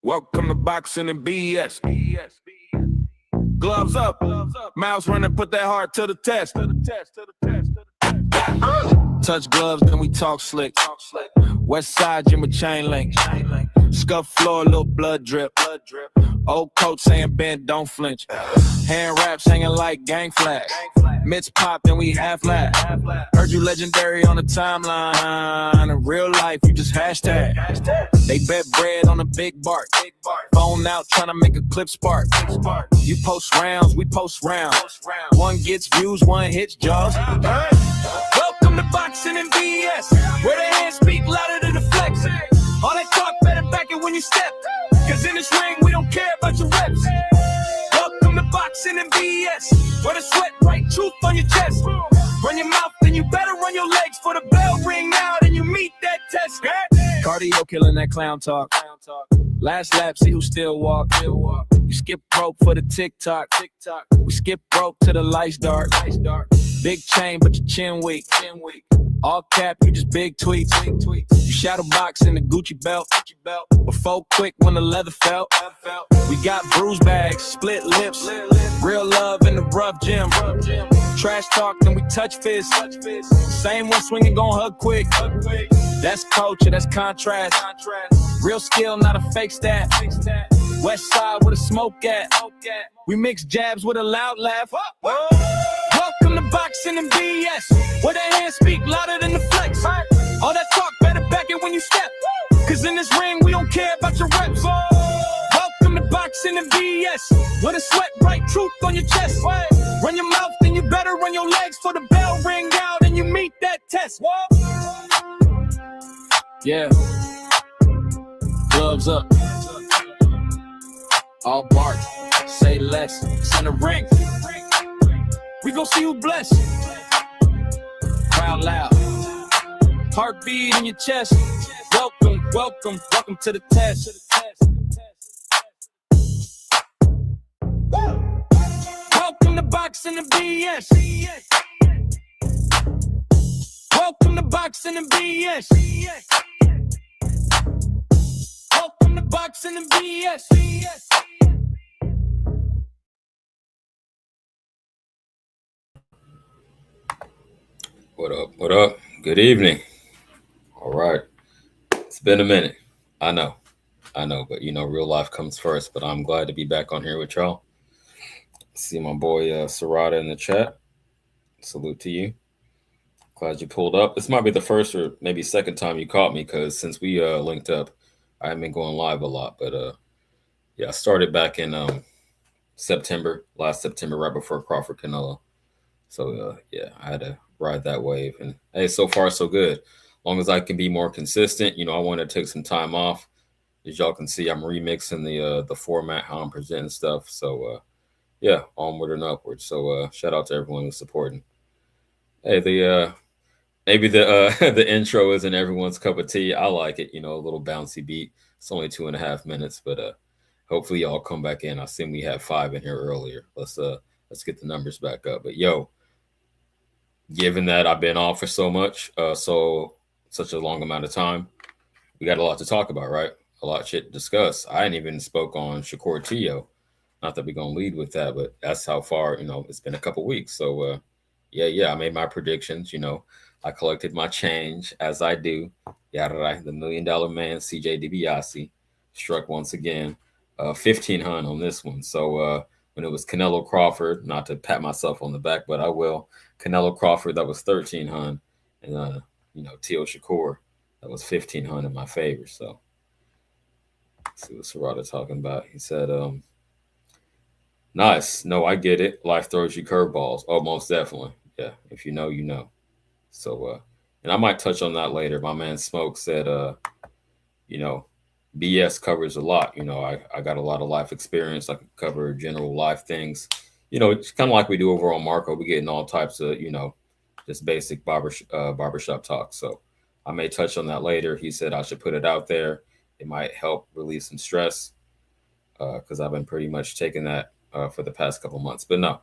Welcome to boxing and BS. Gloves up, mouths running, put that heart to the test. Touch gloves, then we talk slick. West side, gym with chain link. Scuff floor, little blood drip. Old coach saying bend, don't flinch. Hand wraps hanging like gang flags. Mitts pop, then we half laugh. Heard you legendary on the timeline. In real life, you just hashtag. They bet bread on a big bark. Phone out, trying to make a clip spark. You post rounds, we post rounds. One gets views, one hits jaws. Welcome to boxing and BS, where the hands speak louder than the flex. All that talk better back it when you step, cause in this ring we don't care about your reps. Welcome to boxing and BS, where the sweat write truth on your chest. Run your mouth, then you better run your legs for the bell ring now, then you meet that test. Cardio killing that clown talk. Last lap, see who still walk. You skip rope for the TikTok. We skip rope till the lights dark. Big chain, but your chin weak. All cap, you just big tweets. You shadow box in the Gucci belt. Before quick when the leather felt. We got bruise bags, split lips. Real love in the rough gym. Trash talk, then we touch fists. Same one swinging, gon' hug quick. That's culture, that's contrast. Real skill, not a fake stat. West side with a smoke at. We mix jabs with a loud laugh. Welcome to boxing and BS, where the hands speak louder than the flex. All that talk better back it when you step, cause in this ring we don't care about your reps. Welcome to boxing and BS, where the sweat write truth on your chest. Run your mouth, then you better run your legs for the bell ring out and you meet that test. Yeah. Gloves up. All bark, say less. It's in the ring. We gon' see who blessed. Crowd loud. Heartbeat in your chest. Welcome to the test. Welcome to boxing and BS. Welcome to boxing and BS. Welcome to boxing and BS. What up? What up? Good evening. All right. It's been a minute. I know, but real life comes first. But I'm glad to be back on here with y'all. See my boy Sarada in the chat. Salute to you. Glad you pulled up. This might be the first or maybe second time you caught me, because since we linked up, I haven't been going live a lot. But yeah, I started back in last September, right before Crawford Canelo. So yeah, I had to ride that wave, and hey, so far so good. As long as I can be more consistent, I want to take some time off. As y'all can see, I'm remixing the format, how I'm presenting stuff. So yeah, onward and upward. So shout out to everyone who's supporting. Hey, maybe the the intro isn't everyone's cup of tea. I like it, a little bouncy beat. It's only 2.5 minutes, but hopefully y'all come back in. I seen we had 5 in here earlier. Let's get the numbers back up. But yo, given that I've been off for such a long amount of time, we got a lot to talk about, right? A lot of shit to discuss. I ain't even spoke on Shakur Tio. Not that we're gonna lead with that, but that's how far, it's been a couple weeks. So yeah, I made my predictions, I collected my change as I do. Yada, the $1 million man, CJ DiBiase, struck once again. 1,500 on this one. So when it was Canelo Crawford, not to pat myself on the back, but I will. Canelo Crawford, that was 1,300, and Tio Shakur, that was 1,500 in my favor. So let's see what Serrata talking about. He said, "Nice. No, I get it. Life throws you curveballs. Oh, most definitely. Yeah, if you know, you know." So and I might touch on that later. My man Smoke said, BS covers a lot. I got a lot of life experience. I can cover general life things. It's kind of like we do over on Marco. We get in all types of, just basic barbershop talk. So I may touch on that later. He said I should put it out there. It might help relieve some stress, because I've been pretty much taking that for the past couple months. But no,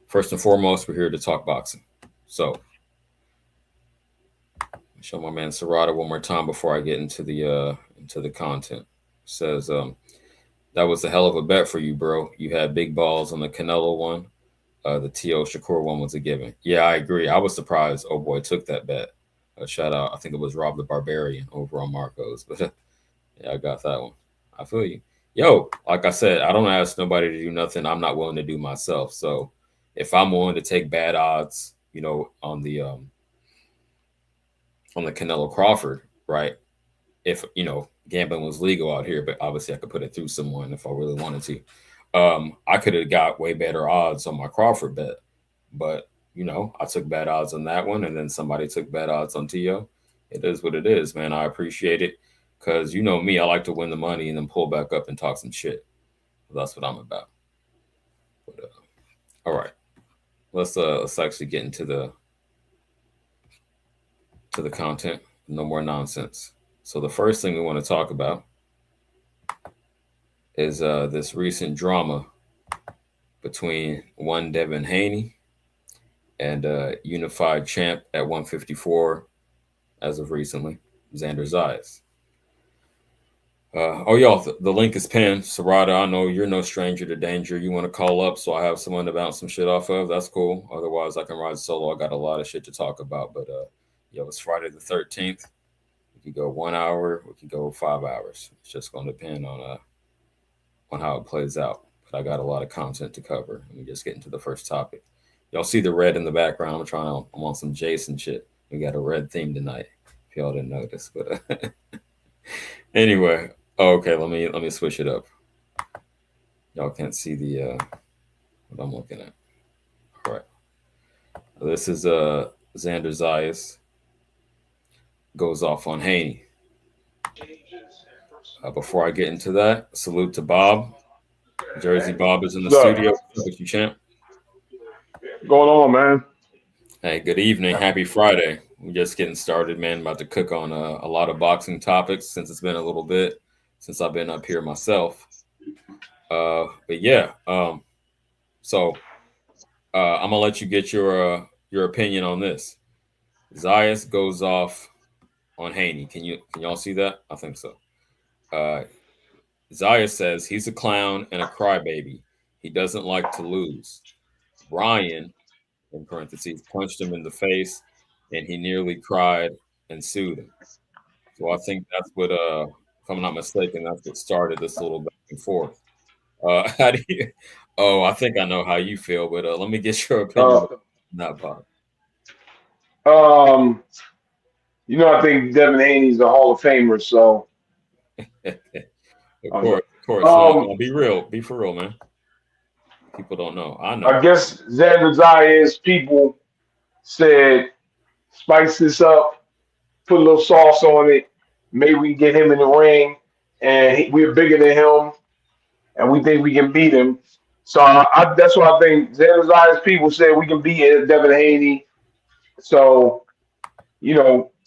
first and foremost, we're here to talk boxing. So show my man Serrata one more time before I get into the content. Says that was a hell of a bet for you, bro. You had big balls on the Canelo one. The T.O. Shakur one was a given. Yeah, I agree. I was surprised. Oh boy, took that bet. Shout out. I think it was Rob the Barbarian over on Marcos, but yeah, I got that one. I feel you. Yo, like I said, I don't ask nobody to do nothing I'm not willing to do myself. So if I'm willing to take bad odds, on the Canelo Crawford, right? If gambling was legal out here, but obviously I could put it through someone if I really wanted to. I could have got way better odds on my Crawford bet, but I took bad odds on that one, and then somebody took bad odds on T.O. It is what it is, man. I appreciate it because you know me, I like to win the money and then pull back up and talk some shit. That's what I'm about. But all right, let's actually get into the content. No more nonsense. So the first thing we want to talk about is this recent drama between one Devin Haney and unified champ at 154 as of recently, Xander Zayas. Oh, y'all, the link is pinned. Sarada, I know you're no stranger to danger. You want to call up so I have someone to bounce some shit off of? That's cool. Otherwise, I can ride solo. I got a lot of shit to talk about. But, it's Friday the 13th. We could go 1 hour. We could go 5 hours. It's just going to depend on how it plays out. But I got a lot of content to cover. Let me just get into the first topic. Y'all see the red in the background. I'm on some Jason shit. We got a red theme tonight. If y'all didn't notice, but anyway, okay. Let me switch it up. Y'all can't see the what I'm looking at. All right, this is Xander Zayas goes off on Haney. Before I get into that, salute to Bob. Jersey Bob is in the Look, studio. What's you, champ? going on, man? Hey, good evening. Happy Friday. We're just getting started, man. About to cook on a lot of boxing topics since it's been a little bit since I've been up here myself. But yeah, so I'm gonna let you get your opinion on this. Zayas goes off on Haney. Can y'all see that? I think so. Uh, Zayas says he's a clown and a crybaby. He doesn't like to lose. Brian, in parentheses, punched him in the face, and he nearly cried and sued him. So I think that's what, if I'm not mistaken, that's what started this little back and forth. How do you? Oh, I think I know how you feel, but let me get your opinion Uh, on that part. um, I think Devin Haney's a Hall of Famer, so Of I'm sorry. course, of course. No, Um, no, be real, be for real, man. People don't know. I I know. guess Xander Zayas people said spice this up, put a little sauce on it. Maybe we can get him in the ring, and we're bigger than him, and we think we can beat him. So that's what I think. Xander Zayas people said we can beat Devin Haney. So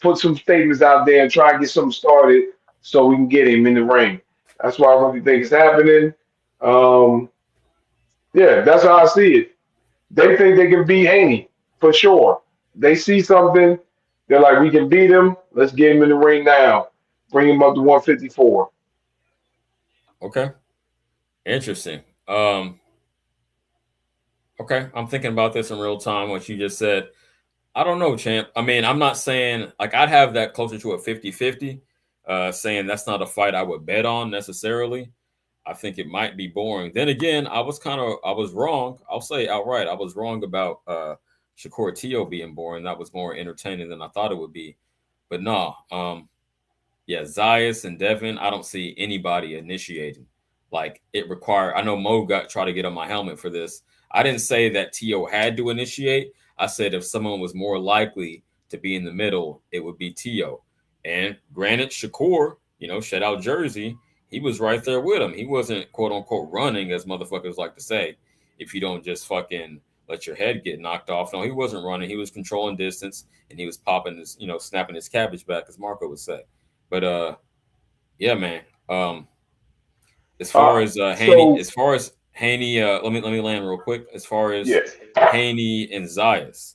put some statements out there and try and get something started so we can get him in the ring. That's what I really think is happening. Um, yeah, that's how I see it. They think they can beat Haney for sure. They see something, they're like, we can beat him. Let's get him in the ring now. Bring him up to 154. Okay, interesting. Okay, I'm thinking about this in real time. What you just said. I don't know, champ. I mean, I'm not saying like I'd have that closer to a 50-50, saying that's not a fight I would bet on necessarily. I think it might be boring. Then again, I was wrong. I'll say outright, I was wrong about Shakur Tio being boring. That was more entertaining than I thought it would be. But no, yeah, Zayas and Devin, I don't see anybody initiating. Like it required. I know Mo got try to get on my helmet for this. I didn't say that Tio had to initiate. I said if someone was more likely to be in the middle, it would be Tio. And granted, Shakur, shut out Jersey, he was right there with him. He wasn't quote unquote running, as motherfuckers like to say. If you don't just fucking let your head get knocked off. No, he wasn't running. He was controlling distance and he was popping his, snapping his cabbage back, as Marco would say. But yeah, man. As Uh, far as Haney, so, let me land real quick. As far as yeah. Haney and Zayas,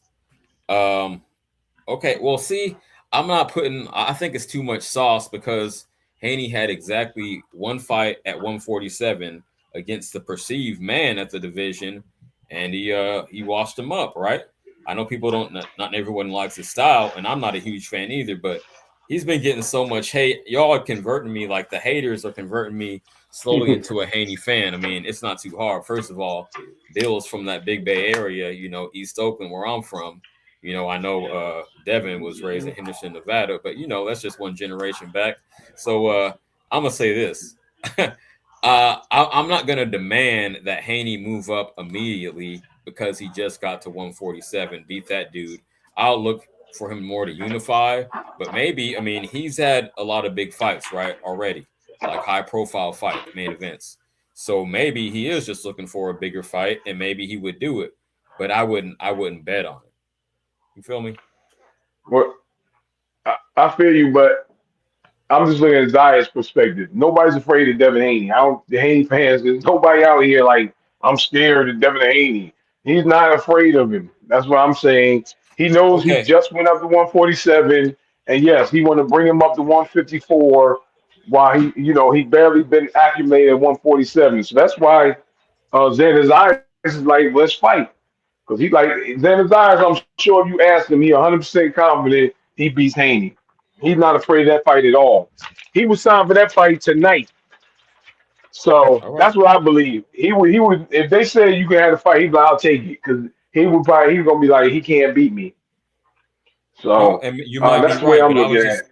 okay. Well, see, I'm not putting. I think it's too much sauce because Haney had exactly one fight at 147 against the perceived man at the division, and he washed him up, right? I know people don't not everyone likes his style, and I'm not a huge fan either, but he's been getting so much hate. Y'all are converting me, like the haters are converting me slowly into a Haney fan. I mean, it's not too hard. First of all, Bill's from that Big Bay area, East Oakland, where I'm from. I know Devin was raised in Henderson, Nevada, but that's just one generation back. So I'm gonna say this. I'm not gonna demand that Haney move up immediately because he just got to 147, beat that dude. I'll look for him more to unify, but maybe, I mean, he's had a lot of big fights, right, already, like high profile fight main events. So maybe he is just looking for a bigger fight, and maybe he would do it, but I wouldn't bet on it. You feel me? Well, I feel you, but I'm just looking at Zaya's perspective. Nobody's afraid of Devin Haney. I don't. The Haney fans. There's nobody out here like I'm scared of Devin Haney. He's not afraid of him. That's what I'm saying. He knows he Okay. just went up to 147, and yes, he want to bring him up to 154. While he barely been acclimated at 147. So that's why Xander Zayas is like, let's fight. Because he like Xander Zayas, I'm sure if you ask him, he 100% confident he beats Haney. He's not afraid of that fight at all. He was signed for that fight tonight. So All right. that's what I believe. He would if they said you can have a fight, he'd be like, I'll take it because he's gonna be like he can't beat me. No, So and you might be that's the way right, I'm but I looking was at just it.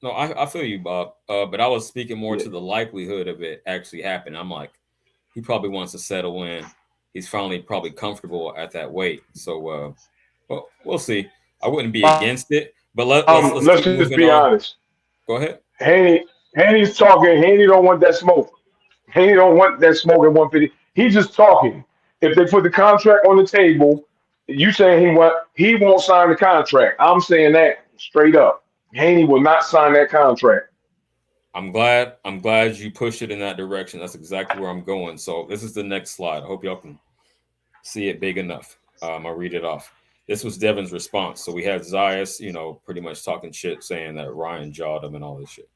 no, I feel you, Bob. But I was speaking more Yeah. to the likelihood of it actually happening. I'm like, he probably wants to settle in. He's finally probably comfortable at that weight. So, well, we'll see. I wouldn't be against it, but let's Let's keep just moving be on. honest. Go ahead. Haney's talking. Haney don't want that smoke. Haney don't want that smoke at 150. He's just talking. If they put the contract on the table, you saying he won't sign the contract. I'm saying that straight up. Haney will not sign that contract. I'm glad you pushed it in that direction. That's exactly where I'm going. So this is the next slide. I hope y'all can see it big enough. I'll read it off. This was Devin's response. So we had Zayas, pretty much talking shit, saying that Ryan jawed him and all this shit.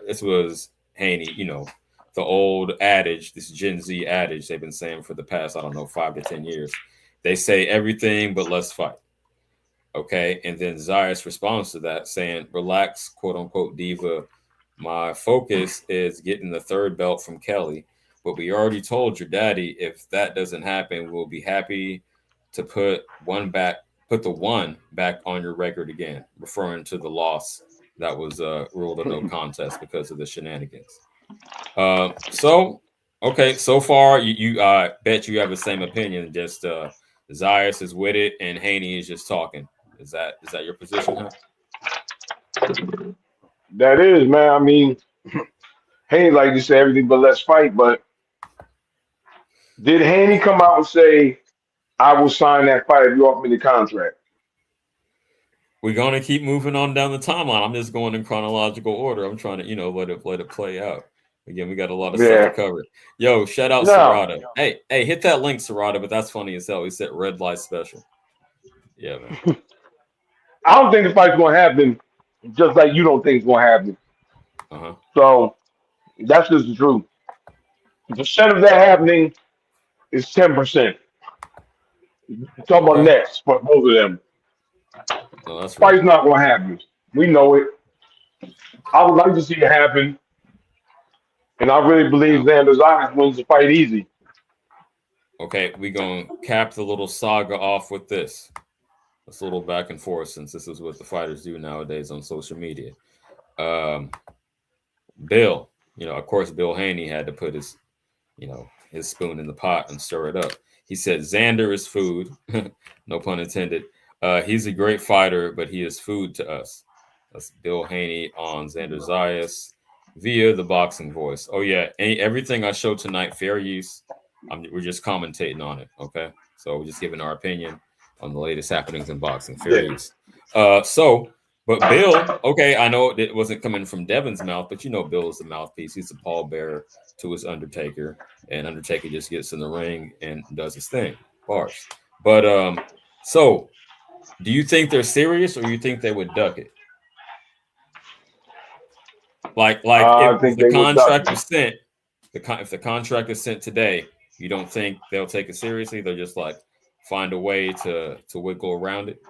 This was Haney, the old adage, this Gen Z adage they've been saying for the past, I don't know, 5 to 10 years. They say everything but let's fight. Okay. And then Zayas responds to that saying, relax, quote unquote, diva. My focus is getting the third belt from Kelly, but we already told your daddy if that doesn't happen, we'll be happy to put the one back on your record again, referring to the loss that was ruled a no contest because of the shenanigans. So okay, so far you bet you have the same opinion. Just Zayas is with it and Haney is just talking. Is that your position, huh? That is, man. I mean, Haney, like you said, everything but let's fight. But did Haney come out and say, I will sign that fight if you offer me the contract? We're gonna keep moving on down the timeline. I'm just going in chronological order. I'm trying to, let it play out. Again, we got a lot of stuff to Yeah. cover. Yo, shout out No, Serrata. Hey, hit that link, Serrata. But that's funny as hell. He said red light special. Yeah, man. I don't think the fight's going to happen just like you don't think it's going to happen. Uh huh. So that's just the truth. The percent of that happening is 10%. Talk about Okay. next for both of them. No, that's real. Fight's not going to happen. We know it. I would like to see it happen, and I really believe Now, Xander Zayas wins the fight easy. okay, we gonna cap the little saga off with this. This little back and forth, since this is what the fighters do nowadays on social media. Um, Bill, of course, Bill Haney had to put his spoon in the pot and stir it up. He said Xander is food, no pun intended. He's a great fighter, but he is food to us. That's Bill Haney on Xander Zayas via the boxing voice. Oh yeah, everything I showed tonight, fair use. We're just commentating on it. Okay, so we're just giving our opinion on the latest happenings in boxing, fair Yeah. use. But Bill, okay, I know it wasn't coming from Devin's mouth, but Bill is the mouthpiece. He's the pallbearer to his Undertaker, and Undertaker just gets in the ring and does his thing, bars. But so do you think they're serious, or you think they would duck it? Like I if think the they would duck contract it. was sent, if the contract is sent today, you don't think they'll take it seriously? They'll just like find a way to wiggle around it.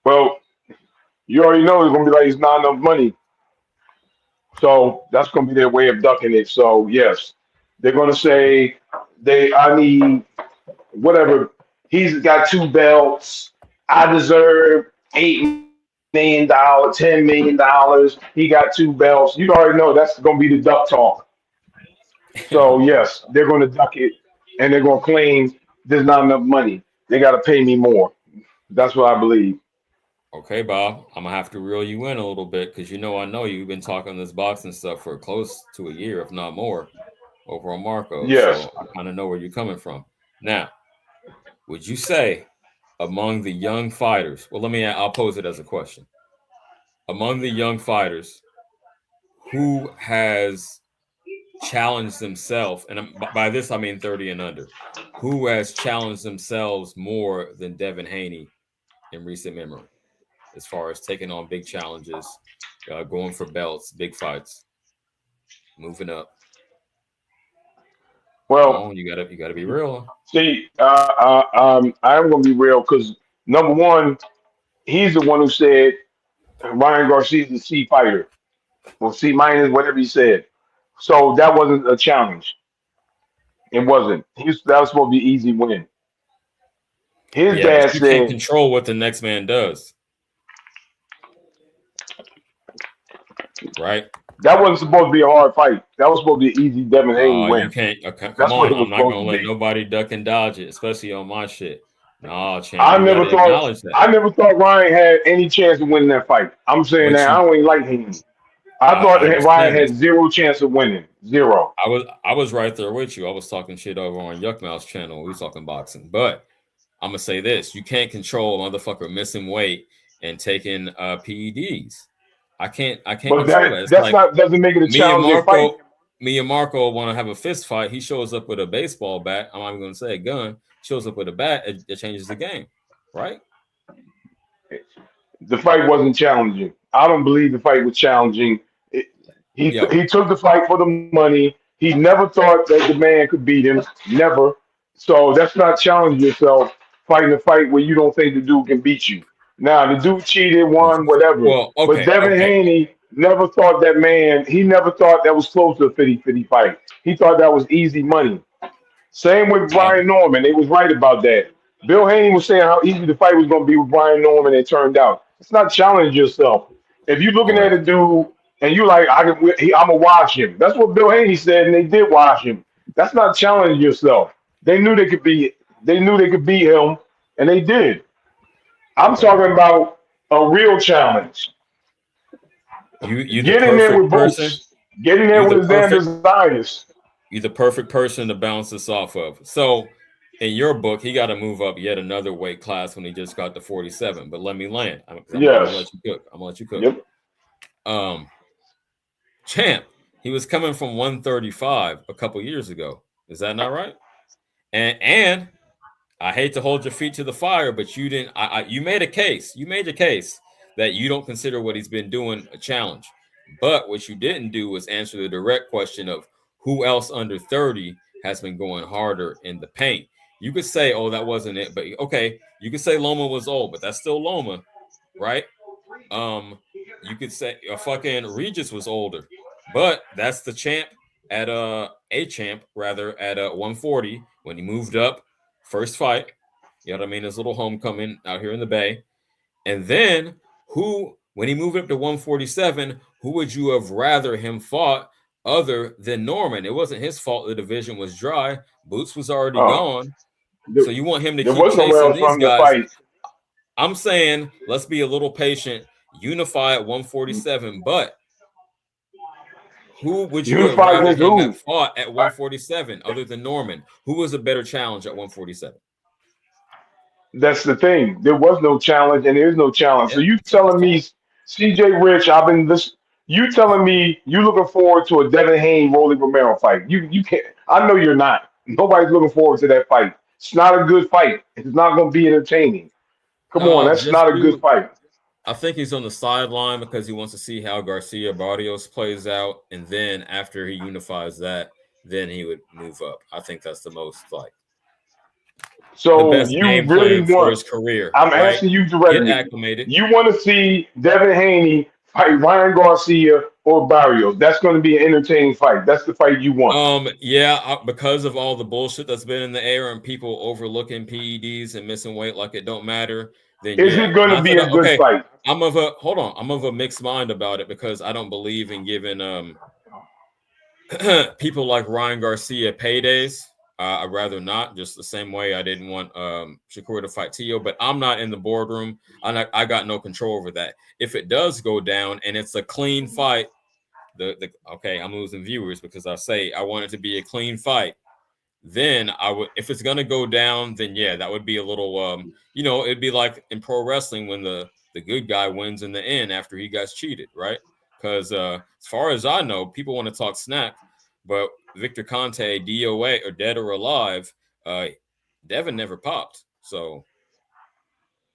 Well, you already know it's gonna be like it's not enough money, so that's gonna be their way of ducking it. So yes, they're gonna say I need whatever. He's got two belts. I deserve $8 million, $10 million. He got two belts. You already know that's gonna be the duck talk. So Okay. yes, they're gonna duck it and they're gonna claim there's not enough money. They gotta pay me more. That's what I believe. Okay, Bob, I'm gonna have to reel you in a little bit because I know you've been talking this boxing stuff for close to a year, if not more, over on Marco. Yes. So I kind of know where you're coming from. Now, would you say among the young fighters? Well, I'll pose it as a question. Among the young fighters, who has challenged themselves, and by this I mean 30 and under, who has challenged themselves more than Devin Haney in recent memory, as far as taking on big challenges, going for belts, big fights, moving up? Come Well, on, you gotta be real. see, I am gonna be real because number one, he's the one who said Ryan Garcia's the C fighter or C minus, whatever he said. So that wasn't a challenge. It wasn't. That was supposed to be an easy win. His Yeah, but dad you can't said control what the next man does, right? that wasn't supposed to be a hard fight. That was supposed to be an easy Devin Haney You win. can't. Okay, come That's what on, it was I'm not supposed gonna to let be. nobody duck and dodge it, especially on my shit. No, champ, I you never gotta thought acknowledge that. I never thought Ryan had any chance of winning that fight. I'm saying But that I you, don't even like him. I thought I that Ryan understand had this. zero chance of winning. Zero. I was right there with you. I was talking shit over on Yuck Mouse channel. We was talking boxing, but I'm gonna say this: you can't control a motherfucker missing weight and taking PEDs. I can't But control that. It's that's like not doesn't make it a me and challenging fight. Marco. Me and Marco want to have a fist fight. He shows up with a baseball bat. I'm not even gonna say a gun. Shows up with a bat. It changes the game, right? The fight wasn't challenging. I don't believe the fight was challenging. It, Yo, he took the fight for the money. He never thought that the man could beat him. Never. So that's not challenging yourself fighting a fight where you don't think the dude can beat you. Now the dude cheated, won, whatever. well, But okay, Devin okay, Haney never thought that man. He never thought that was close to a 50-50 fight. He thought that was easy money. Same with I'll, Brian Norman. They was right about that. Bill Haney was saying how easy the fight was going to be with Brian Norman. It turned out it's not challenge yourself. If you're all looking at right. a dude and you like, I'm gonna watch him. That's what Bill Haney said, and they did watch him. That's not challenging yourself. They knew they could be. They knew they could beat him, and they did. I'm Okay, talking about a real challenge. you the Get in there perfect with person. Boots. Get in there You the with Xander perfect Zayas. you're the perfect person to bounce this off of. So, in your book, he got to move up yet another weight class when he just got to 47. But let me land. I'm gonna Yes. let you cook. I'm gonna let you cook. Yep. Um, champ, he was coming from 135 a couple years ago. Is that not right? And I hate to hold your feet to the fire, but you didn't. You made a case. You made a case that you don't consider what he's been doing a challenge. But what you didn't do was answer the direct question of who else under 30 has been going harder in the paint. You could say, "Oh, that wasn't it," but okay, you could say Loma was old, but that's still Loma, right? Um, you could say a fucking Regis was older, but that's the champ at a champ rather at 140 when he moved up first fight. You know what I mean? His little homecoming out here in the Bay, and then who when he moved up to 147, who would you have rather him fought other than Norman? It wasn't his fault the division was dry. Boots was already Oh, gone, there, so you want him to there keep was nowhere chasing else for these him to guys. fight. I'm saying let's be a little patient, unify at 147. But who would you have Unified rather against him have who? fought at I, 147 other than Norman? Who was a better challenge at 147? that's the thing. There was no challenge, and there is no challenge. So Yeah, you that's what I'm telling me, saying. CJ Rich? I've been this. You telling me you looking forward to a Devin Haney Rolly Romero fight? You can't. I know you're not. Nobody's looking forward to that fight. It's not a good fight. It's not going to be entertaining. Come on, No, that's not a good fight. I think he's on the sideline because he wants to see how Garcia Barrios plays out, and then after he unifies that, then he would move up. I think that's the most like the So best you game really plan for want? his career, I'm right? asking you Get directly. acclimated. You want to see Devin Haney fight Ryan Garcia or Barrios? That's going to be an entertaining fight. That's the fight you want. Yeah, because of all the bullshit that's been in the air and people overlooking PEDs and missing weight like it don't matter, then Is yeah. it going to Not be that a good okay. fight? I'm of a mixed mind about it because I don't believe in giving people like Ryan Garcia paydays. I'd rather not. Just the same way I didn't want Shakur to fight Tio, but I'm not in the boardroom. I got no control over that. If it does go down and it's a clean fight, the okay, I'm losing viewers because I say I want it to be a clean fight. Then I would, if it's gonna go down, then yeah, that would be a little it'd be like in pro wrestling when the good guy wins in the end after he got cheated, right? Because as far as I know, people want to talk snack, but Victor Conte, DOA or dead or alive, uh, Devin never popped. So,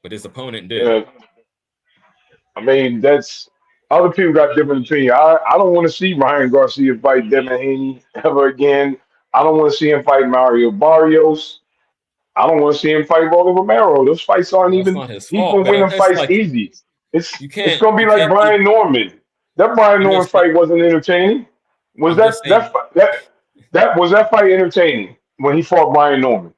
but his opponent did. Yeah, I mean, that's other people got different opinion. I don't want to see Ryan Garcia fight Devin Haney ever again. I don't want to see him fight Mario Barrios. I don't want to see him fight Rolly Romero. Those fights aren't Well, that's even. not his He's fault, gonna but win them it's fights like easy. It's gonna be you like can't keep Brian Norman. That Brian and Norman there's fight wasn't entertaining. Was I'm just saying that fight entertaining when he fought Brian Norman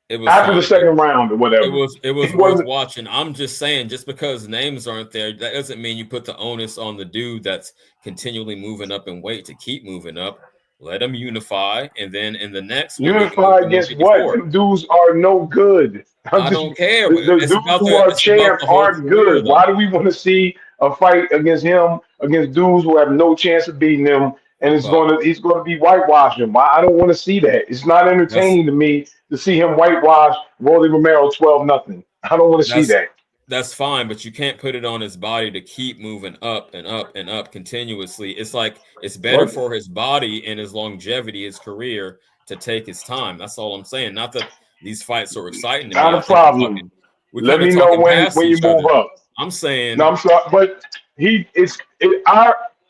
it was after the fine. second round or whatever? It was He worth wasn't. watching. I'm just saying, just because names aren't there, that doesn't mean you put the onus on the dude that's continually moving up in weight to keep moving up. Let him unify, and then in the next one, he can go Unified to against what? 154. Them dudes are no good. I'm I just don't care. the dudes who are It's about champs the whole aren't career, good. though. Why do we want to see a fight against him against dudes who have no chance of beating them? And Well, he's gonna be whitewashing. I don't want to see that. It's not that's entertaining to me to see him whitewash Rolly Romero 12-0. I don't want to see that's that. that's fine, but you can't put it on his body to keep moving up and up and up continuously. It's like it's better What? for his body and his longevity, his career to take his time. That's all I'm saying. Not that these fights are exciting to me. Not a I think problem. we're Let kind of me know talking past when you each move other. up. I'm No, saying, I'm sorry, but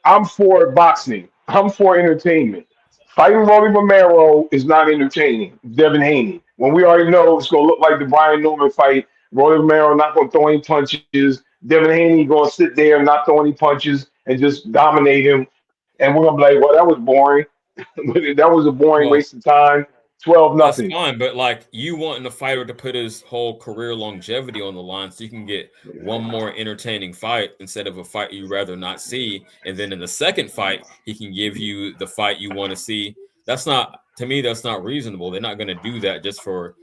I'm for boxing. I'm for entertainment. Fighting Rolly Romero is not entertaining. Devin Haney. When we already know it's gonna look like the Brian Norman fight. Rolly Romero not gonna throw any punches. Devin Haney gonna sit there and not throw any punches and just dominate him. And we're gonna be like, well, that was boring. That was a boring well, waste of time. 12 that's nothing. fine, but like you wanting a fighter to put his whole career longevity on the line so you can get one more entertaining fight instead of a fight you rather not see. And then in the second fight, he can give you the fight you want to see. That's not, to me, that's not reasonable. They're not going to do that just for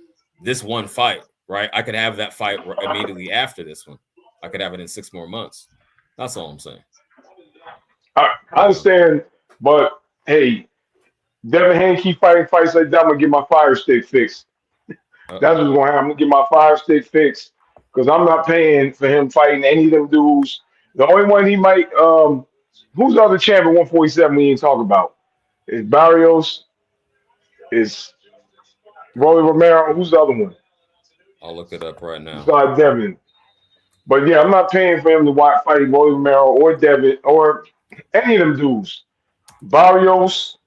this one fight, right? I could have that fight immediately after this one. I could have it in 6 more months. That's all I'm saying. I understand, but hey, Devin Haney keep fighting fights like that. I'm gonna get my fire stick fixed. That's Uh-oh. what's going to happen. I'm gonna get my fire stick fixed because I'm not paying for him fighting any of them dudes. The only one he might, who's the other champ at 147 we ain't talk about? Is Barrios? Is Rolly Romero? Who's the other one? I'll look it up right now. Besides Devin. But yeah, I'm not paying for him to fight Rolly Romero or Devin or any of them dudes. Barrios,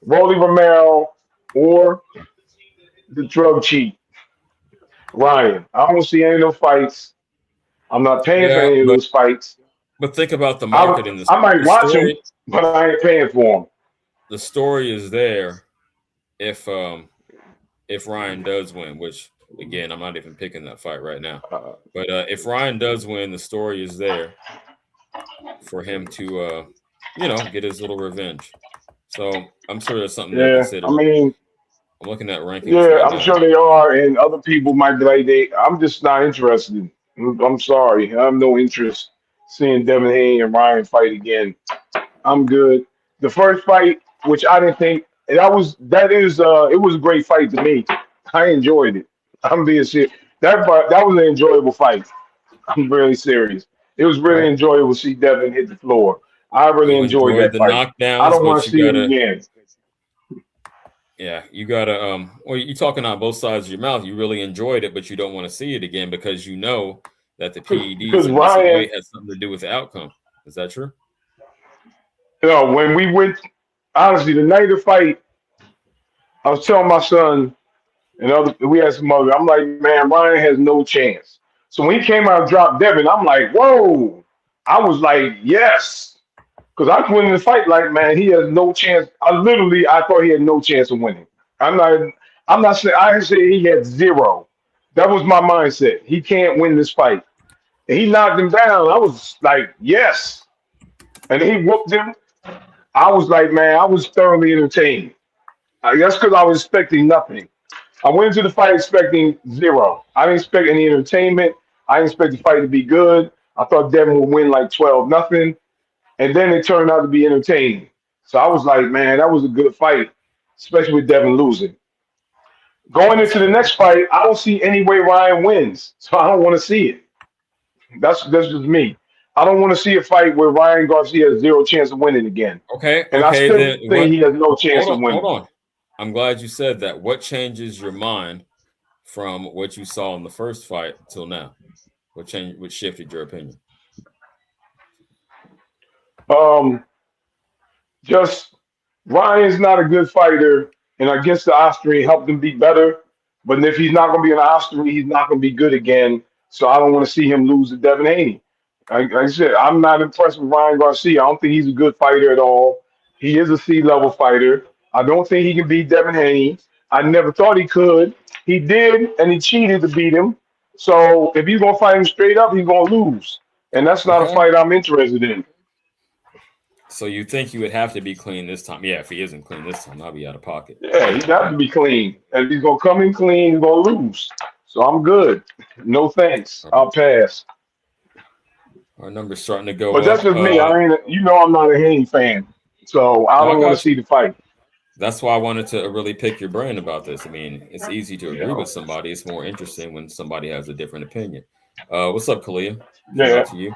Rolly Romero, or the drug cheat, Ryan. I don't see any of those fights. I'm not paying for Yeah, any of those fights. but think about the I market in I might the watch them, story. but I ain't paying for them. The story is there if Ryan does win, which again I'm not even picking that fight right now. But if Ryan does win, the story is there for him to get his little revenge. So I'm sure that's something to Yeah, consider. I mean, I'm looking at rankings yeah, right I'm now. sure they are, and other people might be like, I'm just not interested. I'm sorry, I have no interest seeing Devin Haney and Ryan fight again. I'm good. The first fight, which I didn't think it was a great fight to me. I enjoyed it. I'm being serious. That was an enjoyable fight. I'm really serious. It was really Well, enjoyable to see Devin hit the floor. I really you enjoyed enjoyed that the fight. I knockdowns, don't want but to see it again. Yeah, you gotta well, you talking on both sides of your mouth. You really enjoyed it, but you don't want to see it again because you know that the PEDs Because and missing Ryan, weight has something to do with the outcome. Is that true? when we went, honestly, the night of the fight, I was telling my son and other, we had some other. I'm like, man, Ryan has no chance. So when he came out and dropped Devin, I'm like, whoa. I was like, yes. Because I went in the fight like, man, he has no chance. I thought he had no chance of winning. I'm not, I'm not saying, I didn't say he had zero. That was my mindset. He can't win this fight. And he knocked him down. I was like, yes. And he whooped him. I was like, man, I was thoroughly entertained. That's because I was expecting nothing. I went into the fight expecting zero. I didn't expect any entertainment. I didn't expect the fight to be good. I thought Devin would win like 12-0. And then it turned out to be entertaining. So I was like, man, that was a good fight, especially with Devin losing. Going That's into the fair. next fight, I don't see any way Ryan wins. So I don't want to see it. That's just me. I don't want to see a fight where Ryan Garcia has zero chance of winning again. Okay, And I okay. still Then think what? he has no chance Hold of on, hold winning. on. I'm glad you said that. What changes your mind from what you saw in the first fight till now? What changed? What shifted your opinion? Um, Just Ryan's not a good fighter, and against the Austrian helped him be better. But if he's not going to be an Austrian, he's not going to be good again. So I don't want to see him lose to Devin Haney. Like I said, I'm not impressed with Ryan Garcia. I don't think he's a good fighter at all. He is a C-level fighter. I don't think he can beat Devin Haney. I never thought he could. He did, and he cheated to beat him. So if he's going to fight him straight up, he's going to lose. And that's not a Okay. fight I'm interested in. So you think you would have to be clean this time? Yeah, if he isn't clean this time, I'll be out of pocket. Yeah, he got to be clean. And if he's gonna come in clean, he's gonna lose. So I'm good. No thanks. All right. I'll pass. Our number's starting to But go that's up. just me. I ain't. I'm not a Haney fan, so I No, I don't want to got see you. the fight. That's why I wanted to really pick your brain about this. I mean, it's easy to You agree with know. somebody. It's more interesting when somebody has a different opinion. What's up, Kalia? Come Yeah. out to you.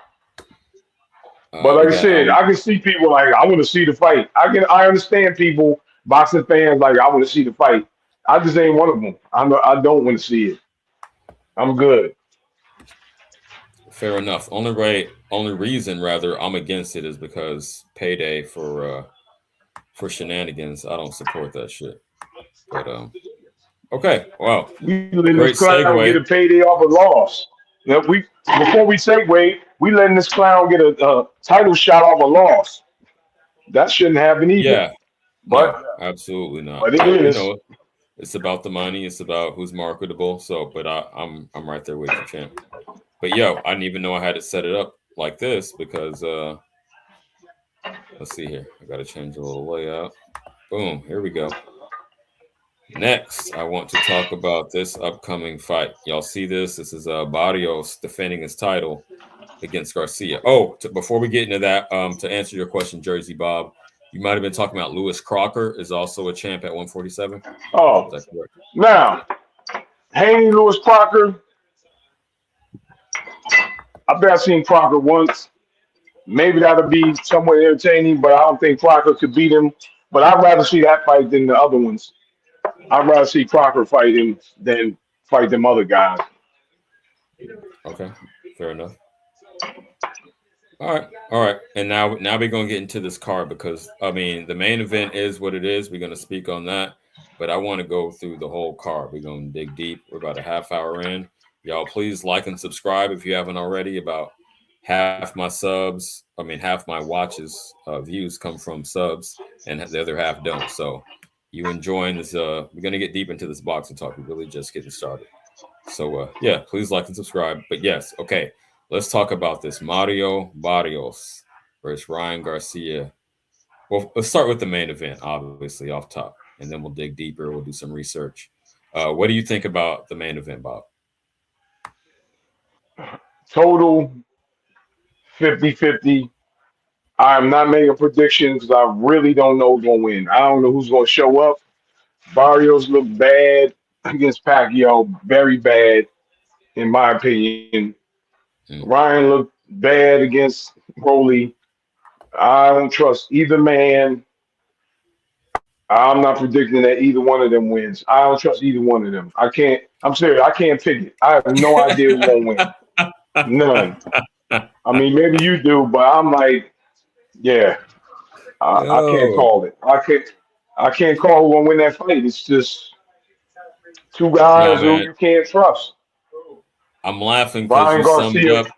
But We like I got said, I can see people like I want to see the fight. I understand people, boxing fans like I want to see the fight. I just ain't one of them. I don't want to see it. I'm good. fair enough. Only reason rather I'm against it is because payday for shenanigans. I don't support that shit. But okay. Well, We letting this great clown get segue. a payday off a loss. Now we before we segue, we letting this clown get a title shot off a loss. That shouldn't happen either. Yeah. But No, absolutely not. but it But you is. know, it's about the money. It's about who's marketable. So, but I'm right there with you, champ. But yo, I didn't even know I had to set it up like this because let's see here. I got to change a little layout. Boom. Here we go. Next, I want to talk about this upcoming fight. Y'all see this? This is Barrios defending his title against Garcia. Oh, before we get into that, to answer your question, Jersey Bob, you might have been talking about Lewis Crocker is also a champ at 147. Is Oh, that correct? now Haney Lewis Crocker. I bet I've seen Crocker once. Maybe that'll be somewhat entertaining, but I don't think Crocker could beat him. But I'd rather see that fight than the other ones. I'd rather see Crocker fight him than fight them other guys. Okay, fair enough. All right. And now we're gonna get into this card because I mean the main event is what it is. We're gonna speak on that, but I want to go through the whole card. We're gonna dig deep. We're about a half hour in. Y'all, please like and subscribe if you haven't already. About half my watches views come from subs, and the other half don't. So you enjoying this? We're gonna get deep into this boxing talk. We're really just getting started. So yeah, please like and subscribe. But yes, okay. Let's talk about this. Mario Barrios versus Ryan Garcia. Well, let's start with the main event, obviously, off top, and then we'll dig deeper. We'll do some research. What do you think about the main event, Bob? Total 50-50. I'm not making predictions because I really don't know who's going to win. I don't know who's going to show up. Barrios looked bad against Pacquiao, very bad, in my opinion. Mm, Ryan looked bad against Rolly. I don't trust either man. I'm not predicting that either one of them wins. I don't trust either one of them. I can't. I'm serious. I can't pick it. I have no idea who's gonna win. None. I mean, maybe you do, but I'm like, yeah, I can't Yo, call it. I can't call who gonna win that fight. It's just two nah, guys who man, you can't trust. I'm laughing because Ryan you summed Garcia. up. Oh,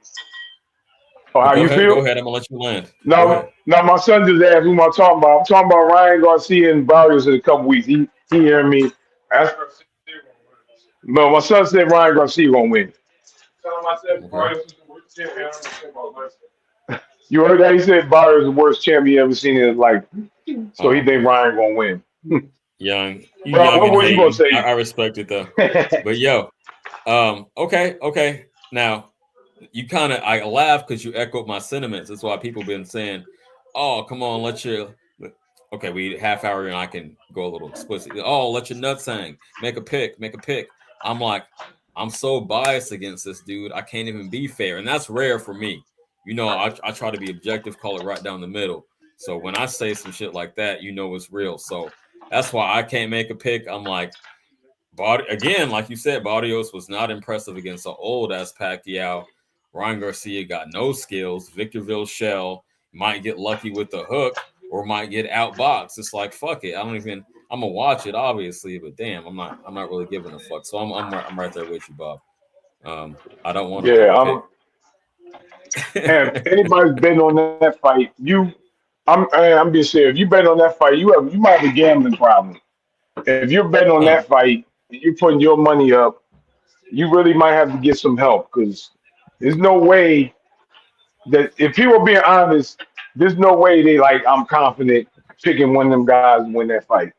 Oh, how go you ahead, go feel? ahead. I'm gonna let you land. Go No, ahead. no. My son just asked who am I talking about. I'm talking about Ryan Garcia and Barrios in a couple weeks. He heard me. That's, no, my son said Ryan Garcia gonna win. Okay. You heard that? He said Barrios is the worst champion he ever seen in his life. So he Oh, think Ryan gonna win. young, you Bro, young what and was you gonna hating. I say? respect it though. But yo, okay, okay. Now you kind of I laugh because you echoed my sentiments. That's why people been saying, "Oh, come on, let your." Okay, we half hour and I can go a little explicit. Oh, let your nuts hang. Make a pick. Make a pick. I'm like, I'm so biased against this dude. I can't even be fair, and that's rare for me. I try to be objective, call it right down the middle. So when I say some shit like that, it's real. So that's why I can't make a pick. I'm like, again, like you said, Barrios was not impressive against an old ass Pacquiao. Ryan Garcia got no skills. Victor Shell might get lucky with the hook or might get outboxed. It's like fuck it. I don't even. I'm gonna watch it, obviously, but damn, I'm not. I'm not really giving a fuck. So I'm right there with you, Bob. I don't want to make Yeah, a pick. and if anybody's betting on that fight, I'm being serious. If you bet on that fight, you might have a gambling problem. If you're betting on that fight and you're putting your money up, you really might have to get some help because there's no way that if people are being honest, there's no way they like I'm confident picking one of them guys to win that fight.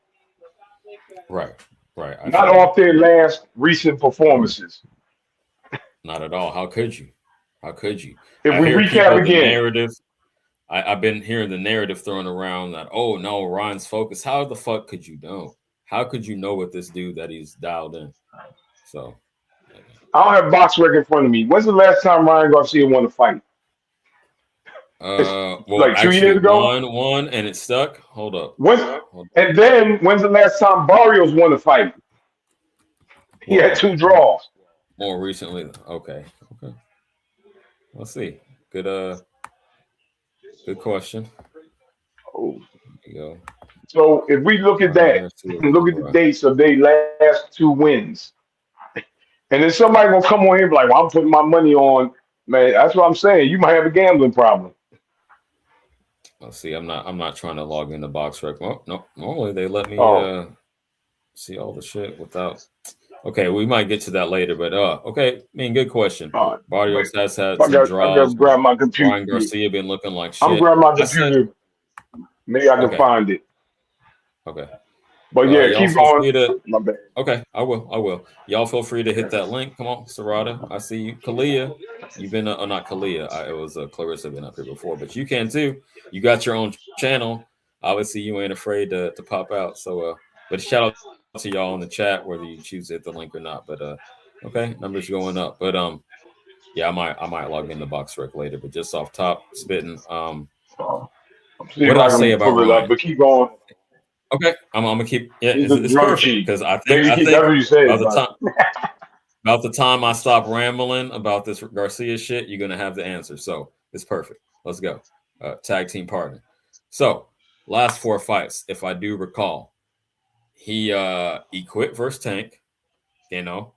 Right, right. I Not feel you. off their last recent performances. Not at all. How could you? How could you? If I we hear recap people the again, narrative. I've been hearing the narrative thrown around that, oh no, Ryan's focused. How the fuck could you know? How could you know with this dude that he's dialed in? So, yeah, I don't have box record in front of me. When's the last time Ryan Garcia won a fight? It's well, like two actually, years ago. one, and it stuck. Hold up. When, Hold and then when's the last time Barrios won a fight? He had Well, two draws. more recently. Okay. Okay. Let's see. Good, good question. Oh. There you go. So if we look at Ryan that, Garcia look at the before. dates of their last two wins, and then somebody gonna come on here and be like, "Well, I'm putting my money on." Man, that's what I'm saying. You might have a gambling problem. Let's see. I'm not trying to log in the box rec. Oh, no. Normally they let me Oh, see all the shit without. Okay, we might get to that later, but okay. I mean, good question. all right. Wait, Barrios has had I some got to draws, but grab my computer. Ryan Garcia been looking like I'm shit. grabbing my I said, computer. Maybe I can okay, find it. okay. But yeah, Y'all keep feel going. free to. My bad. Okay, I will. I will. Y'all feel free to hit that link. Come on, Sarada. I see you. Kalia, you've been. Not Kalia. It was Clarissa been up here before, but you can too. You got your own channel. Obviously, you ain't afraid to pop out. So, but shout out to y'all in the chat, whether you choose to hit the link or not. But okay, numbers going up. But yeah, I might log in the box rec later. But just off top, spitting. I'm seeing What if did I I say can about pull it up. Ryan? But keep going. Okay, I'm gonna keep. Yeah, He's it's, a it's drug perfect cheat. because I think Maybe I that's think what you said, about the but time. About the time I stop rambling about this Garcia shit, you're gonna have the answer. So it's perfect. Let's go. Tag team partner. So last four fights, if I do recall, he quit versus Tank. You know,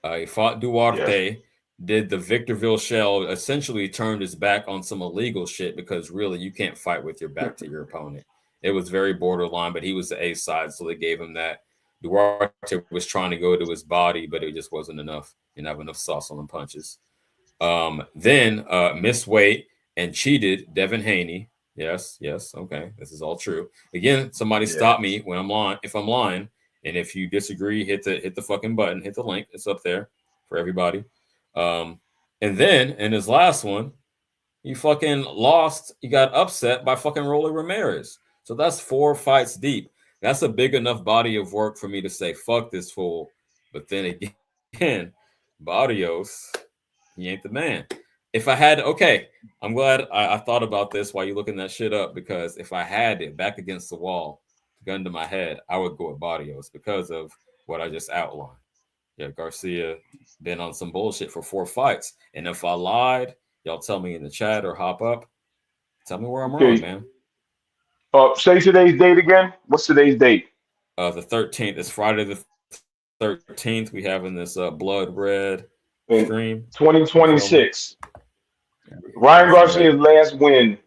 he fought yes. Duarte. Did the Victorville shell essentially turned his back on some illegal shit because really you can't fight with your back to your opponent. It was very borderline, but he was the A side, so they gave him that. Duarte was trying to go to his body, but it just wasn't enough. He didn't have enough sauce on the punches. Then missed weight and cheated Devin Haney. Yes, yes, okay, this is all true. Again, somebody Yeah. stop me when I'm lying. If I'm lying, and if you disagree, hit the fucking button, hit the link. It's up there for everybody. Um, and then in his last one, he fucking lost. He got upset by fucking Rolly Ramirez. So that's four fights deep. That's a big enough body of work for me to say fuck this fool. But then again, Barrios, he ain't the man. If I had, okay, I'm glad I thought about this while you're looking that shit up because if I had it back against the wall, gun to my head, I would go with Barrios because of what I just outlined. Yeah, Garcia been on some bullshit for 4 fights, and if I lied, y'all tell me in the chat or hop up. Tell me where I'm wrong, Okay. man. Say today's date again. What's today's date? The 13th is Friday the 13th. We have in this blood red In stream. You feel me? 2026. Let's Ryan go ahead. Garcia's last win,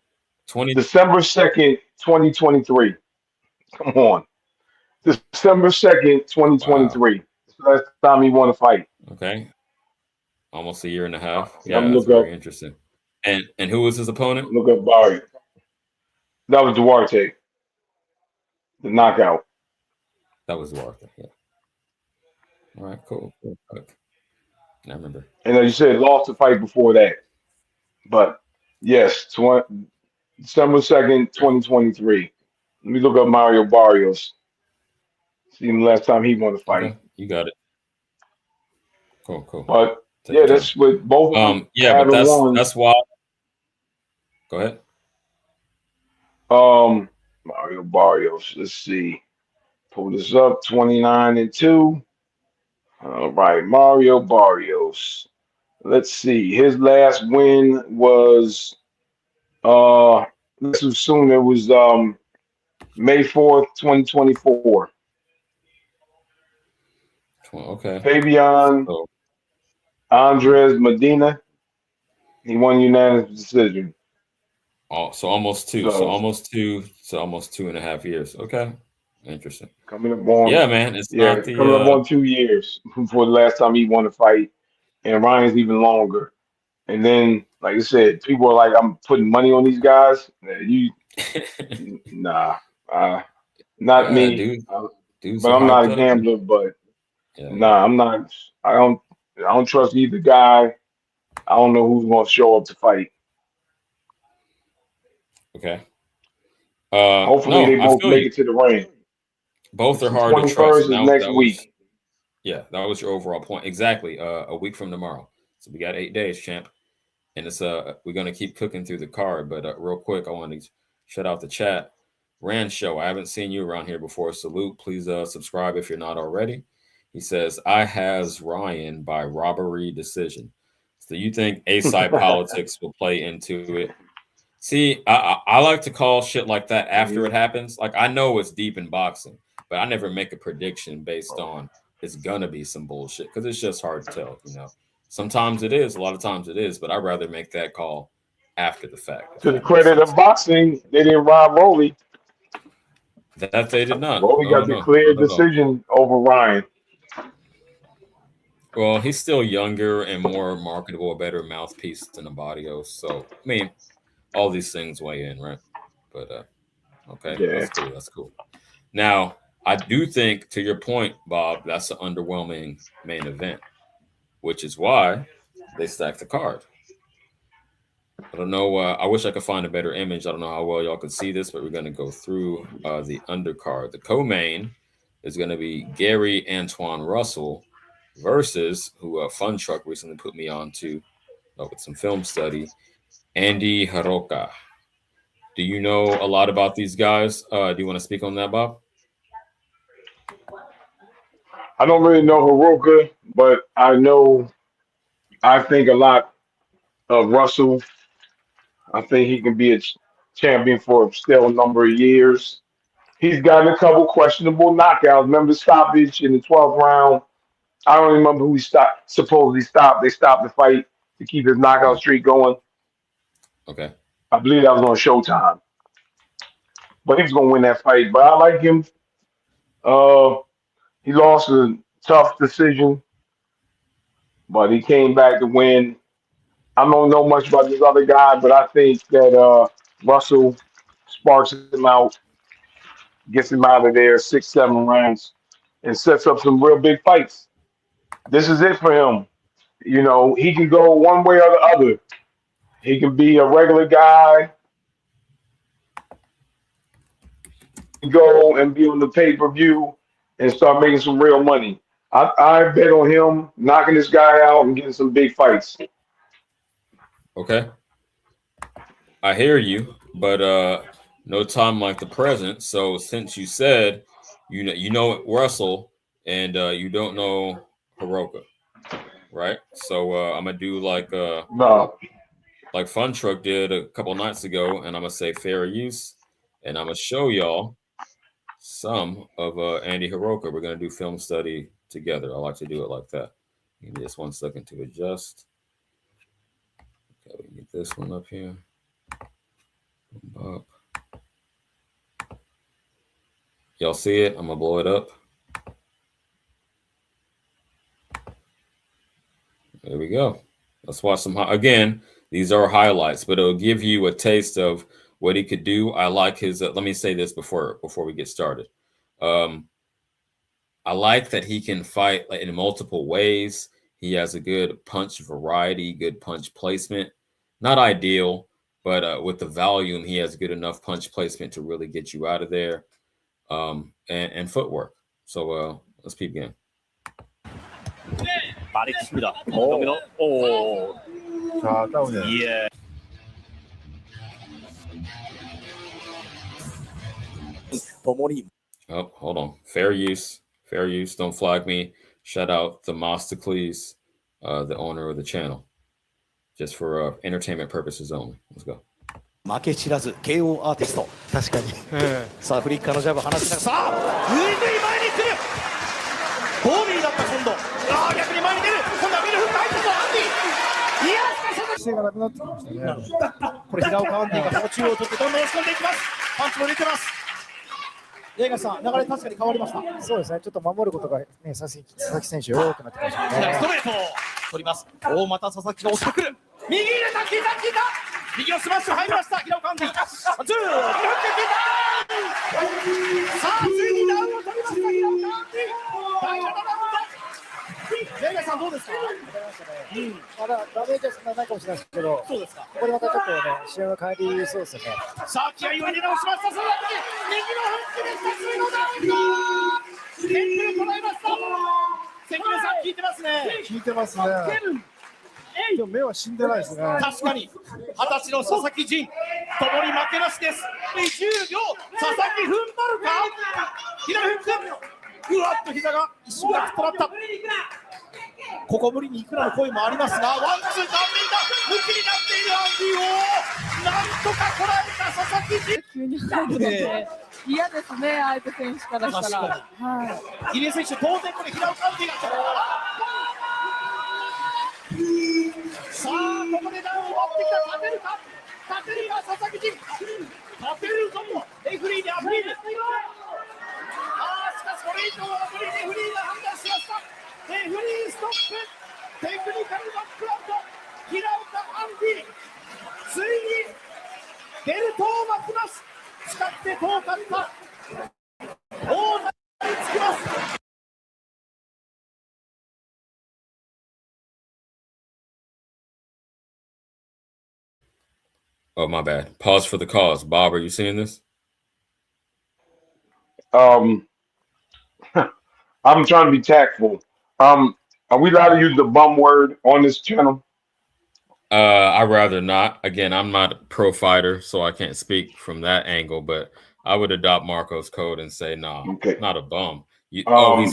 20. December 2nd, 2023. Come on. December 2nd, Wow. 2023. That's the last time he won a fight. Okay. Almost a year and a half. I'm Yeah, that's very interesting. And who was his opponent? look up Barry. That was Duarte, the knockout. That was Duarte. Yeah. All right. Cool. Cool. Okay. I remember. And as you said, lost the fight before that. But yes, December 2nd, 2023. Let me look up Mario Barrios. See the last time he won a fight. Okay. You got it. Cool. Cool. But Take yeah, your time. that's what both of them Yeah, but haven't won. that's why. Go ahead. Mario Barrios. Let's see. Pull this up. 29-2. All right, Mario Barrios. Let's see. His last win was let's assume it was May 4th, 2024. Okay. Fabian So Andres Medina. He won unanimous decision. so almost two. So So almost two. So almost 2.5 years. Okay. Interesting. coming up on Yeah, man. It's yeah, not the coming up on 2 years before the last time he won a fight, and Ryan's even longer. And then, like I said, people are like, "I'm putting money on these guys." Nah, uh, not yeah, me. dude. Dudes But are I'm not hyped a up, man. gambler. But Yeah, yeah. nah, I'm not. I don't trust either guy. I don't know who's going to show up to fight. Okay. Hopefully, No, they I both feel make you. it to the ring. Both It's are the hard to trust. 21st is Now next that was week. yeah, that was your overall point. Exactly. A week from tomorrow. So we got 8 days, champ. And it's we're gonna keep cooking through the card. But real quick, I want to shut out the chat. Rand Show, I haven't seen you around here before. Salute. Please subscribe if you're not already. He says, I has Ryan by robbery decision. So you think A side politics will play into it? See, I like to call shit like that after it happens. Like I know it's deep in boxing, but I never make a prediction based on it's gonna be some bullshit because it's just hard to tell. Sometimes it is, a lot of times it is, but I'd rather make that call after the fact, if To the that makes credit of sense. boxing, they didn't rob Rolly. That they did not. Rolly Oh got the no, clear not at all. decision over Ryan. Well, he's still younger and more marketable, a better mouthpiece than a Barrios. So I mean, all these things weigh in, right? But okay, Yeah. that's cool. That's cool. Now, I do think, to your point, Bob, that's an underwhelming main event, which is why they stacked the card. I don't know. I wish I could find a better image. I don't know how well y'all could see this, but we're going to go through the undercard. The co-main is going to be Gary Antoine Russell versus who Fun Truck recently put me on to with some film study, Andy Haroka. Do you know a lot about these guys? Do you want to speak on that, Bob? I don't really know Hiroka, but I think a lot of Russell. I think he can be a champion for a still number of years. He's gotten a couple questionable knockouts. Remember the stoppage in the 12th round? I don't remember who he stopped. Supposedly stopped. They stopped the fight to keep his knockout Mm, streak going. okay. I believe that was on Showtime. But he was gonna win that fight. But I like him. Uh, he lost a tough decision, but he came back to win. I don't know much about this other guy, but I think that Russell sparks him out, gets him out of there 6, 7 rounds, and sets up some real big fights. This is it for him. He can go one way or the other. He can be a regular guy, go and be on the pay per view and start making some real money. I bet on him knocking this guy out and getting some big fights. Okay. I hear you, but No time like the present. So since you said you know Russell and you don't know Hiroka, right? So I'm gonna do No. like Fun Truck did a couple nights ago, and I'm gonna say fair use, and I'm gonna show y'all some of Andy Hiroka. We're gonna do film study together. I like to do it like that. Give me just 1 second to adjust. Okay, we get this one up here. Up. Y'all see it? I'm gonna blow it up. There we go. Let's watch some. Again, these are highlights, but it'll give you a taste of what he could do. I like his. Let me say this before we get started. I like that he can fight in multiple ways. He has a good punch variety, good punch placement. Not ideal, but with the volume, he has good enough punch placement to really get you out of there. And footwork. So let's peep again. Yeah. Oh, hold on. Fair use. Fair use. Don't flag me. Shout out Themistocles, the owner of the channel. Just for entertainment purposes only. Let's go. 負け知らず KO アーティスト。確かに。さあフリッカーのジャブ放ちながら、さあぐいぐい前に来る。ボディだった今度。ああ逆に前に出る。今度はミルフック入ったぞアンディ。いやしかし姿勢がなくなってきましたね。これ平岡アンディがその中央を取ってどんどん押し込んでいきます。パンチも出てます。レイガさん、流れ確かに変わりました。そうですね。ちょっと守ることがね佐々木選手多くなってきましたね。ストレートを取ります。おおまた佐々木が押してくる。右入れた効いた効いた。右のスマッシュ入りました。平岡アンディ。2フック効いた。さあついにダウンを取りました平岡アンディ。第7ラウンド。レイガさんどうですか。まだダメージはそんなないかもしれないですけど、そうですか。ここでまたちょっとね試合が変わりそうですよね。さあ気合を入れ直しました。その時右のフックで2つ目のダウンド。テンプル捉えました。関根さん効いてますね。効いてますね。でも目は死んでないですね。確かに20歳の佐々木仁ともに負けなしです。20秒佐々木踏ん張るか。左フックうわっと膝が一瞬がとらった。ここ無理にいくらの声もありますが、ワンツー顔面だ。向きになっているアンディをなんとか捉えた佐々木仁。急に入るので嫌ですね、相手選手からしたら。入江選手当然これ平岡アンディがさあここでダウンを持ってきた。立てるか。立てるか佐々木仁。立てるぞとレフリーでアピール。しかしこれ以上は無理。レフリーが判断しました。レフリーストップ。テクニカルノックアウト。平岡アンディついにベルトを巻きます。使って遠かった大台につきます。Oh, my bad. Pause for the cause. Bob, are you seeing this? I'm trying to be tactful. Are we allowed to use the bum word on this channel? I'd rather not. Again, I'm not a pro fighter, so I can't speak from that angle, but I would adopt Marco's code and say, nah, Okay. not a bum. He's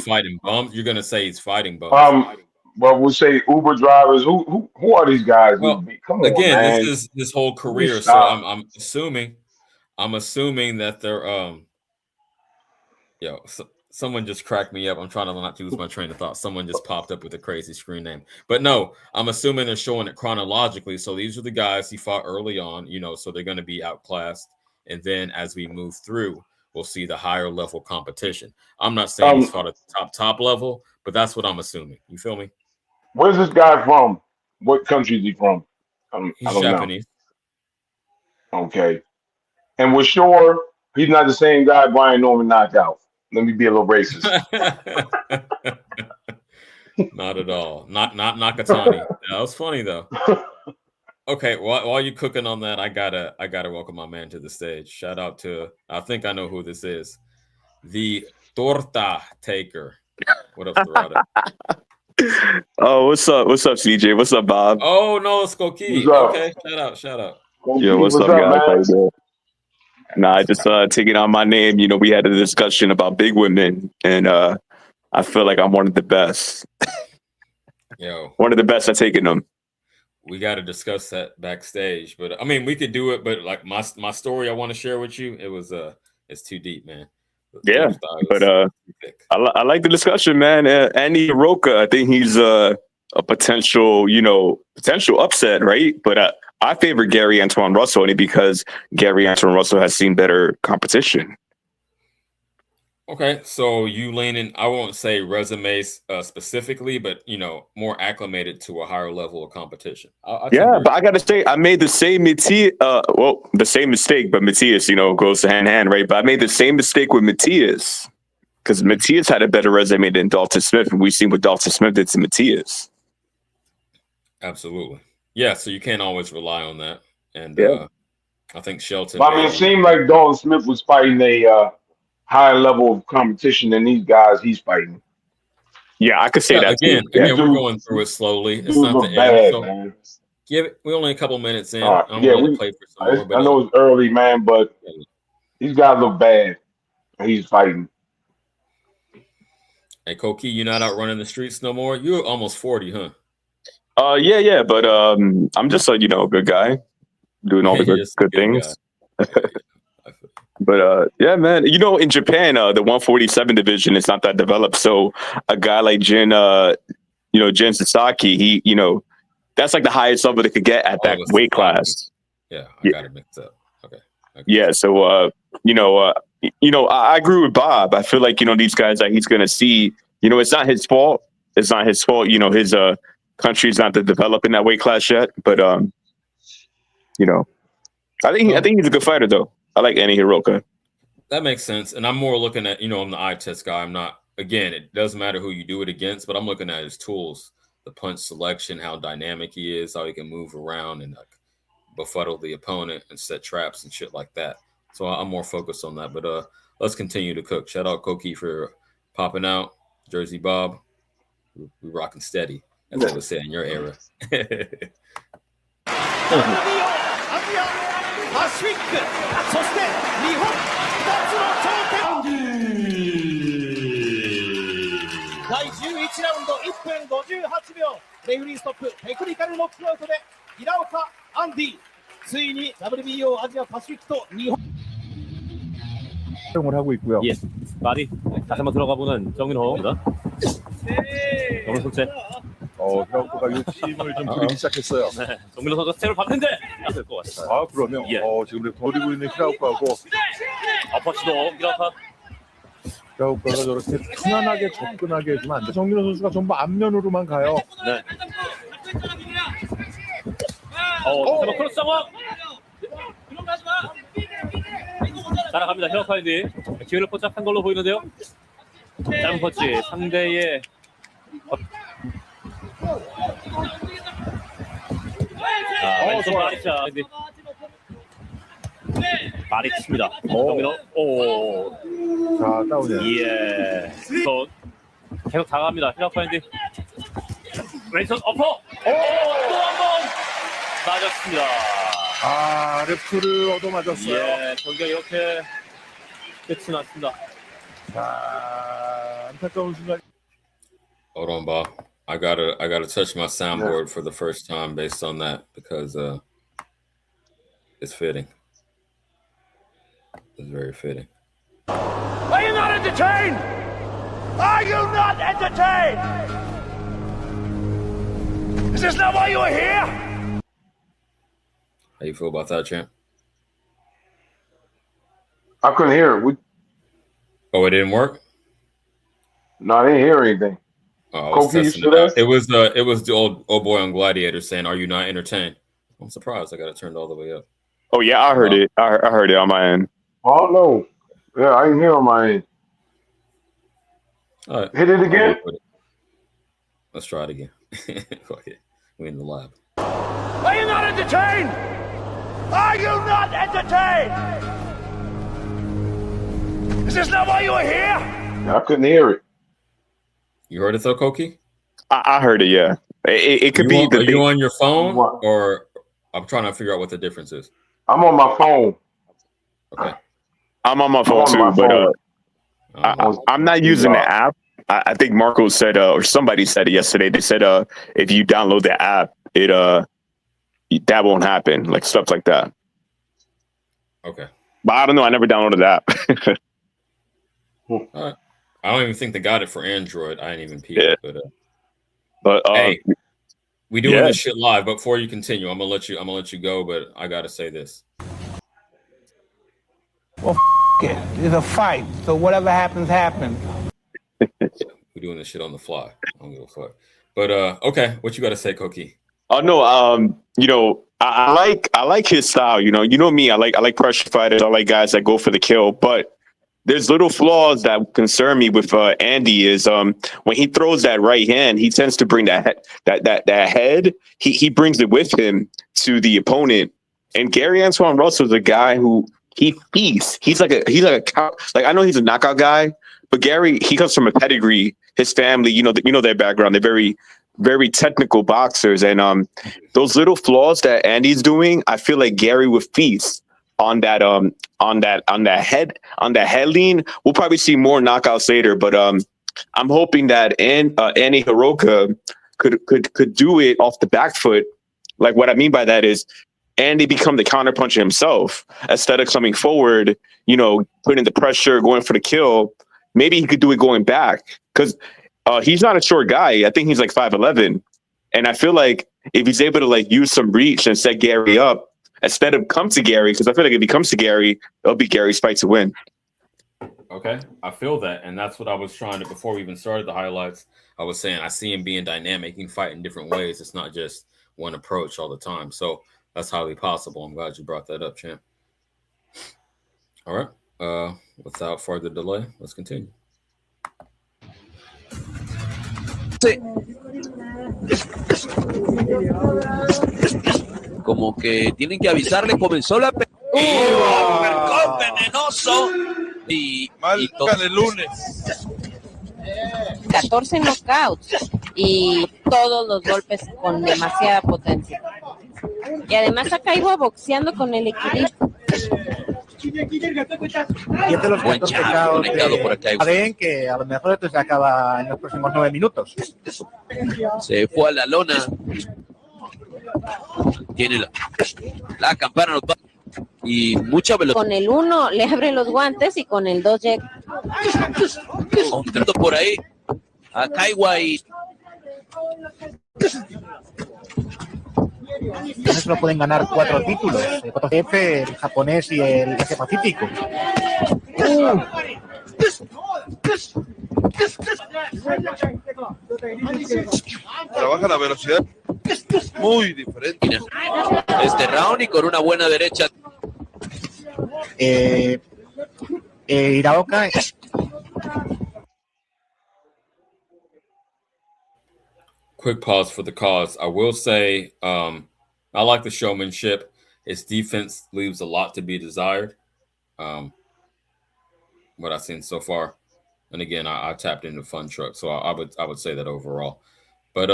fighting bums? You're going to say he's fighting bums. Well, we'll say Uber drivers. Who are these guys? Well, come on, again, man. this is his whole career, so I'm assuming that they're someone just cracked me up. I'm trying to not lose my train of thought. Someone just popped up with a crazy screen name. But no, I'm assuming they're showing it chronologically. So these are the guys he fought early on, so they're going to be outclassed. And then as we move through, we'll see the higher level competition. I'm not saying he's fought at the top level, but that's what I'm assuming. You feel me? Where's this guy from? What country is he from? He's Japanese. Know. Okay. And we're sure he's not the same guy Brian Norman knocked out. Let me be a little racist. Not at all. Not Nakatani. That was funny though. Okay, while you're cooking on that, I gotta welcome my man to the stage. Shout out to, I think I know who this is, the Torta Taker. What up, Dorada? Oh, what's up, CJ? What's up, Bob? Oh no, it's Koki. Okay, shout out. Yo, what's up, guys? How you doing? Nah, I just taking on my name. You know, we had a discussion about big women, and I feel like I'm one of the best. Yo, One of the best at taking them. we got to discuss that backstage, but I mean, we could do it. But like my story, I want to share with you. It's too deep, man. Yeah, but I like the discussion, man. Andy Roca, I think he's a potential, potential upset, right? But I favor Gary Antoine Russell only because Gary Antoine Russell has seen better competition. Okay, so you leaning, I won't say resumes specifically, but more acclimated to a higher level of competition. Yeah, but I gotta say, I made the same the same mistake, but Matthias, goes hand in hand, right? But I made the same mistake with Matthias because Matthias had a better resume than Dalton Smith, and we've seen what Dalton Smith did to Matthias. Absolutely, yeah. So you can't always rely on that, and I think Shelton. But I mean, it seemed like Dalton Smith was fighting a higher level of competition than these guys he's fighting. Yeah, I could say that again. too. Again, we're going through it slowly. It's not the bad, end. So man. give it. We're only a couple minutes in. Right. I'm going to play for some more. But I know it's early, man, but these guys look bad. He's fighting. Hey, Koki, you're not out running the streets no more. You're almost 40, huh? Yeah, but I'm just a good guy, doing all the good things. But yeah, man, in Japan, the 147 division is not that developed. So a guy like Jin Sasaki, he, that's like the highest level they could get at that weight class. Yeah, I got it mixed up. Okay. Yeah, so I agree with Bob. I feel like these guys that he's gonna see, it's not his fault. It's not his fault. His country's not developed in that weight class yet. But I think he's a good fighter though. I like Andy Hiroka. That makes sense. And I'm more looking at, I'm the eye test guy. I'm not, again, it doesn't matter who you do it against, but I'm looking at his tools, the punch selection, how dynamic he is, how he can move around and like befuddle the opponent and set traps and shit like that. So I'm more focused on that. But let's continue to cook. Shout out Koki for popping out. Jersey Bob, we rocking steady. That's what I say in your era. パシフィック、そして日本2つの頂点。第11ラウンド1分58秒。レフェリーストップ、テクニカルノックアウトで平岡アンディ。ついに WBO アジアパシフィックと日本。 을 하고 있고요. 예, 말이 다시 한번 들어가 보는 정윤호입니다. 너무 손째. 히라오카가 욕심을 좀 부리기 시작했어요. 네, 정민호 선수 스텝을 밟는데 안될 것 같아요. 아, 그러면 예. 지금 버리고 있는 히라오카하고 아파치도 히라오카가 저렇게 편안하게 접근하게 해주면 안 돼. 정민호 선수가 전부 앞면으로만 가요. 네. 크로스 상황. 따라갑니다. 히라오카인디 기회를 포착한 걸로 보이는데요. 짧은 펀치 상대의 왼손 마리차 마리치입니다. 정민호 자, 다운이에요. 예. 또 계속 다가갑니다. 히라오카인디 왼손 어퍼. 또 한 번 맞았습니다. 아, 레프트를 얻어맞았어요. 예, 경기가 이렇게 끝이 났습니다. 자, 안타까운 순간. Hold on, Bob. I gotta touch my soundboard for the first time based on that because it's fitting. It's very fitting. Are you not entertained? Are you not entertained? Is this not why you are here? How you feel about that, champ? I couldn't hear it. Oh, it didn't work? No, I didn't hear anything. Oh, I was Kofi, you testing still it out. there? It was the old boy on Gladiator saying, "Are you not entertained?" I'm surprised. I got it turned all the way up. Oh yeah, I heard it. I heard it on my end. Oh no. Yeah, I didn't hear on my end. All right. Hit it again. Let's try it again. Fuck it. We in the lab. Are you not entertained? Are you not entertained? Is this not why you are here? I couldn't hear it. You heard it though, Koki? I heard it. Yeah, it could be. Are you on your phone or I'm trying to figure out what the difference is. I'm on my phone. Okay. I'm on my phone on too, my but phone. I'm not using the app. I think Marco said, or somebody said it yesterday. They said, if you download the app, that won't happen, like stuff like that. Okay. But I don't know. I never downloaded the app. All right. I don't even think they got it for Android. I ain't even peep. Yeah. But But hey, we doing yeah. this shit live. But before you continue, I'm gonna let you go. But I gotta say this. Well, it. It's a fight. So whatever happens, happens. We're doing this shit on the fly. I don't give a fuck. But okay, what you got to say, Koki? Oh no, I like his style. You know me. I like pressure fighters. I like guys that go for the kill. But there's little flaws that concern me with Andy. Is when he throws that right hand, he tends to bring that head. He brings it with him to the opponent. And Gary Antoine Russell is a guy who he feasts. He's like a cow. Like, I know he's a knockout guy, but Gary, he comes from a pedigree. His family, you know their background. They're very, very technical boxers, and those little flaws that Andy's doing, I feel like Gary would feast on that head lean. We'll probably see more knockouts later, but I'm hoping that Andy Hiroka could do it off the back foot. Like, what I mean by that is Andy become the counterpuncher himself instead of coming forward, putting the pressure, going for the kill. Maybe he could do it going back, because he's not a short guy. I think he's like 5'11", and I feel like if he's able to like use some reach and set Gary up instead of come to Gary, because I feel like if he comes to Gary, it'll be Gary's fight to win. Okay, I feel that, and that's what I was trying to, before we even started the highlights, I was saying I see him being dynamic. He can fight in different ways. It's not just one approach all the time. So that's highly possible. I'm glad you brought that up, champ. All right. Without further delay, let's continue. Como que tienen que avisarle, comenzó la uppercut venenoso y el lunes. 14 knockouts y todos los golpes con demasiada potencia. Y además acá iba boxeando con el equilibrio. Y es de los cuantos pecados de que a lo mejor esto se acaba en los próximos 9 minutos. Se fue a la lona. Tiene la campana y mucha velocidad. Con el 1 le abre los guantes y con el 2 llega. Por ahí a Kaiwa y Solo pueden ganar 4 títulos, el JF, el japonés y el Asia Pacífico. Trabaja la velocidad muy diferente. Este round y con una buena derecha. Iraoka. Quick pause for the cause. I will say I like the showmanship. His defense leaves a lot to be desired. What I've seen so far. And again, I tapped into Fun Truck, so I would say that overall. But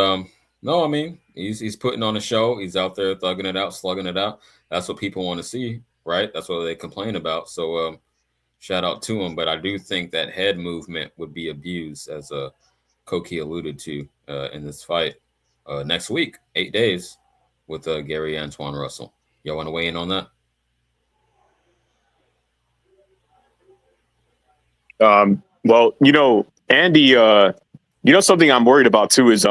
no, I mean, he's putting on a show. He's out there thugging it out, slugging it out. That's what people want to see, right? That's what they complain about. So shout out to him. But I do think that head movement would be abused, as Koki alluded to in this fight next week, 8 days, with Gary Antoine Russell. Y'all want to weigh in on that? Well, Andy, something I'm worried about too is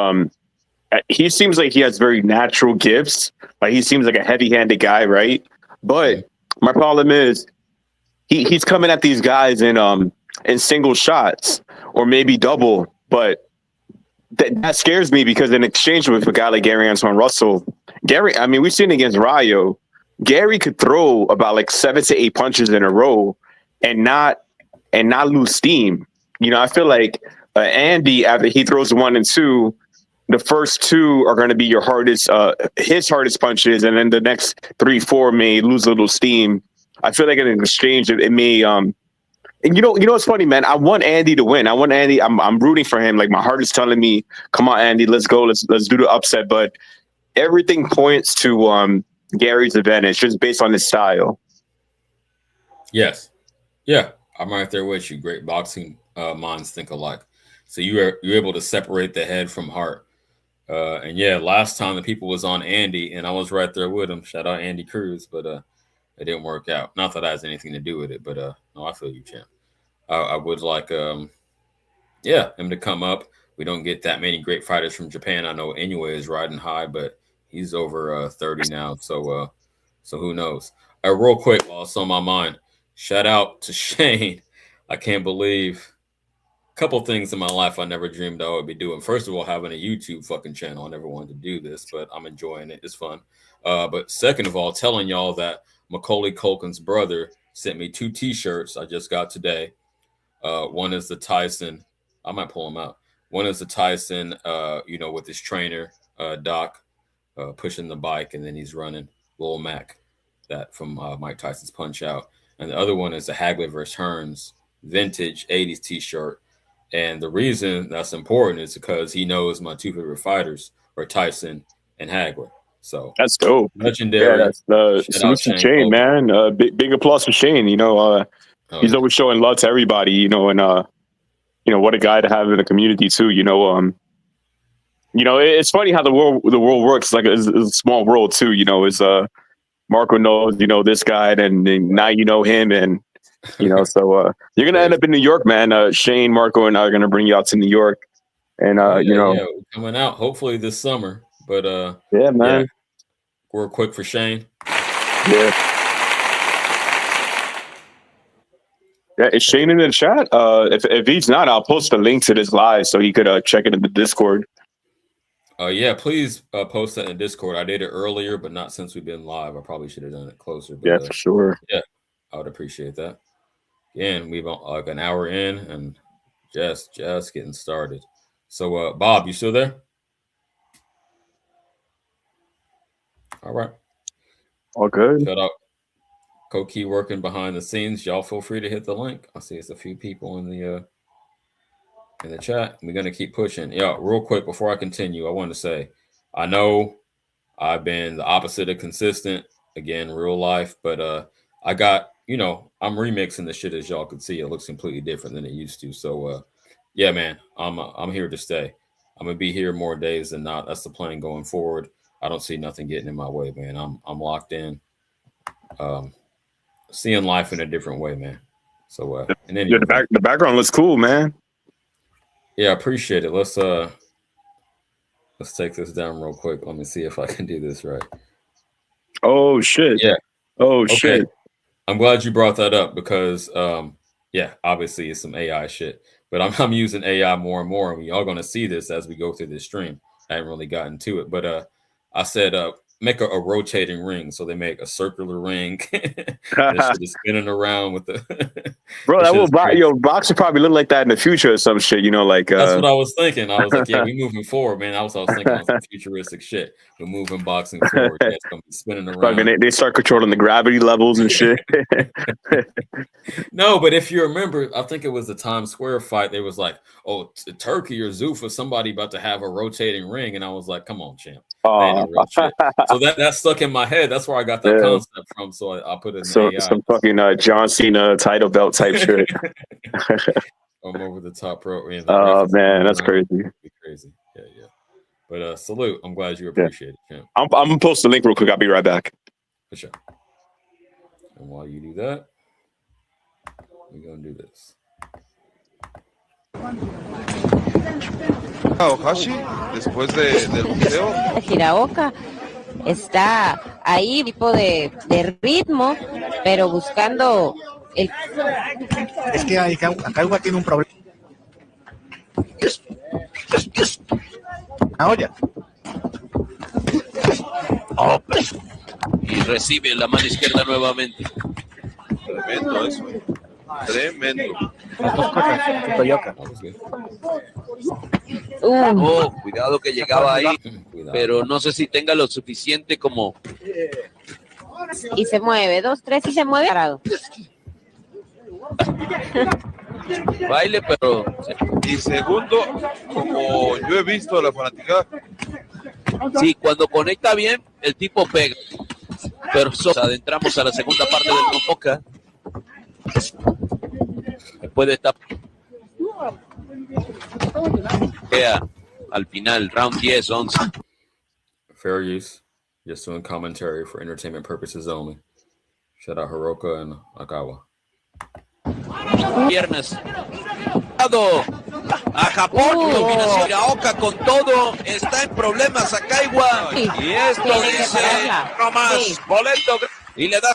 he seems like he has very natural gifts. Like, he seems like a heavy-handed guy, right? But my problem is he's coming at these guys in single shots or maybe double, but that scares me, because in exchange with a guy like Gary Antoine Russell, we've seen against Rayo, Gary could throw about like 7 to 8 punches in a row and not lose steam. I feel like Andy, after he throws 1 and 2, the first 2 are going to be his hardest punches, and then the next 3, 4 may lose a little steam. I feel like in an exchange, it may. And what's funny, man? I want Andy to win. I want Andy. I'm rooting for him. Like, my heart is telling me, come on, Andy, let's go. Let's do the upset. But everything points to Gary's advantage, just based on his style. Yes. Yeah, I'm right there with you. Great boxing minds think alike. So you're able to separate the head from heart. And yeah, last time the people was on Andy, and I was right there with him. Shout out Andy Cruz, but it didn't work out. Not that that has anything to do with it, but no, I feel you, champ. I would like him to come up. We don't get that many great fighters from Japan. I know Inoue is riding high, but he's over 30 now, so who knows? Real quick, while it's on my mind, shout out to Shane. I can't believe a couple things in my life I never dreamed I would be doing. First of all, having a YouTube fucking channel. I never wanted to do this, but I'm enjoying it. It's fun. But second of all, telling y'all that Macaulay Culkin's brother sent me 2 T-shirts I just got today. One is the Tyson. I might pull him out. One is the Tyson, with his trainer, Doc, pushing the bike, and then he's running Lil Mac, that from Mike Tyson's Punch Out. And the other one is the Hagler vs. Hearns vintage 80s T-shirt. And the reason that's important is because he knows my 2 favorite fighters are Tyson and Hagler. So that's dope. Legendary. Yeah, that's salute to Shane, man. Big applause for Shane. He's always showing love to everybody. And what a guy to have in the community too. It's funny how the world works. It's like it's a small world too. Marco knows this guy, and now you know him, and so you're gonna end up in New York, man. Shane, Marco, and I are gonna bring you out to New York, and we're coming out hopefully this summer. But yeah, man. Yeah. Real quick for Shane. Yeah, is Shane in the chat? If he's not, I'll post a link to this live so he could check it in the Discord. Yeah, please post that in Discord. I did it earlier, but not since we've been live. I probably should have done it closer. But, yeah, for sure. Yeah, I would appreciate that. Again, we've like an hour in and just getting started. So, Bob, you still there? All right. All good. Shout out Koki working behind the scenes. Y'all feel free to hit the link. I see it's a few people in the chat. We're going to keep pushing. Yeah, real quick before I continue, I want to say, I know I've been the opposite of consistent, again, real life, but I got, I'm remixing the shit as y'all can see. It looks completely different than it used to. So, yeah, man, I'm here to stay. I'm going to be here more days than not. That's the plan going forward. I don't see nothing getting in my way, man. I'm locked in. Seeing life in a different way, man. So, and then the background looks cool, man. Yeah, I appreciate it. Let's take this down real quick. Let me see if I can do this right. Oh shit. Yeah. Oh shit. I'm glad you brought that up because obviously it's some AI shit. But I'm using AI more and more, and y'all gonna see this as we go through this stream. I haven't really gotten to it, but I said make a rotating ring, so they make a circular ring. That shit is spinning around with the bro. That will box would probably look like that in the future or some shit. That's what I was thinking. I was like, yeah, we moving forward, man. I was thinking of some futuristic shit. We're moving boxing forward. Yeah, it's gonna be spinning around. They start controlling the gravity levels and shit. No, but if you remember, I think it was the Times Square fight. They was like, oh, Turkey or Zuf or somebody about to have a rotating ring, and I was like, come on, champ. No real shit. So that stuck in my head. That's where I got that concept from. So I put it in AI. Some fucking John Cena title belt type shit. I'm over the top rope. Oh man, that's crazy. Crazy. Yeah. But salute. I'm glad you appreciate it, champ. I'm gonna post the link real quick. I'll be right back. For sure. And while you do that, we're gonna do this. Ohashi, después del boxeo. Hiraoka está ahí, tipo de ritmo, pero buscando el. Es que acá igual tiene un problema. Ahora. Y recibe la mano izquierda nuevamente. Tremendo eso. Tremendo. Las dos cosas, Toyoka. Oh, cuidado que llegaba ahí, pero no sé si tenga lo suficiente como. Y se mueve, 2, 3 y se mueve parado. Baile, pero. Y segundo, como yo he visto a la fanaticada. Sí, cuando conecta bien, el tipo pega. Pero adentramos a la segunda parte del Mopoca. Después de esta al final, round 10, 11. Fair use. Just doing commentary for entertainment purposes only. Shout out Hiroka and Akawa. Viernes. A Japón, Oka con todo, está en problemas Akaiwa. Y esto dice, no más, boleto. Y le da.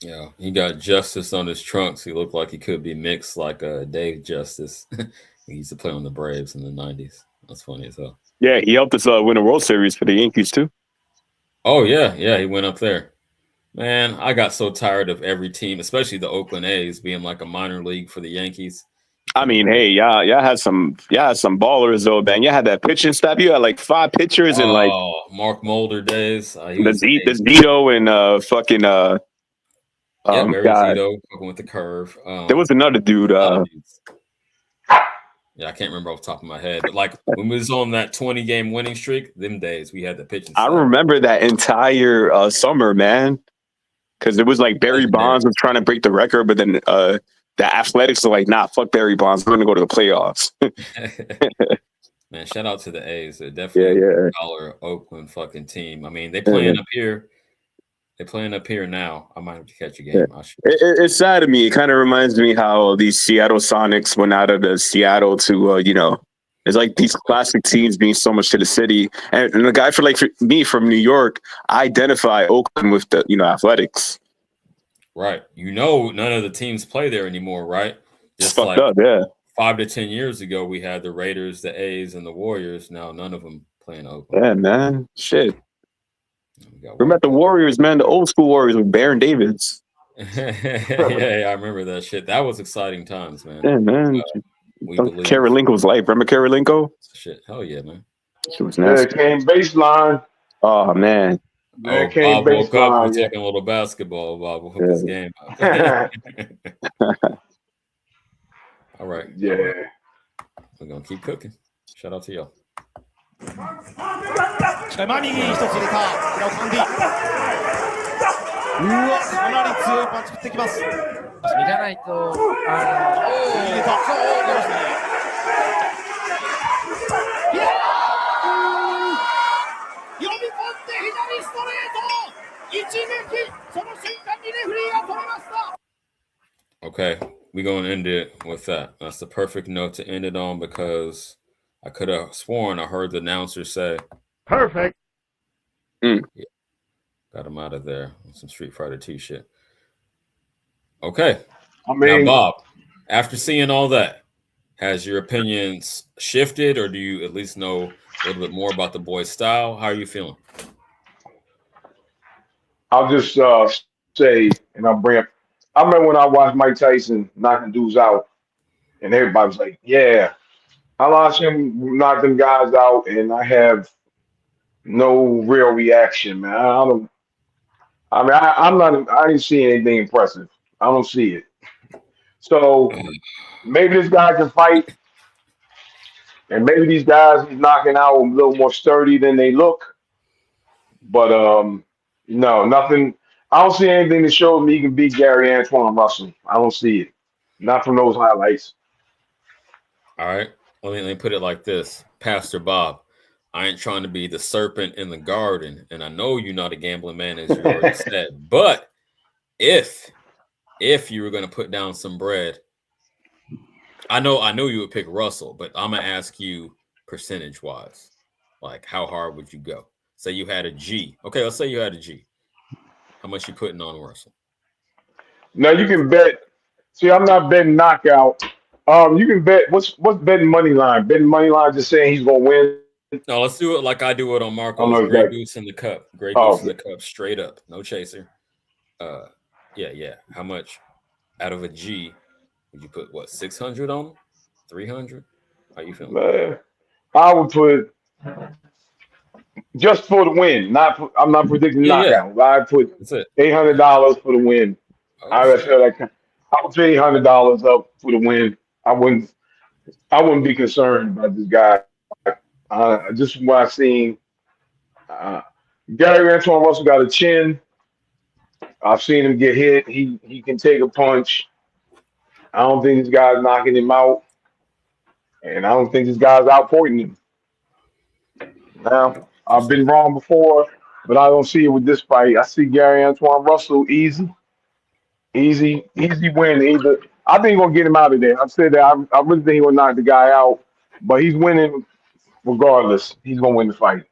Yeah, he got Justice on his trunks. He looked like he could be mixed like Dave Justice. He used to play on the Braves in the 90s. That's funny as hell. Yeah, he helped us win a World Series for the Yankees too. Oh yeah, he went up there. Man, I got so tired of every team, especially the Oakland A's, being like a minor league for the Yankees. I mean, hey, y'all had some ballers though, man. You had that pitching staff. You had like 5 pitchers and like Mark Mulder days. the Zito and fucking Barry Zito fucking with the curve. There was another dude. Yeah, I can't remember off the top of my head, but like when we was on that 20-game winning streak, them days we had the pitching staff. I remember that entire summer, man, because it was like Barry Bonds was trying to break the record, but then the Athletics are like, nah, fuck Barry Bonds. We're going to go to the playoffs. Man, shout out to the A's. They're definitely a dollar Oakland fucking team. I mean, they playing up here. They're playing up here now. I might have to catch a game. Yeah. It's sad to me. It kind of reminds me how these Seattle Sonics went out of the Seattle to, it's like these classic teams being so much to the city. And the guy for me from New York, I identify Oakland with the, Athletics. Right. None of the teams play there anymore, right? Just fucked up, yeah. 5 to 10 years ago, we had the Raiders, the A's, and the Warriors. Now none of them play in Oakland. Yeah, man. Shit. Remember the Warriors, man, the old school Warriors with Baron Davis. Yeah, I remember that shit. That was exciting times, man. Yeah, man. Karolinko's life. Remember Karolinko? Shit, hell yeah, man. She was nasty. Yeah, came baseline. Oh, man. Yeah, Bob woke up. We're talking a little basketball. Bob will hook this game up. All right. Yeah. All right. We're going to keep cooking. Shout out to y'all. マニーに一つ入れた平尾カンディ。うわ、かなり強いパンチ食ってきます。じゃないと、入れた。そう、出ましたね。呼び込んで左ストレート。一撃。その瞬間にレフェリーが止めました。 Okay, we're going to end it with that. That's the perfect note to end it on because I could have sworn I heard the announcer say, perfect. Yeah, got him out of there on some Street Fighter 2 shit. Okay. Now, Bob, after seeing all that, has your opinions shifted or do you at least know a little bit more about the boy's style? How are you feeling? I'll just say, and I'll bring up, I remember when I watched Mike Tyson knocking dudes out, and everybody was like, yeah, I watched him knock them guys out, and I have no real reaction, man. I didn't see anything impressive. I don't see it. So maybe this guy can fight, and maybe these guys he's knocking out a little more sturdy than they look. But no, nothing. I don't see anything that shows me he can beat Gary Antoine Russell. I don't see it. Not from those highlights. All right. Let me put it like this. Pastor Bob, I ain't trying to be the serpent in the garden, and I know you're not a gambling man, as you already said. But if you were going to put down some bread, I know you would pick Russell, but I'm going to ask you percentage-wise. Like, how hard would you go? Say you had a G. Okay, let's say you had a G. How much you putting on Russell? Now you can bet. See, I'm not betting knockout. You can bet. What's betting money line? Betting money line, just saying he's gonna win. No, let's do it like I do it on Marco's Grey Goose in the Cup. Grey Goose in the Cup, straight up, no chaser. Yeah. How much out of a G would you put? What, 600 on? 300? How you feeling? I would put just for the win. I'm not predicting Yeah. knockout. I put That's it. $800 for the win. Oh I shit. feel like I would pay $800 up for the win. I wouldn't be concerned about this guy. Just from what I've seen, uh, Gary Antoine Russell got a chin. I've seen him get hit. He can take a punch. I don't think this guy's knocking him out, and I don't think this guy's outpointing him. Now, I've Interesting. been wrong before, but I don't see it with this fight. I see Gary Antoine Russell easy win. Either I think he's gonna get him out of there. I've said that I really think he's gonna knock the guy out, but he's winning regardless. He's gonna win the fight.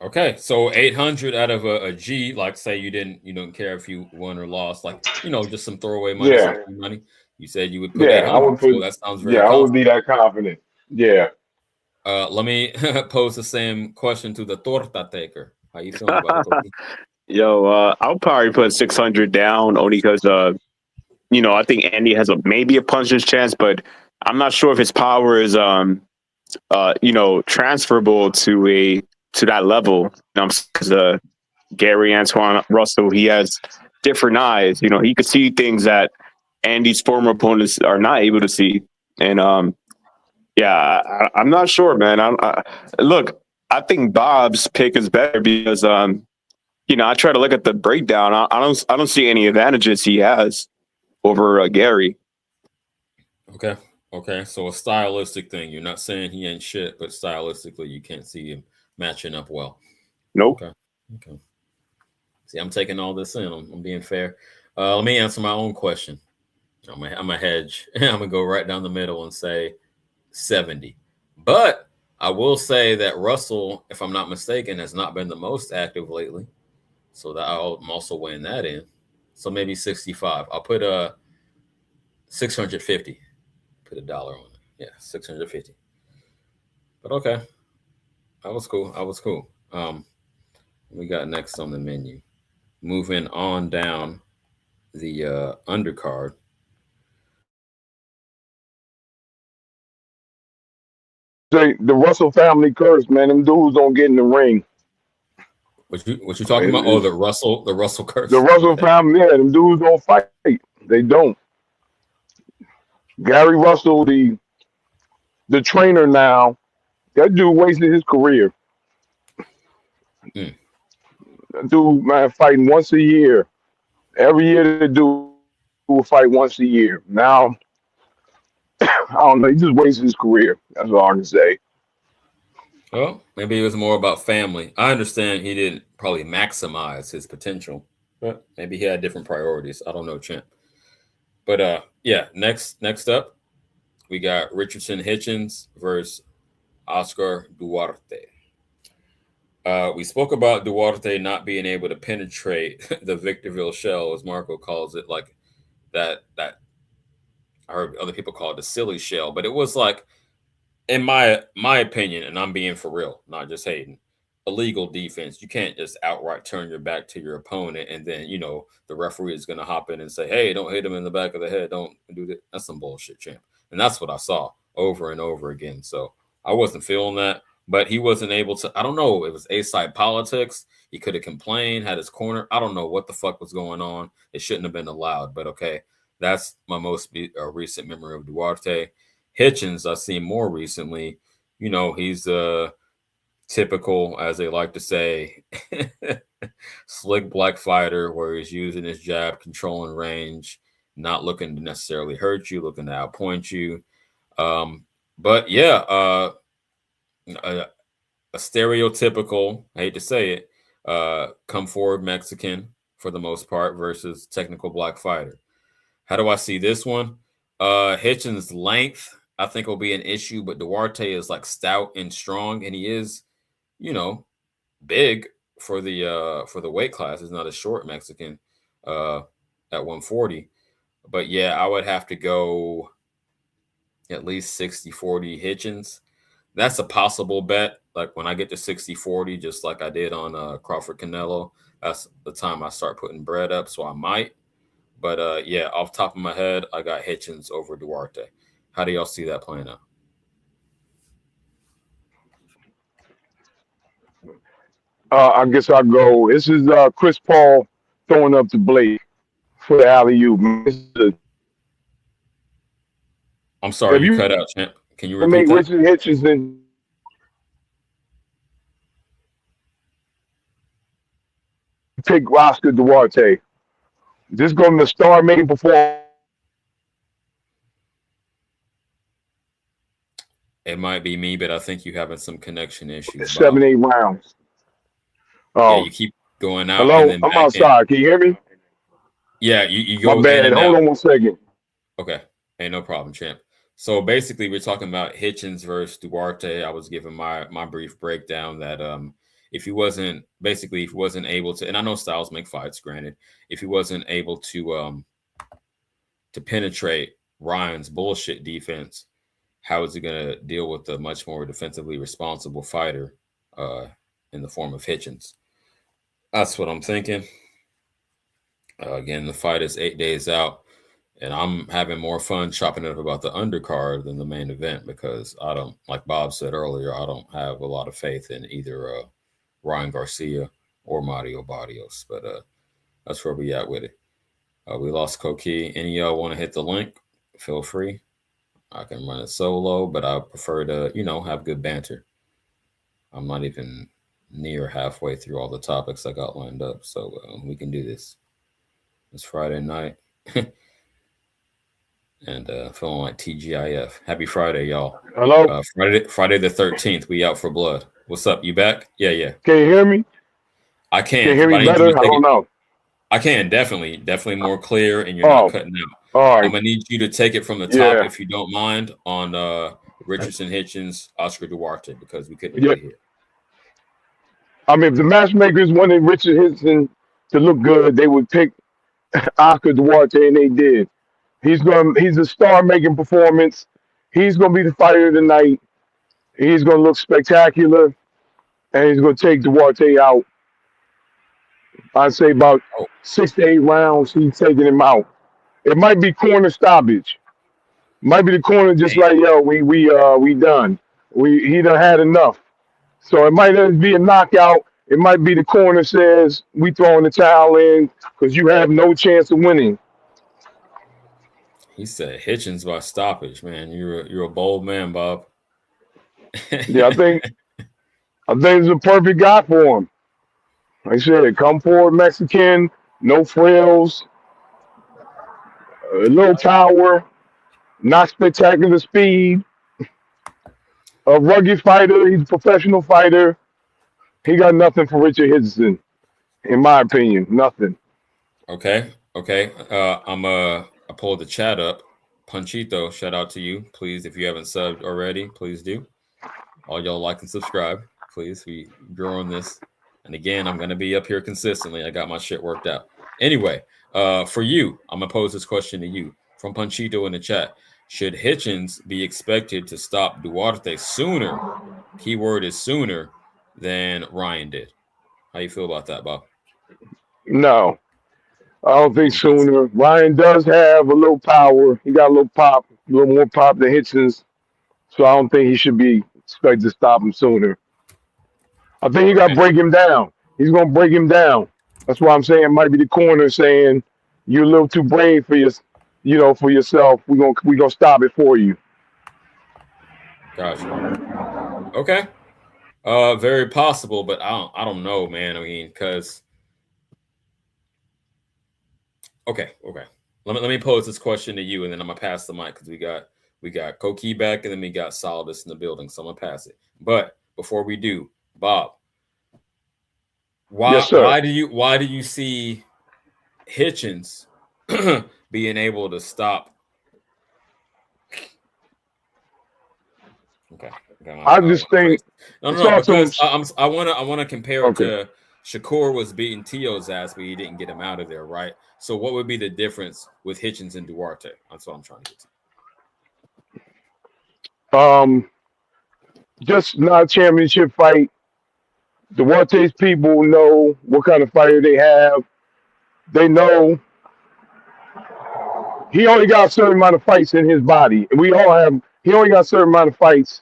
Okay, so 800 out of a G, like say you don't care if you won or lost, like just some throwaway money, some Yeah, free money. You said you would put yeah. I 800, would so put. that sounds very Yeah, I would be confident. that confident. Yeah. Let me pose the same question to the torta taker. How you feeling about it? Yo, I'll probably put 600 down only because I think Andy has maybe a puncher's chance, but I'm not sure if his power is transferable to that level. Because Gary Antoine Russell, he has different eyes. He could see things that Andy's former opponents are not able to see. And yeah, I'm not sure, man. Look, I think Bob's pick is better because I try to look at the breakdown. I don't see any advantages he has over Gary. Okay. So a stylistic thing. You're not saying he ain't shit, but stylistically, you can't see him matching up well. Nope. Okay. See, I'm taking all this in. I'm being fair. Let me answer my own question. I'm a hedge. I'm gonna go right down the middle and say 70. But I will say that Russell, if I'm not mistaken, has not been the most active lately. So that I'm also weighing that in. So maybe 65. I'll put 650. Put a dollar on it. Yeah, 650. But okay. That was cool. We got next on the menu. Moving on down the undercard. The Russell family curse, man. Them dudes don't get in the ring. What you talking about? Oh, It's- the Russell the curse. Russell Okay. family, yeah, them dudes don't fight. They don't. Gary Russell, the trainer now, that dude wasted his career. Mm. That dude, man, fighting once a year. Every year the dude will fight once a year. Now, I don't know. He just wasted his career. That's all I can say. Well, maybe it was more about family. I understand he didn't probably maximize his potential, but maybe he had different priorities. I don't know, champ. But yeah, next up, we got Richardson Hitchens versus Oscar Duarte. We spoke about Duarte not being able to penetrate the Victorville shell, as Marco calls it, like that. I heard other people call it the silly shell, but it was like, in my opinion, and I'm being for real, not just hating, illegal defense. You can't just outright turn your back to your opponent and then the referee is going to hop in and say, "Hey, don't hit him in the back of the head. Don't do that." That's some bullshit, champ. And that's what I saw over and over again. So I wasn't feeling that, but he wasn't able to. I don't know. It was A-side politics. He could have complained, had his corner. I don't know what the fuck was going on. It shouldn't have been allowed. But okay, that's my most recent memory of Duarte. Hitchens, I've seen more recently. He's typical, as they like to say, slick black fighter where he's using his jab, controlling range, not looking to necessarily hurt you, looking to outpoint you. But yeah, a, a stereotypical, I hate to say it, come forward Mexican for the most part versus technical black fighter. How do I see this one? Hitchens' length, I think, will be an issue, but Duarte is like stout and strong, and he is, big for the weight class. He's not a short Mexican at 140. But yeah, I would have to go at least 60-40 Hitchens. That's a possible bet. Like when I get to 60-40, just like I did on Crawford Canelo, that's the time I start putting bread up. So I might. But yeah, off top of my head, I got Hitchens over Duarte. How do y'all see that playing out? I guess I'll go. This is Chris Paul throwing up the Blake for the alley oop. I'm sorry, If you you cut out, champ. Can you repeat make that? Richard Hitchens pick Oscar Duarte. This is going to star making performance. It might be me, but I think you having some connection issues, Bob. 7, 8 rounds. Yeah, Oh, you keep going out and hello. then I'm back in. outside. Can you hear me? Yeah, you My go in bad. and Hold out. on 1 second. Okay. Hey, no problem, champ. So basically, we're talking about Hitchens versus Duarte. I was giving my brief breakdown that if he wasn't able to, and I know styles make fights, granted, if he wasn't able to penetrate Ryan's bullshit defense, how is he going to deal with a much more defensively responsible fighter in the form of Hitchens? That's what I'm thinking. Again, the fight is 8 days out, and I'm having more fun chopping it up about the undercard than the main event because I don't, like Bob said earlier, I don't have a lot of faith in either Ryan Garcia or Mario Barrios. But that's where we at with it. We lost Koki. Any of y'all want to hit the link? Feel free. I can run it solo, but I prefer to, have good banter. I'm not even near halfway through all the topics I got lined up, so we can do this. It's Friday night, and feeling like TGIF. Happy Friday, y'all. Hello. Friday the 13th. We out for blood. What's up? You back? Yeah. Can you hear me? I can. Can you hear me better? I don't know. I can definitely more clear, and you're not cutting out. All right. I'm gonna need you to take it from the top, if you don't mind, on Richardson Hitchens, Oscar Duarte, because we couldn't really hear. I mean, if the matchmakers wanted Richard Hitchens to look good, they would pick Oscar Duarte, and they did. He's a star-making performance. He's gonna be the fighter of the night. He's gonna look spectacular, and he's gonna take Duarte out. I'd say about 6 to 8 rounds. He's taking him out. It might be corner stoppage. Might be the corner just like, yo, we done. He done had enough. So it might not be a knockout. It might be the corner says we throwing the towel in because you have no chance of winning. He said Hitchens by stoppage, man. You're a bold man, Bob. Yeah, I think it's a perfect guy for him. Like I said, come forward Mexican, no frills, a little power, not spectacular speed. A rugged fighter. He's a professional fighter. He got nothing for Richard Hitchens, in my opinion. Nothing. Okay. I pulled the chat up. Panchito, shout out to you. Please, if you haven't subbed already, please do. All y'all like and subscribe. Please, we growing this. And again, I'm gonna be up here consistently. I got my shit worked out. Anyway, for you, I'm gonna pose this question to you from Panchito in the chat. Should Hitchens be expected to stop Duarte sooner? Keyword is sooner than Ryan did. How you feel about that, Bob? No, I don't think sooner. Ryan does have a little power. He got a little pop, a little more pop than Hitchens. So I don't think he should be expected to stop him sooner. I think you got to break him down. He's going to break him down. That's why I'm saying it might be the corner saying you're a little too brave for for yourself. We're gonna stop it for you. Gotcha. Okay. Very possible, but I don't know, man. I mean, because okay. Let me pose this question to you, and then I'm gonna pass the mic because we got Koki back, and then we got Solidus in the building, so I'm gonna pass it. But before we do, Bob, why do you see Hitchens being able to stop? Okay. I just think no, because I want to compare it to Shakur was beating Tio's ass, but he didn't get him out of there, right? So what would be the difference with Hitchens and Duarte? That's what I'm trying to get to. Just not a championship fight. Duarte's people know what kind of fighter they have. They know he only got a certain amount of fights in his body. We all have. He only got a certain amount of fights.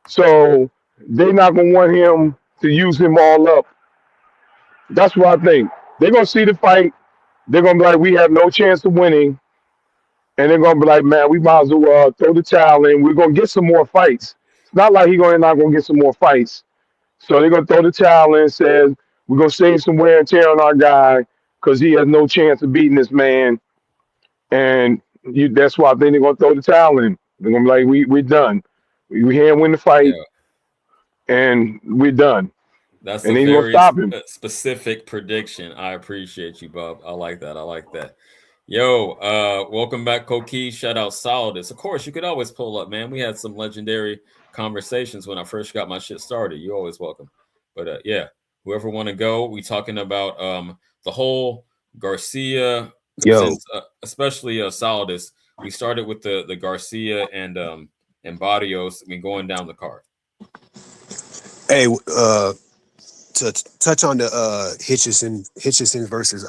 So they're not going to want him to use him all up That's what I think. They're gonna see the fight. They're gonna be like, we have no chance of winning, and they're gonna be like, man, we might as well throw the towel in. We're gonna get some more fights. It's not like not gonna get some more fights. So they're gonna throw the towel in and says we're gonna save some wear and tear on our guy because he has no chance of beating this man. And that's why I think they're gonna throw the towel in. They're gonna be like, we're done. We can't win the fight, Yeah, and we're done. that's And a they ain't gonna very stop him. specific prediction. I appreciate you, Bob. I like that. I like that. Yo, welcome back, Koki. Shout out Solidus. Of course, you could always pull up, man. We had some legendary conversations when I first got my shit started. You're always welcome. But yeah, whoever want to go, we talking about the whole Garcia, Yo, since especially Solidus. We started with the Garcia and Barrios. I mean, going down the card. hey, to touch on the Hitchison versus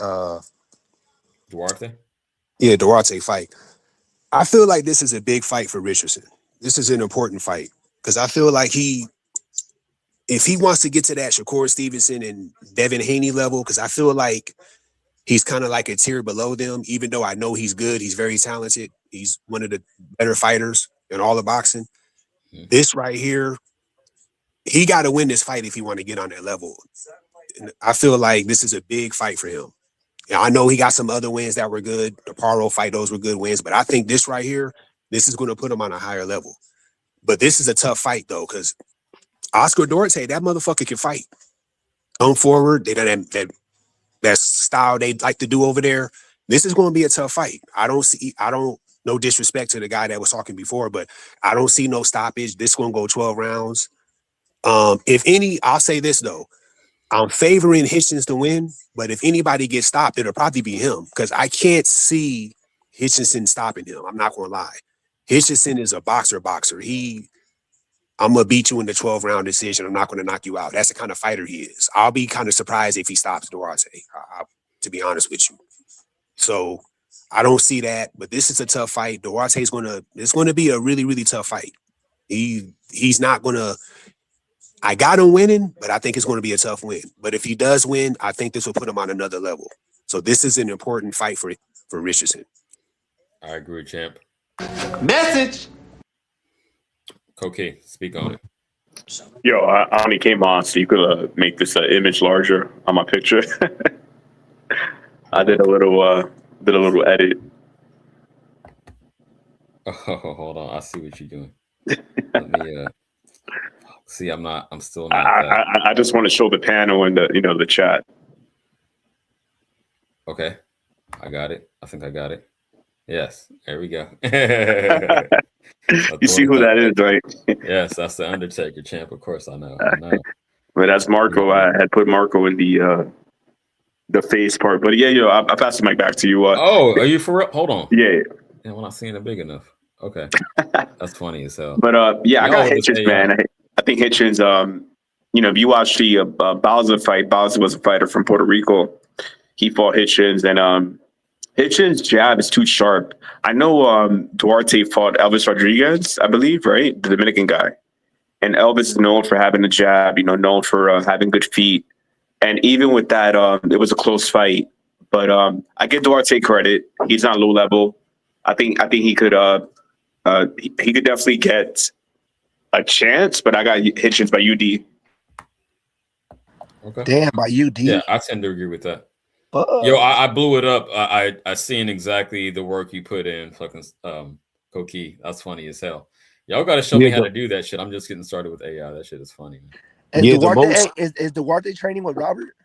Duarte fight. I feel like this is a big fight for Richardson. This is an important fight because I feel like if he wants to get to that Shakur Stevenson and Devin Haney level, because I feel like he's kind of like a tier below them, even though I know he's good. He's very talented. He's one of the better fighters in all of boxing. Mm-hmm. This right here, he got to win this fight if he want to get on that level. And I feel like this is a big fight for him. Yeah, I know he got some other wins that were good. The Paro fight, those were good wins. But I think this right here, this is going to put him on a higher level. But this is a tough fight, though, because Oscar Duarte, that motherfucker can fight. Come forward. They done that style they like to do over there. This is going to be a tough fight. No disrespect to the guy that was talking before, but I don't see no stoppage. This is going to go 12 rounds. If any, I'll say this, though. I'm favoring Hitchens to win, but if anybody gets stopped, it'll probably be him because I can't see Hitchinson stopping him. I'm not going to lie. Hitchinson is a boxer. I'm going to beat you in the 12-round decision. I'm not going to knock you out. That's the kind of fighter he is. I'll be kind of surprised if he stops Duarte, to be honest with you. So I don't see that, but this is a tough fight. Duarte's it's going to be a really, really tough fight. He's not going to, I got him winning, but I think it's going to be a tough win. But if he does win, I think this will put him on another level. So this is an important fight for Richardson. I agree, champ. Message. Okay, speak on it. Yo, I only came on so you could make this image larger on my picture. I did a little edit. Oh, hold on. I see what you're doing. Let me see. I'm still not. I just want to show the panel and the chat. Okay, I got it. I think I got it. Yes, there we go. You see who that is, right? Yes, that's the Undertaker, champ. Of course, I know. But that's Marco. I had put Marco in the face part. But yeah, I pass the mic back to you. Oh, are you for real? Hold on. Yeah. Yeah, we're not seeing it big enough. Okay, that's funny as hell. But yeah, I got Hitchens, man. I think Hitchens. If you watch the Bowser fight, Bowser was a fighter from Puerto Rico. He fought Hitchens, and Hitchens' jab is too sharp. I know Duarte fought Elvis Rodriguez, I believe, right? The Dominican guy. And Elvis is known for having a jab, known for having good feet. And even with that, it was a close fight. But I give Duarte credit. He's not low level. I think he could he could definitely get a chance, but I got Hitchens by UD. Okay. Damn, by UD. Yeah, I tend to agree with that. Yo, I blew it up. I seen exactly the work you put in, fucking Koki. That's funny as hell. Y'all got to show me how to do that shit. I'm just getting started with AI. That shit is funny, man. Is Duarte training with Robert?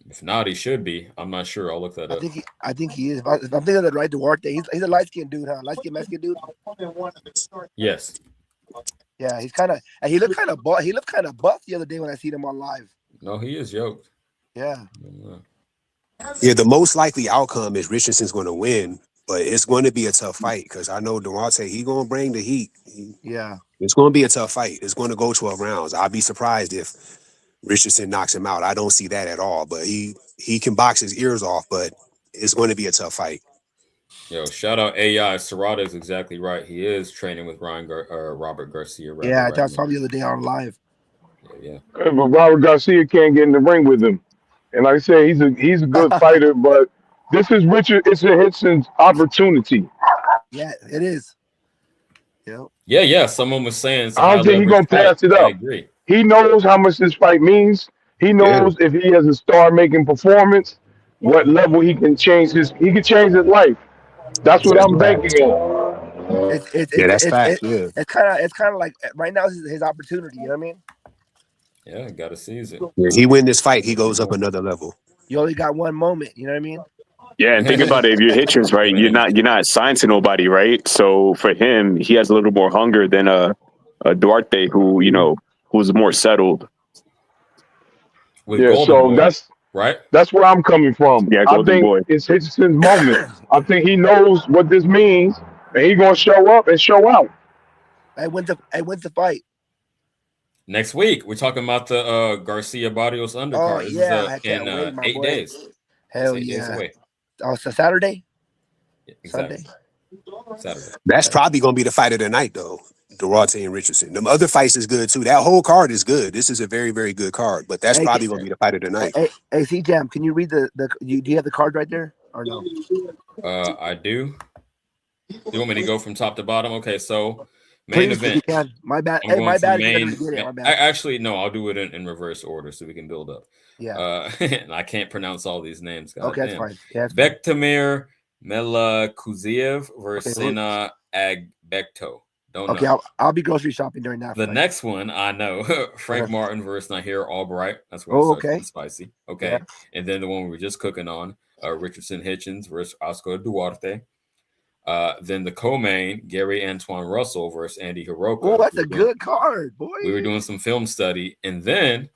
If not, he should be. I'm not sure. I'll look that up. I think he is. If I'm thinking of the right Duarte, he's a light skinned dude, huh? Light skinned Mexican dude. Yes. Yeah, he looked kind of buff. He looked kind of buff the other day when I seen him on live. No, he is yoked. Yeah. Yeah, the most likely outcome is Richardson's going to win, but it's going to be a tough fight because I know Duarte, he's going to bring the heat. Yeah. It's going to be a tough fight. It's going to go 12 rounds. I'll be surprised if Richardson knocks him out. I don't see that at all, but he can box his ears off, but it's going to be a tough fight. Yo, shout out AI. Serrata is exactly right. He is training with Robert Garcia. Yeah, I saw him the other day on live. Yeah. But Robert Garcia can't get in the ring with him. And like I said, he's a good fighter, but this is Richard Hickson's opportunity. Yeah, it is. Yep. Yeah. Someone was saying it's a I high don't think he's leverage gonna fight. pass it I up. agree. He knows how much this fight means. He Yeah. knows if he has a star making performance, what level he can change his life. That's what That's I'm facts. banking on. Yeah, that's facts. Yeah. It's kind of like right now is his opportunity. You know what I mean? Yeah, gotta seize it. Yeah, he win this fight, he goes up another level. You only got one moment. You know what I mean? Yeah, and think about it. If you're Hitchens, right, you're not signed to nobody, right? So for him, he has a little more hunger than a Duarte, who who's more settled. With Yeah, Golden so Boy, right? that's where I'm coming from. Yeah, I Golden think Boy. it's Hitchens's moment. I think he knows what this means, and he's gonna show up and show out. I went to fight. Next week, we're talking about the Garcia Barrios undercard. Oh This yeah, is I can't wait, in my 8 boy. days. Hell 8 days yeah! away. Oh, it's a Saturday. Yeah, exactly. Sunday. That's probably gonna be the fight of the night, though. Duarte and Richardson. Them other fights is good too. That whole card is good. This is a very, very good card. But that's probably gonna be the fight of the night. Hey, C-Jam, can you read do you have the card right there or no? I do. You want me to go from top to bottom? Okay, so main Please, if event. you can. My bad. I'm Hey, going my from bad. If you main. didn't get it, my bad. Actually, no, I'll do it in reverse order so we can build up. Yeah. And I can't pronounce all these names. God Okay, that's damn. fine. Yeah, that's Bektamir Melakuziev versus Okay, Sina Agbekto. Don't Okay, know. I'll be grocery shopping during that. The fight. next one I know. Frank Martin versus Nahir Albright. That's where Oh, it starts okay. getting spicy. Okay. Yeah. And then the one we were just cooking on, Richardson Hitchens versus Oscar Duarte. Then the co-main, Gary Antoine Russell versus Andy Hiroka. Oh, that's a good card, boy. We were doing some film study. And then,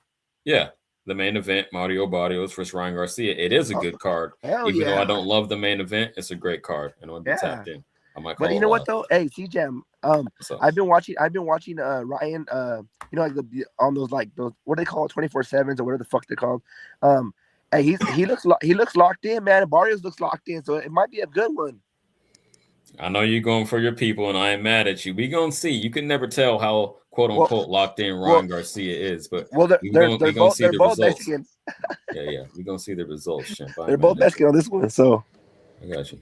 the main event, Mario Barrios versus Ryan Garcia. It is a good card. Hell Even though yeah. I don't love the main event, it's a great card. And I'm going to be Yeah. tapped in. I might call But you it know what live. though? Hey, C-Jam. What's up? I've been watching Ryan. You know, like on those what do they call it, 24/7s or whatever the fuck they're called. Hey, he looks locked in, man. Barrios looks locked in, so it might be a good one. I know you're going for your people, and I ain't mad at you. We gonna see. You can never tell how quote unquote locked in Ryan Garcia is, but they're both Mexican. Yeah, we're gonna see the results, champ. They're both Mexican on this one, so I got you.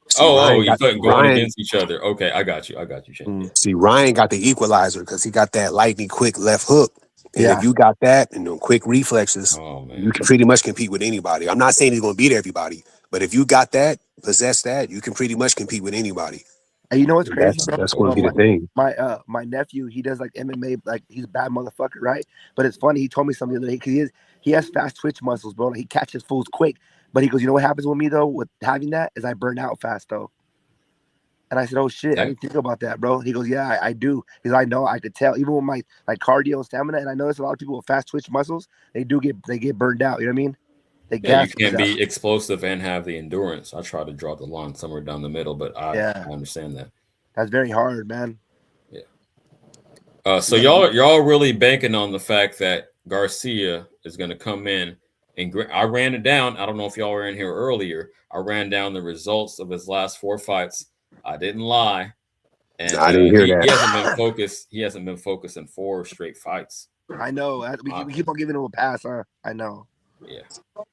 See, You thought going against each other. Okay, I got you, champ. See, Ryan got the equalizer because he got that lightning quick left hook. And if you got that and them quick reflexes, you can pretty much compete with anybody. I'm not saying he's going to beat everybody, but if you got that, possess that, you can pretty much compete with anybody. And you know what's crazy? That's going to be the thing. My nephew, he does like MMA, like he's a bad motherfucker, right? But it's funny. He told me something the other day because he has fast twitch muscles, bro. Like, he catches fools quick. But he goes, you know what happens with me though, with having that is I burn out fast though. And I said, oh shit, I didn't think about that, bro. He goes, yeah, I do. Because I know, I could tell, even with my cardio and stamina, and I notice a lot of people with fast twitch muscles, they get burned out. You know what I mean? They You can't be explosive and have the endurance. I try to draw the line somewhere down the middle, but I understand that. That's very hard, man. Yeah. So y'all really banking on the fact that Garcia is going to come in, and I ran it down. I don't know if y'all were in here earlier. I ran down the results of his last 4 fights. I didn't lie, and I didn't hear that. He hasn't been focused. He hasn't been focused in 4 straight fights. I know. We keep on giving him a pass, huh? I know. Yeah.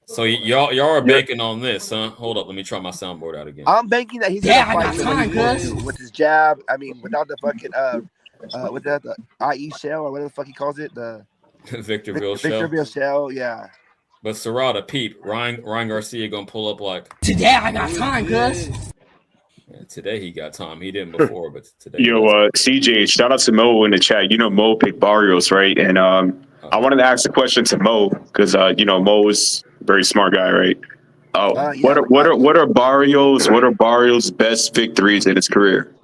So y'all are banking on this, huh? Hold up, let me try my soundboard out again. I'm banking that he's gonna fight with his jab. I mean, without the fucking with the IE shell or whatever the fuck he calls it, the Victorville shell. Victorville shell, yeah. But Serrata, peep, Ryan Garcia gonna pull up like today. I got time, cuz. Yeah, today he got time. He didn't before, but today. CJ, shout out to Mo in the chat. You know Mo picked Barrios, right? And I wanted to ask a question to Mo because Mo is a very smart guy, right? What are Barrios' best victories in his career?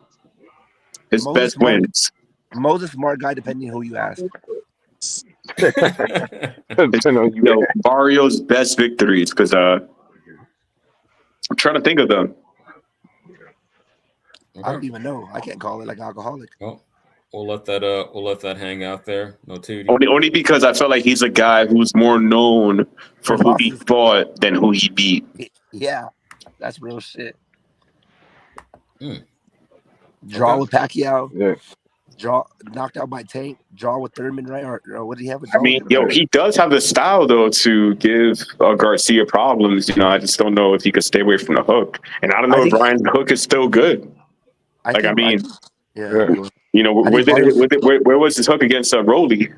His best wins. Mo's a smart guy, depending who you ask. Barrios' best victories, because I'm trying to think of them. I don't even know. I can't call it like alcoholic. Oh, we'll let that hang out there. No tootie. Only because I feel like he's a guy who's more known for who he fought than who he beat. Yeah, that's real shit. Draw with Pacquiao. Yeah. Jaw knocked out by Tank. Jaw with Thurman, right? Or what did he have? I mean, he does have the style though to give Garcia problems. I just don't know if he could stay away from the hook, and I don't know if Ryan's hook is still good. Yeah. Where was his hook against Rolly?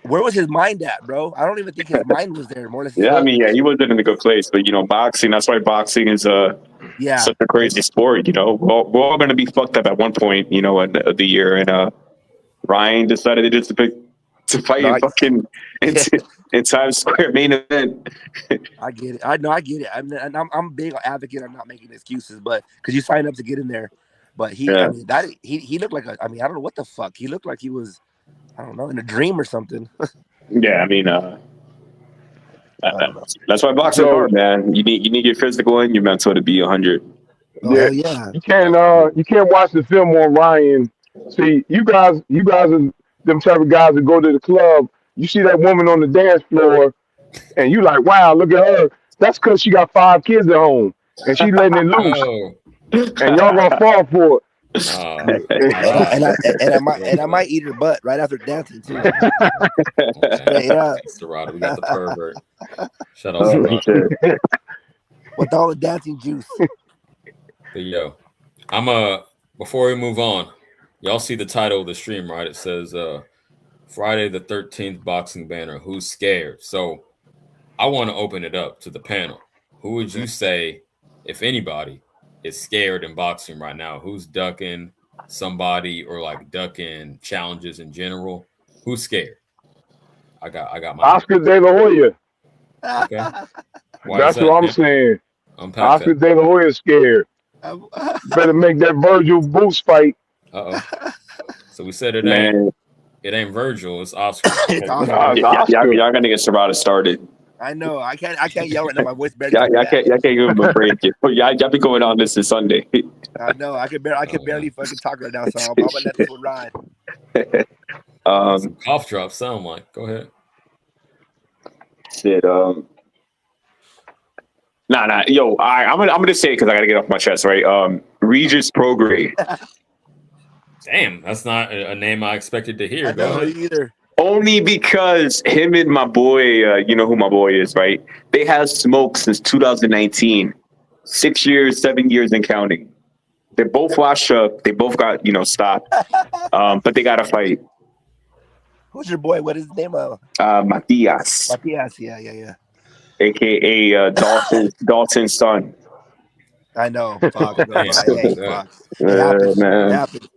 Where was his mind at, bro? I don't even think his mind was there. More or less. Yeah, I mean, he wasn't in a good place. But boxing. That's why boxing is such a crazy sport. We're all going to be fucked up at one point. Of the year, and Ryan decided to fight in Times Square main event. I get it. I get it. I'm a big advocate on not making excuses, but because you sign up to get in there. But he looked like I don't know what the fuck. He looked like he was, I don't know, in a dream or something. Yeah, I mean, that's why boxing hard, man. You need your physical and your mental to be 100. Yeah, you can't watch the film on Ryan. See, you guys are them type of guys that go to the club. You see that woman on the dance floor, and you like, wow, look at her. That's because she got 5 kids at home, and she letting it loose. And y'all gonna fall for it. And I might eat her butt right after dancing too. Straight up. Serrata, we got the pervert. Shut up, Serrata. With all the dancing juice. But yo, before we move on, y'all see the title of the stream, right? It says Friday the 13th boxing banner. Who's scared? So I want to open it up to the panel. Who would you say, if anybody, is scared in boxing right now? Who's ducking somebody or like ducking challenges in general? Who's scared? I got my Oscar De La Hoya. Okay. That's what I'm saying. Oscar De La Hoya is scared. Better make that Virgil Boost fight. So we said it ain't Virgil, it's Oscar. It's Oscar. Y'all gonna get Serrata started. I know. I can't yell right now. My voice barely. Y'all can't give him a break. Y'all be going on this Sunday. I know. I can barely fucking talk right now, so I'm gonna let this one ride. Cough drops sound like. Go ahead. Shit. Nah. Yo, I'm gonna say it because I gotta get off my chest, right? Regis Prograde. Damn, that's not a name I expected to hear. I don't know either. Only because him and my boy, you know who my boy is, right? They have smoked since 2019. 6 years, 7 years and counting. They're both washed up. They both got, stopped. But they got to fight. Who's your boy? What is his name? Matias. Matias, yeah. AKA Dalton's son. I know. Fuck. It happened.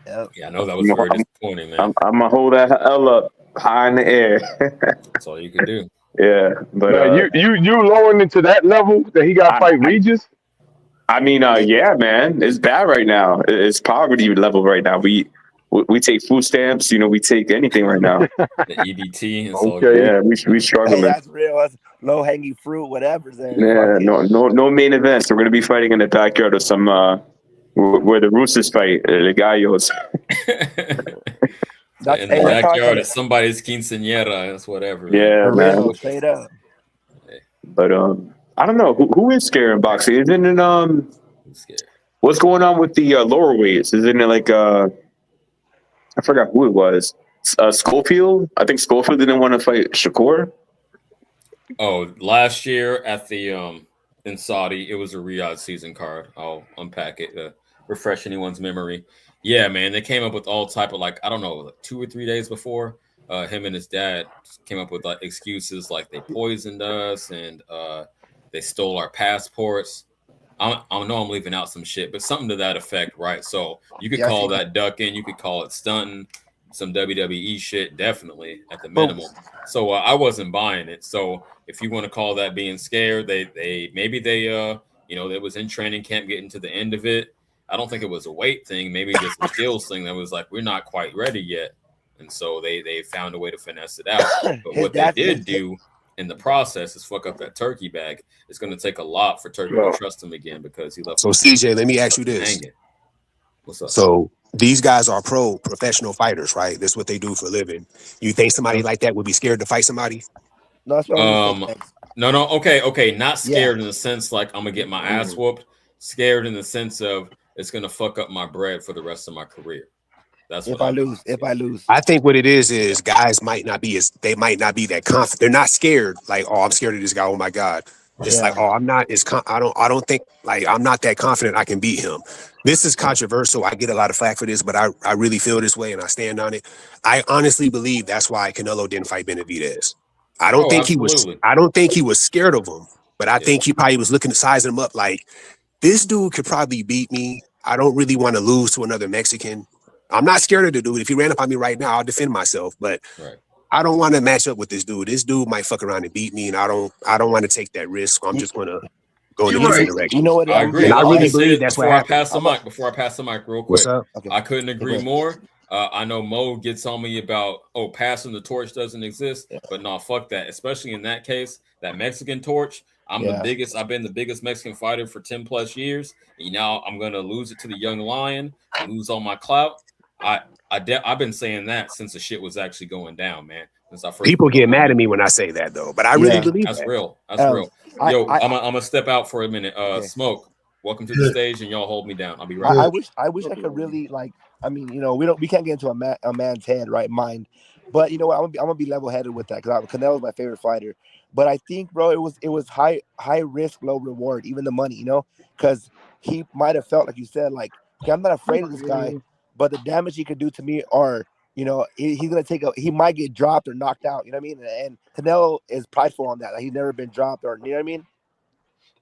Yep. Yeah, I know that was very disappointing, man. I'm gonna hold that L up high in the air. That's all you can do. Yeah, but you lowering it to that level that he got to fight Regis. I mean, yeah, man, it's bad right now. It's poverty level right now. We take food stamps. We take anything right now. The EBT. Okay. Yeah, we struggling. Hey, that's real. That's low hanging fruit. Whatever's there. Yeah, no main events. We're gonna be fighting in the backyard of some. Where the Roosters fight, the Gallos. In the backyard of somebody's quinceañera, it's whatever. Yeah, man. Straight up. But I don't know who is scared in boxing. Isn't it what's going on with the lower weights? Isn't it like I forgot who it was. Schofield? I think Schofield didn't want to fight Shakur. Oh, last year at the in Saudi, it was a Riyadh season card. I'll unpack it. Refresh anyone's memory. Yeah, man, they came up with all type of like 2 or 3 days before. Him and his dad came up with like excuses like they poisoned us and they stole our passports. I know I'm leaving out some shit, but something to that effect, right? So you could call that ducking, you could call it stunting, some WWE shit, definitely at the minimum. So I wasn't buying it. So if you want to call that being scared, they was in training camp getting to the end of it. I don't think it was a weight thing, maybe just a skills thing that was like, we're not quite ready yet. And so they found a way to finesse it out. But what they did do in the process is fuck up that turkey bag. It's going to take a lot for Turkey to trust him again because he left. So CJ, let me ask you this. What's up? So these guys are professional fighters, right? That's what they do for a living. You think somebody like that would be scared to fight somebody? No, that's what I'm No. Okay. Not scared in the sense like I'm going to get my ass whooped. Scared in the sense of it's going to fuck up my bread for the rest of my career. That's If what I lose. I think what it is guys might not be that confident. They're not scared. Like, oh, I'm scared of this guy. Oh my God. It's like, oh, I'm not. I don't think like I'm not that confident I can beat him. This is controversial. I get a lot of flack for this, but I really feel this way and I stand on it. I honestly believe that's why Canelo didn't fight Benavidez. I don't think he was. Absolutely. I don't think he was scared of him, but I think he probably was looking to size him up. Like, this dude could probably beat me. I don't really want to lose to another Mexican. I'm not scared of the dude. If he ran up on me right now, I'll defend myself. But I don't want to match up with this dude. This dude might fuck around and beat me, and I don't want to take that risk. So I'm just gonna go in a different direction. You know what? I agree. And I really said believe that's what before I happened. before I pass the mic real quick. What's up? I couldn't agree more. I know Mo gets on me about, passing the torch doesn't exist, but no, fuck that. Especially in that case, that Mexican torch. I've been the biggest Mexican fighter for 10 plus years. And now I'm gonna lose it to the young lion, lose all my clout. I've been saying that since the shit was actually going down, man. Since I first People get mad at me when I say that, though, but I really believe that's that. real. That's real. Yo, I'm gonna step out for a minute. Smoke, welcome to the stage, and y'all hold me down. I'll be right back. I wish I could really we can't get into a man's head, right, mind. But you know what? I'm gonna be level headed with that because Canelo's my favorite fighter. But I think, bro, it was high risk, low reward, even the money, because he might have felt like you said, like, okay, I'm not afraid of this guy, but the damage he could do to me, or he's gonna he might get dropped or knocked out. You know what I mean? And Canelo is prideful on that. Like, he's never been dropped, or you know what I mean?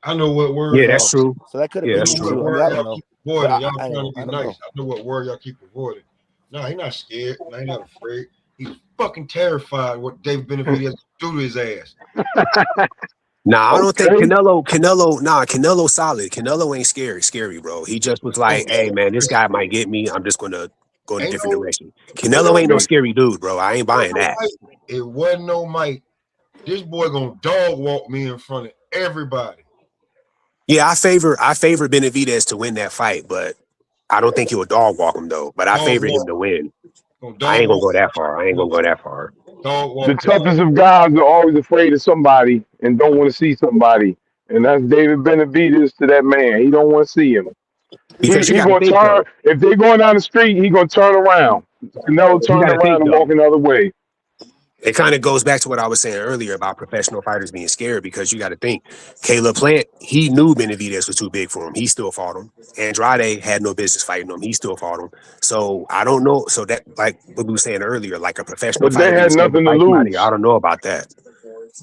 I know what word. Yeah, that's true. So that could have been true. I don't know. Y'all trying to be nice. I know what word y'all keep avoiding. No, he's not scared. No, he's not afraid. He's fucking terrified what David Benavidez do to his ass. Nah, I don't think Canelo solid. Canelo ain't scary, bro. He just was like, hey, man, this guy might get me. I'm just going to go in a different direction. Canelo ain't no scary dude, bro. I ain't buying that. It wasn't no might. This boy gonna dog walk me in front of everybody. Yeah, I favor Benavidez to win that fight, but I don't think he would dog walk him, though. But I favor him to win. I ain't gonna go that far. The toughest of guys are always afraid of somebody and don't want to see somebody. And that's David Benavidez to that man. He don't want to see him. Because He gonna turn. If they're going down the street, he gonna turn around. Canelo turn around and walk another way. It kind of goes back to what I was saying earlier about professional fighters being scared, because you got to think, Caleb Plant, he knew Benavidez was too big for him. He still fought him. Andrade had no business fighting him. He still fought him. So I don't know. So that, like what we were saying earlier, like a professional fighter, they had nothing to lose. I don't know about that.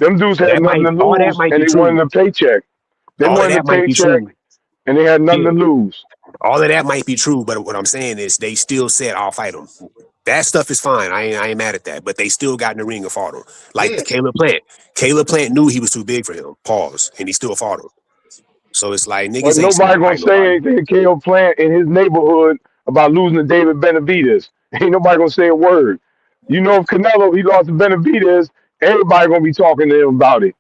Them dudes had nothing to lose, and they wanted a paycheck. They wanted a paycheck, and they had nothing to lose. All of that might be true, but what I'm saying is they still said, I'll fight him. That stuff is fine. I ain't mad at that. But they still got in the ring and fought him. Like Caleb Plant. Caleb Plant knew he was too big for him. Pause. And he still fought him. So it's like niggas. But nobody gonna say anything to Caleb Plant in his neighborhood about losing to David Benavidez. Ain't nobody gonna say a word. You know, if Canelo he lost to Benavidez, everybody gonna be talking to him about it.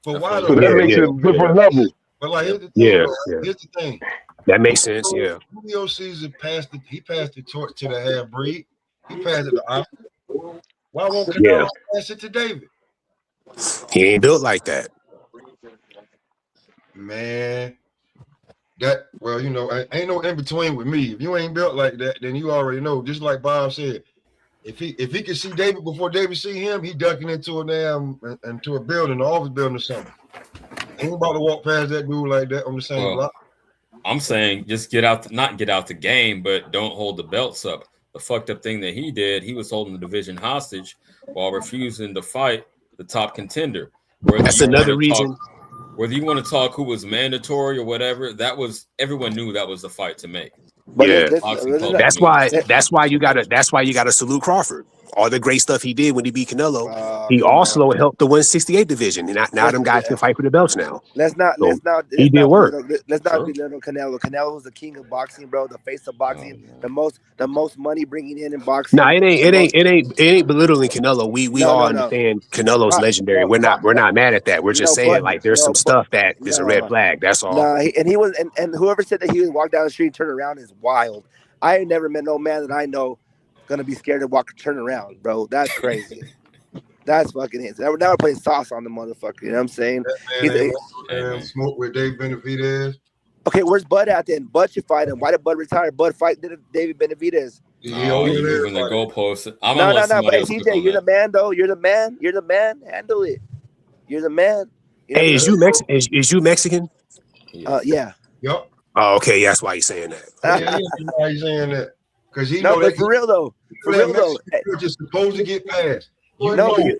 But why so that makes it a different level. But like, here's the thing. Here's the thing. That makes sense. Yeah. Julio Caesar passed the torch to the half breed. He passed it to Oscar. Why won't Canelo pass it to David? He ain't built like that. Man, ain't no in between with me. If you ain't built like that, then you already know. Just like Bob said, if he can see David before David see him, he ducking into a building, an office building or something. Ain't about to walk past that dude like that on the same block. I'm saying just not get out the game, but don't hold the belts up. The fucked up thing that he did, he was holding the division hostage while refusing to fight the top contender. That's another reason. Whether you want to talk who was mandatory or whatever, everyone knew that was the fight to make. Yeah, that's why you gotta salute Crawford. All the great stuff he did when he beat Canelo. He also helped the 168 division, and now them guys can fight for the belts now. He did work. Let's not belittle Canelo. Canelo was the king of boxing, bro. The face of boxing. The most money bringing in boxing. Nah, it ain't belittling Canelo. We all understand Canelo's legendary. We're not mad at that. We're just saying like there's some stuff that is a red flag. That's all. Nah, and whoever said that he would walk down the street and turn around is wild. I ain't never met no man that I know gonna be scared to turn around, bro. That's crazy. That's fucking it. Now we're playing sauce on the motherfucker. You know what I'm saying? Smoke with David Benavidez. Okay, where's Bud at then? Bud should fight him. Why did Bud retire? Bud fight David Benavidez. Oh, you moving the goalposts. I'm No, gonna no, let no. But somebody hey, else cook CJ, on you're that. the man, though. You're the man. You're the man. Handle it. You're the man. You know Hey, what is I mean? is you Mexican? Yeah. Yup. Oh, okay. That's why he's saying that. Yeah, you know why he's saying that. Because he No, know but that for real though, for that real though. Mexican judge is supposed to get past. You No, know. but you.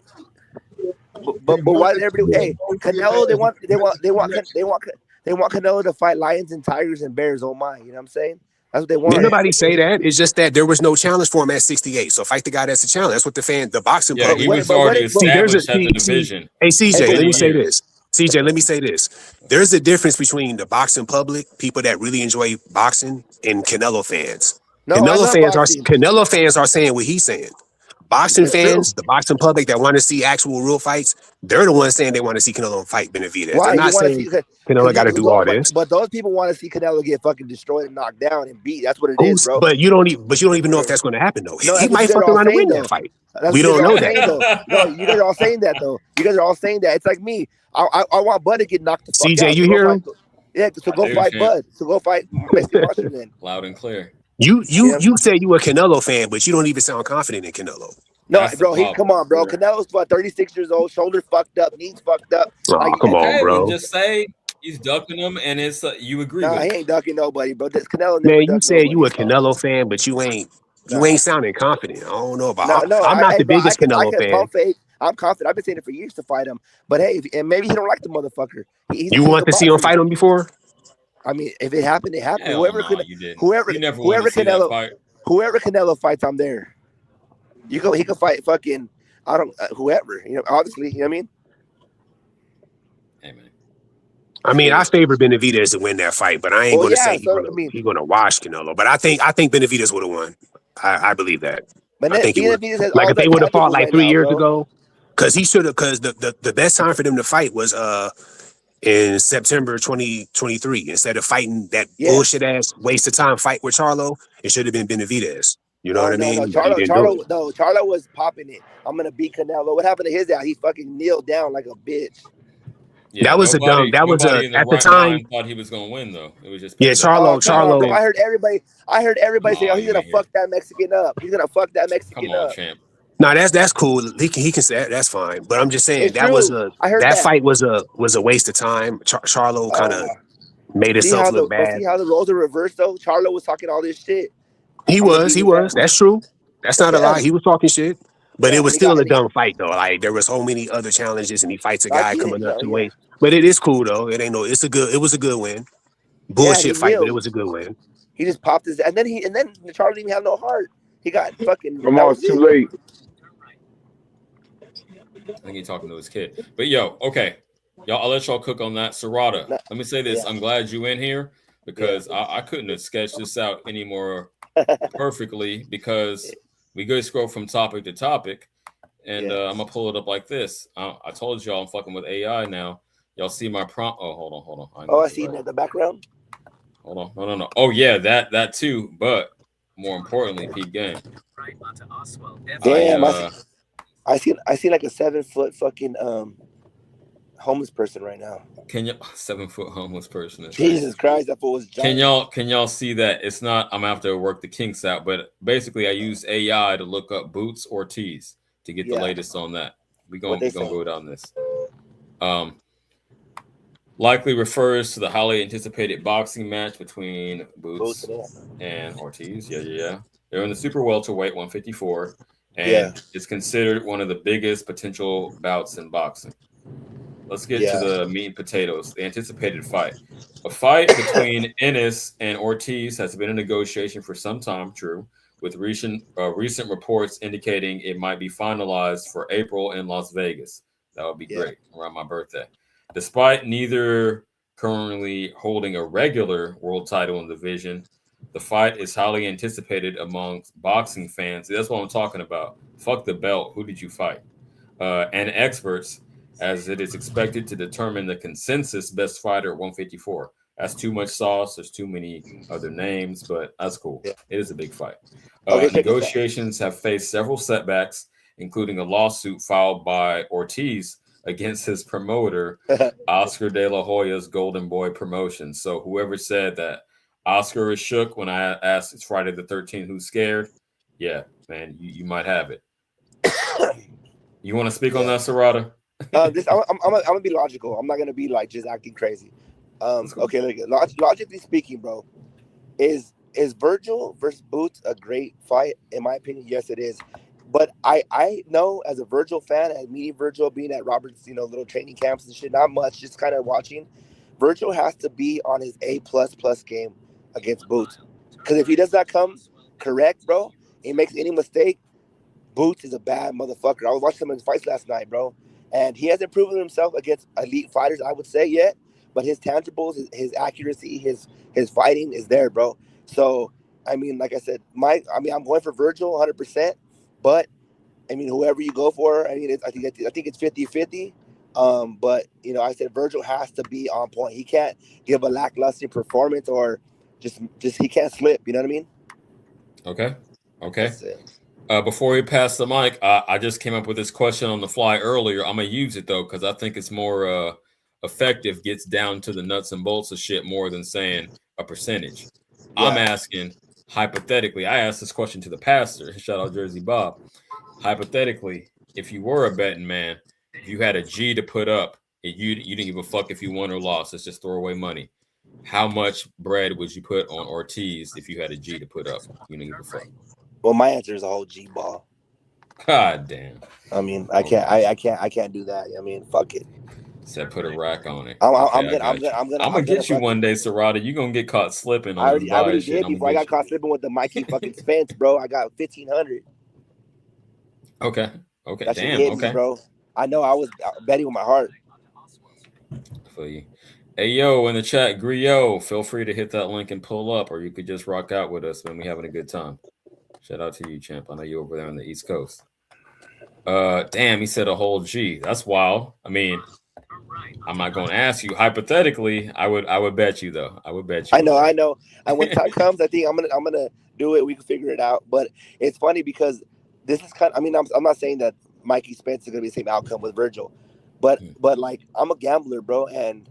But why did everybody? Hey, Canelo, they want Canelo to fight lions and tigers and bears. Oh my, you know what I'm saying? That's what they Didn't want. nobody say that. It's just that there was no challenge for him at 68. So fight the guy that's the challenge. That's what the boxing Yeah, public. he was already See, there's a established at the division. Hey, CJ, for let me many say years. this. CJ, let me say this. There's a difference between the boxing public, people that really enjoy boxing, and Canelo fans. No, I love boxing. Canelo fans are saying what he's saying. Boxing It's true. fans, the boxing public that want to see actual real fights, they're the ones saying they want to see Canelo fight Benavidez. Why They're you not want to saying see? Canelo got to do all this. But those people want to see Canelo get fucking destroyed and knocked down and beat. That's what it is, bro. But you don't even know if that's going to happen though. No, He that's what might you guys fuck are all around and saying win though. that fight. That's We what you guys don't are know all that. saying though. No, you guys are all saying that though. You guys are all saying that. It's like me. I want Bud to get knocked the fuck CJ, out. you So hear go him? fight. Yeah, so go Dude, fight champ. Bud. So go fight Mexican Monster then. Loud and clear. You say you a Canelo fan, but you don't even sound confident in Canelo. No, That's bro, the come on, bro. Canelo's 36 years old, shoulder fucked up, knees fucked up. Oh, come on, Okay, then bro. just say he's ducking them, and it's you agree Nah, with he it. ain't ducking nobody, bro. This Canelo never Man, you ducked said you nobody. a Canelo fan, but you ain't sounding confident. I don't know about. No, I'm not the bro, biggest I Canelo can fan. pump fake. I'm confident. I've been saying it for years to fight him. But hey, and maybe he don't like the motherfucker. He's You a want to see him boxer. fight him before? I mean, if it happened, it happened. Hell no, you didn't. You never wanted to see that fight. Whoever Canelo fights, I'm there. He can fight fucking whoever. You know, obviously, you know what I mean. Hey man. I mean, I favor Benavidez to win that fight, but I ain't going to say he's going to wash Canelo. But I think Benavidez would have won. I believe that. But I think Benavidez has like all if they that would have fought tangible like right 3 now, years bro. ago, because he should have. Because the best time for them to fight was in September 2023. Instead of fighting that bullshit ass waste of time fight with Charlo, it should have been Benavidez. You know what I mean? No, But he didn't do it. Charlo was popping it. I'm gonna beat Canelo. What happened to his ass? He fucking kneeled down like a bitch. Yeah, That was nobody in the at the right time. mind thought he was gonna win though. It was just Charlo. Bro. I heard everybody say, "Oh, he's you gonna ain't hear fuck that Mexican up. He's gonna fuck that Mexican Come on, up." champ. No, that's cool. He can say that. That's fine. But I'm just saying It's that was true. I heard that that. fight was a waste of time. Charlo kind of made himself look bad. See how the roles are reversed though. Charlo was talking all this shit. He was. That's true. That's not a lie. He was talking shit. But it was still a dumb fight though. Like there were so many other challenges, and he fights a guy coming up to weight. But it is cool though. It was a good win. Bullshit fight, but it was a good win. He just popped his, and then Charlo didn't even have no heart. He got fucking. Come on, too late. I think he's talking to his kid. But yo, okay. Y'all, I'll let y'all cook on that. Serrata, let me say this. I'm glad you in here because I couldn't have sketched this out any more perfectly because we go scroll from topic to topic. And I'm going to pull it up like this. I told y'all I'm fucking with AI now. Y'all see my prompt. Oh, hold on. I see the background. Hold on. No. Oh, yeah, that too. But more importantly, peep game. Damn, I see like a 7-foot fucking homeless person right now. Can you 7-foot homeless person? Jesus Christ, that fool was giant. Can y'all see that? It's not. I'm gonna have to work the kinks out, but basically, I use AI to look up boots or tees to get the latest on that. We're gonna go down this. Likely refers to the highly anticipated boxing match between Boots and Ortiz. Yeah. They're in the super welterweight 154, and it's considered one of the biggest potential bouts in boxing. Let's get to the meat and potatoes. The anticipated fight. A fight between Ennis and Ortiz has been in negotiation for some time, true, with recent reports indicating it might be finalized for April in Las Vegas. That would be great around my birthday. Despite neither currently holding a regular world title in the division, the fight is highly anticipated amongst boxing fans. That's what I'm talking about. Fuck the belt. Who did you fight? And experts, as it is expected to determine the consensus best fighter at 154. That's too much sauce. There's too many other names, but that's cool. It is a big fight. Negotiations have faced several setbacks, including a lawsuit filed by Ortiz against his promoter, Oscar De La Hoya's Golden Boy Promotions. So whoever said that Oscar is shook when I asked it's Friday the 13th, who's scared? yeah, man, you might have it. You want to speak on that, Serrata? I'm gonna be logical. I'm not gonna be like just acting crazy. Okay, logically speaking, bro, is Virgil versus Boots a great fight? In my opinion, yes, it is. But I know as a Virgil fan, as meeting Virgil, being at Robert's, little training camps and shit, not much, just kind of watching. Virgil has to be on his A++ game against Boots, because if he does not come correct, bro, he makes any mistake, Boots is a bad motherfucker. I was watching some of his fights last night, bro, and he hasn't proven himself against elite fighters, I would say, yet. But his tangibles, his accuracy, his fighting is there, bro. So, I mean, like I said, I'm going for Virgil 100%. But I mean, whoever you go for, I mean, I think it's 50-50. But I said Virgil has to be on point. He can't give a lackluster performance or just he can't slip. You know what I mean? Okay. That's it. Before we pass the mic, I just came up with this question on the fly earlier. I'm gonna use it though because I think it's more effective. Gets down to the nuts and bolts of shit more than saying a percentage. Yeah. I'm asking hypothetically. I asked this question to the pastor. Shout out Jersey Bob. Hypothetically, if you were a betting man, if you had a G to put up, and you didn't give a fuck if you won or lost. It's just throwaway money. How much bread would you put on Ortiz if you had a G to put up? You didn't give a fuck. Well, my answer is a whole G ball. God damn. I mean, I can't do that. I mean, fuck it. Said put a rack on it. I'm gonna get you one day, Serrata. You're gonna get caught slipping on I already did before I got caught slipping with the Mikey fucking Spence, bro. I got 1,500. Okay. That shit hit me, bro. I know I was betting with my heart. For you. Hey, yo, in the chat, Griot, feel free to hit that link and pull up, or you could just rock out with us when we having a good time. Shout out to you, champ. I know you're over there on the East Coast. Damn, he said a whole G. That's wild. I mean, I'm not going to ask you. Hypothetically, I would bet you though. I would bet you. I know. And when time comes, I think I'm gonna do it. We can figure it out. But it's funny because this is kind of. I mean, I'm not saying that Mikey Spence is gonna be the same outcome with Virgil, but like I'm a gambler, bro, and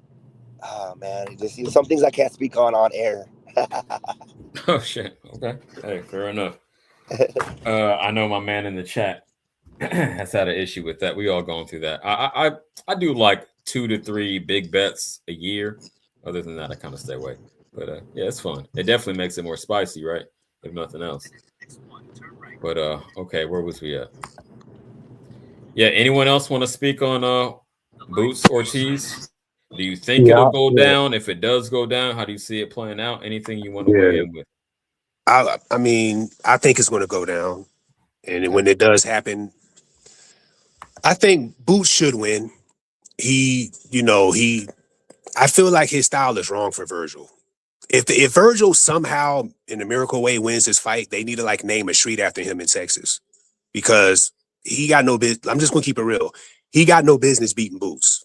man, just some things I can't speak on air. Oh shit. Okay. Hey, fair enough. I know my man in the chat has had an issue with that. We all going through that. I do like 2 to 3 big bets a year. Other than that, I kind of stay away. But yeah, it's fun. It definitely makes it more spicy, right? If nothing else. But okay, where was we at? Yeah, anyone else want to speak on Boots Ortiz? Do you think it'll go down? If it does go down, how do you see it playing out? Anything you want to weigh in with? I mean, I think it's going to go down, and when it does happen, I think Boots should win. I feel like his style is wrong for Virgil. If Virgil somehow in a miracle way wins this fight, they need to like name a street after him in Texas, because he got no business. I'm just going to keep it real. He got no business beating Boots.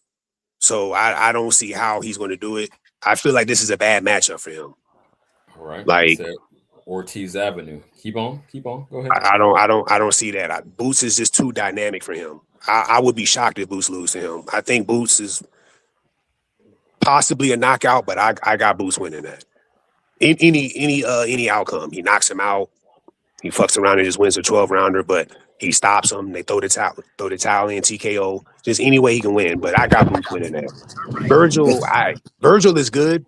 So I don't see how he's going to do it. I feel like this is a bad matchup for him. All right. Like Ortiz Avenue. Keep on. Go ahead. I don't see that. Boots is just too dynamic for him. I would be shocked if Boots lose to him. I think Boots is possibly a knockout, but I got Boots winning that. Any outcome. He knocks him out. He fucks around and just wins a 12-rounder, but he stops him. They throw the towel in, TKO. Just any way he can win, but I got Boots winning that. Virgil is good,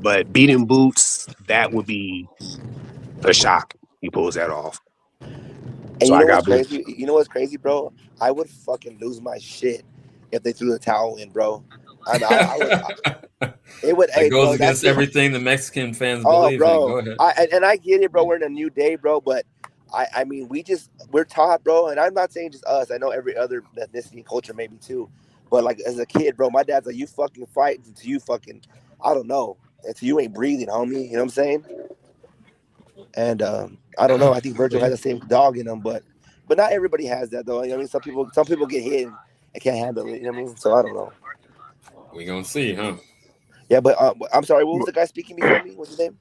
but beating Boots, that would be a shock. He pulls that off. And so you know what's crazy? You know what's crazy, bro? I would fucking lose my shit if they threw the towel in, bro. It would. It goes against everything the Mexican fans believe bro. in. Go ahead. I get it, bro. We're in a new day, bro. But I mean, we're taught, bro. And I'm not saying just us. I know every other ethnicity and culture maybe too. But like as a kid, bro, my dad's like, you fucking fight until you fucking, I don't know, until you ain't breathing, homie. You know what I'm saying? And I don't know. I think Virgil has the same dog in him, but not everybody has that though. You know what I mean? Some people get hit and can't handle it. You know what I mean? So I don't know. We gonna see, huh? Yeah, but I'm sorry. What was the guy speaking before me? What's his name?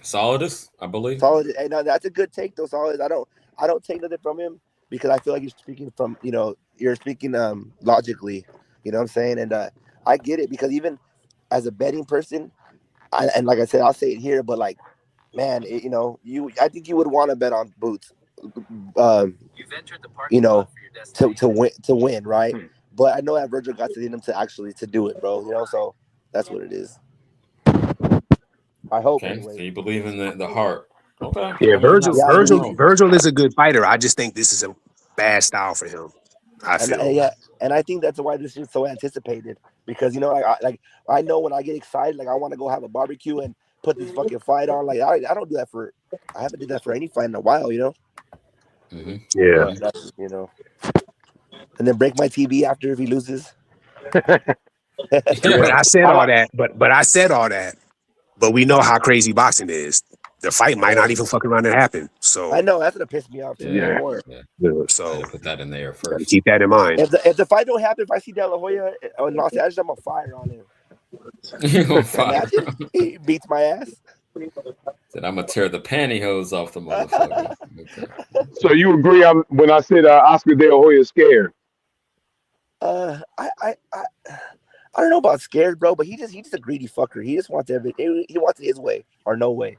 Solidus, I believe. Solidus. Hey, no, that's a good take though. Solidus. I don't take nothing from him because I feel like you're speaking from you're speaking logically. You know what I'm saying? And I get it because even as a betting person, and like I said, I'll say it here, but like man, I think you would want to bet on Boots, you know, to win, right? But I know that Virgil got to him to do it, bro. So that's what it is. I hope Okay, anyway. so you believe in the heart. Okay. Yeah, I mean, not nothing wrong. Virgil is a good fighter. I just think this is a bad style for him. I feel. And I think that's why this is so anticipated because I know when I get excited, like I want to go have a barbecue and put this fucking fight on. Like I don't do that I haven't did that for any fight in a while, Mm-hmm. Yeah. But, and then break my TV after if he loses. But I said all that. But I said all that. But we know how crazy boxing is. The fight might not even fuck around and happen. So I know that's gonna piss me off too. Yeah. More. So put that in there first. Keep that in mind. If the fight don't happen, if I see De La Hoya in Los Angeles, I'm gonna fire on him. Imagine he beats my ass. Said I'm gonna tear the pantyhose off the motherfucker. Okay. So you agree? When I said Oscar De La Hoya scared. I don't know about scared, bro, but he's just a greedy fucker. He just wants everything. He wants it his way or no way.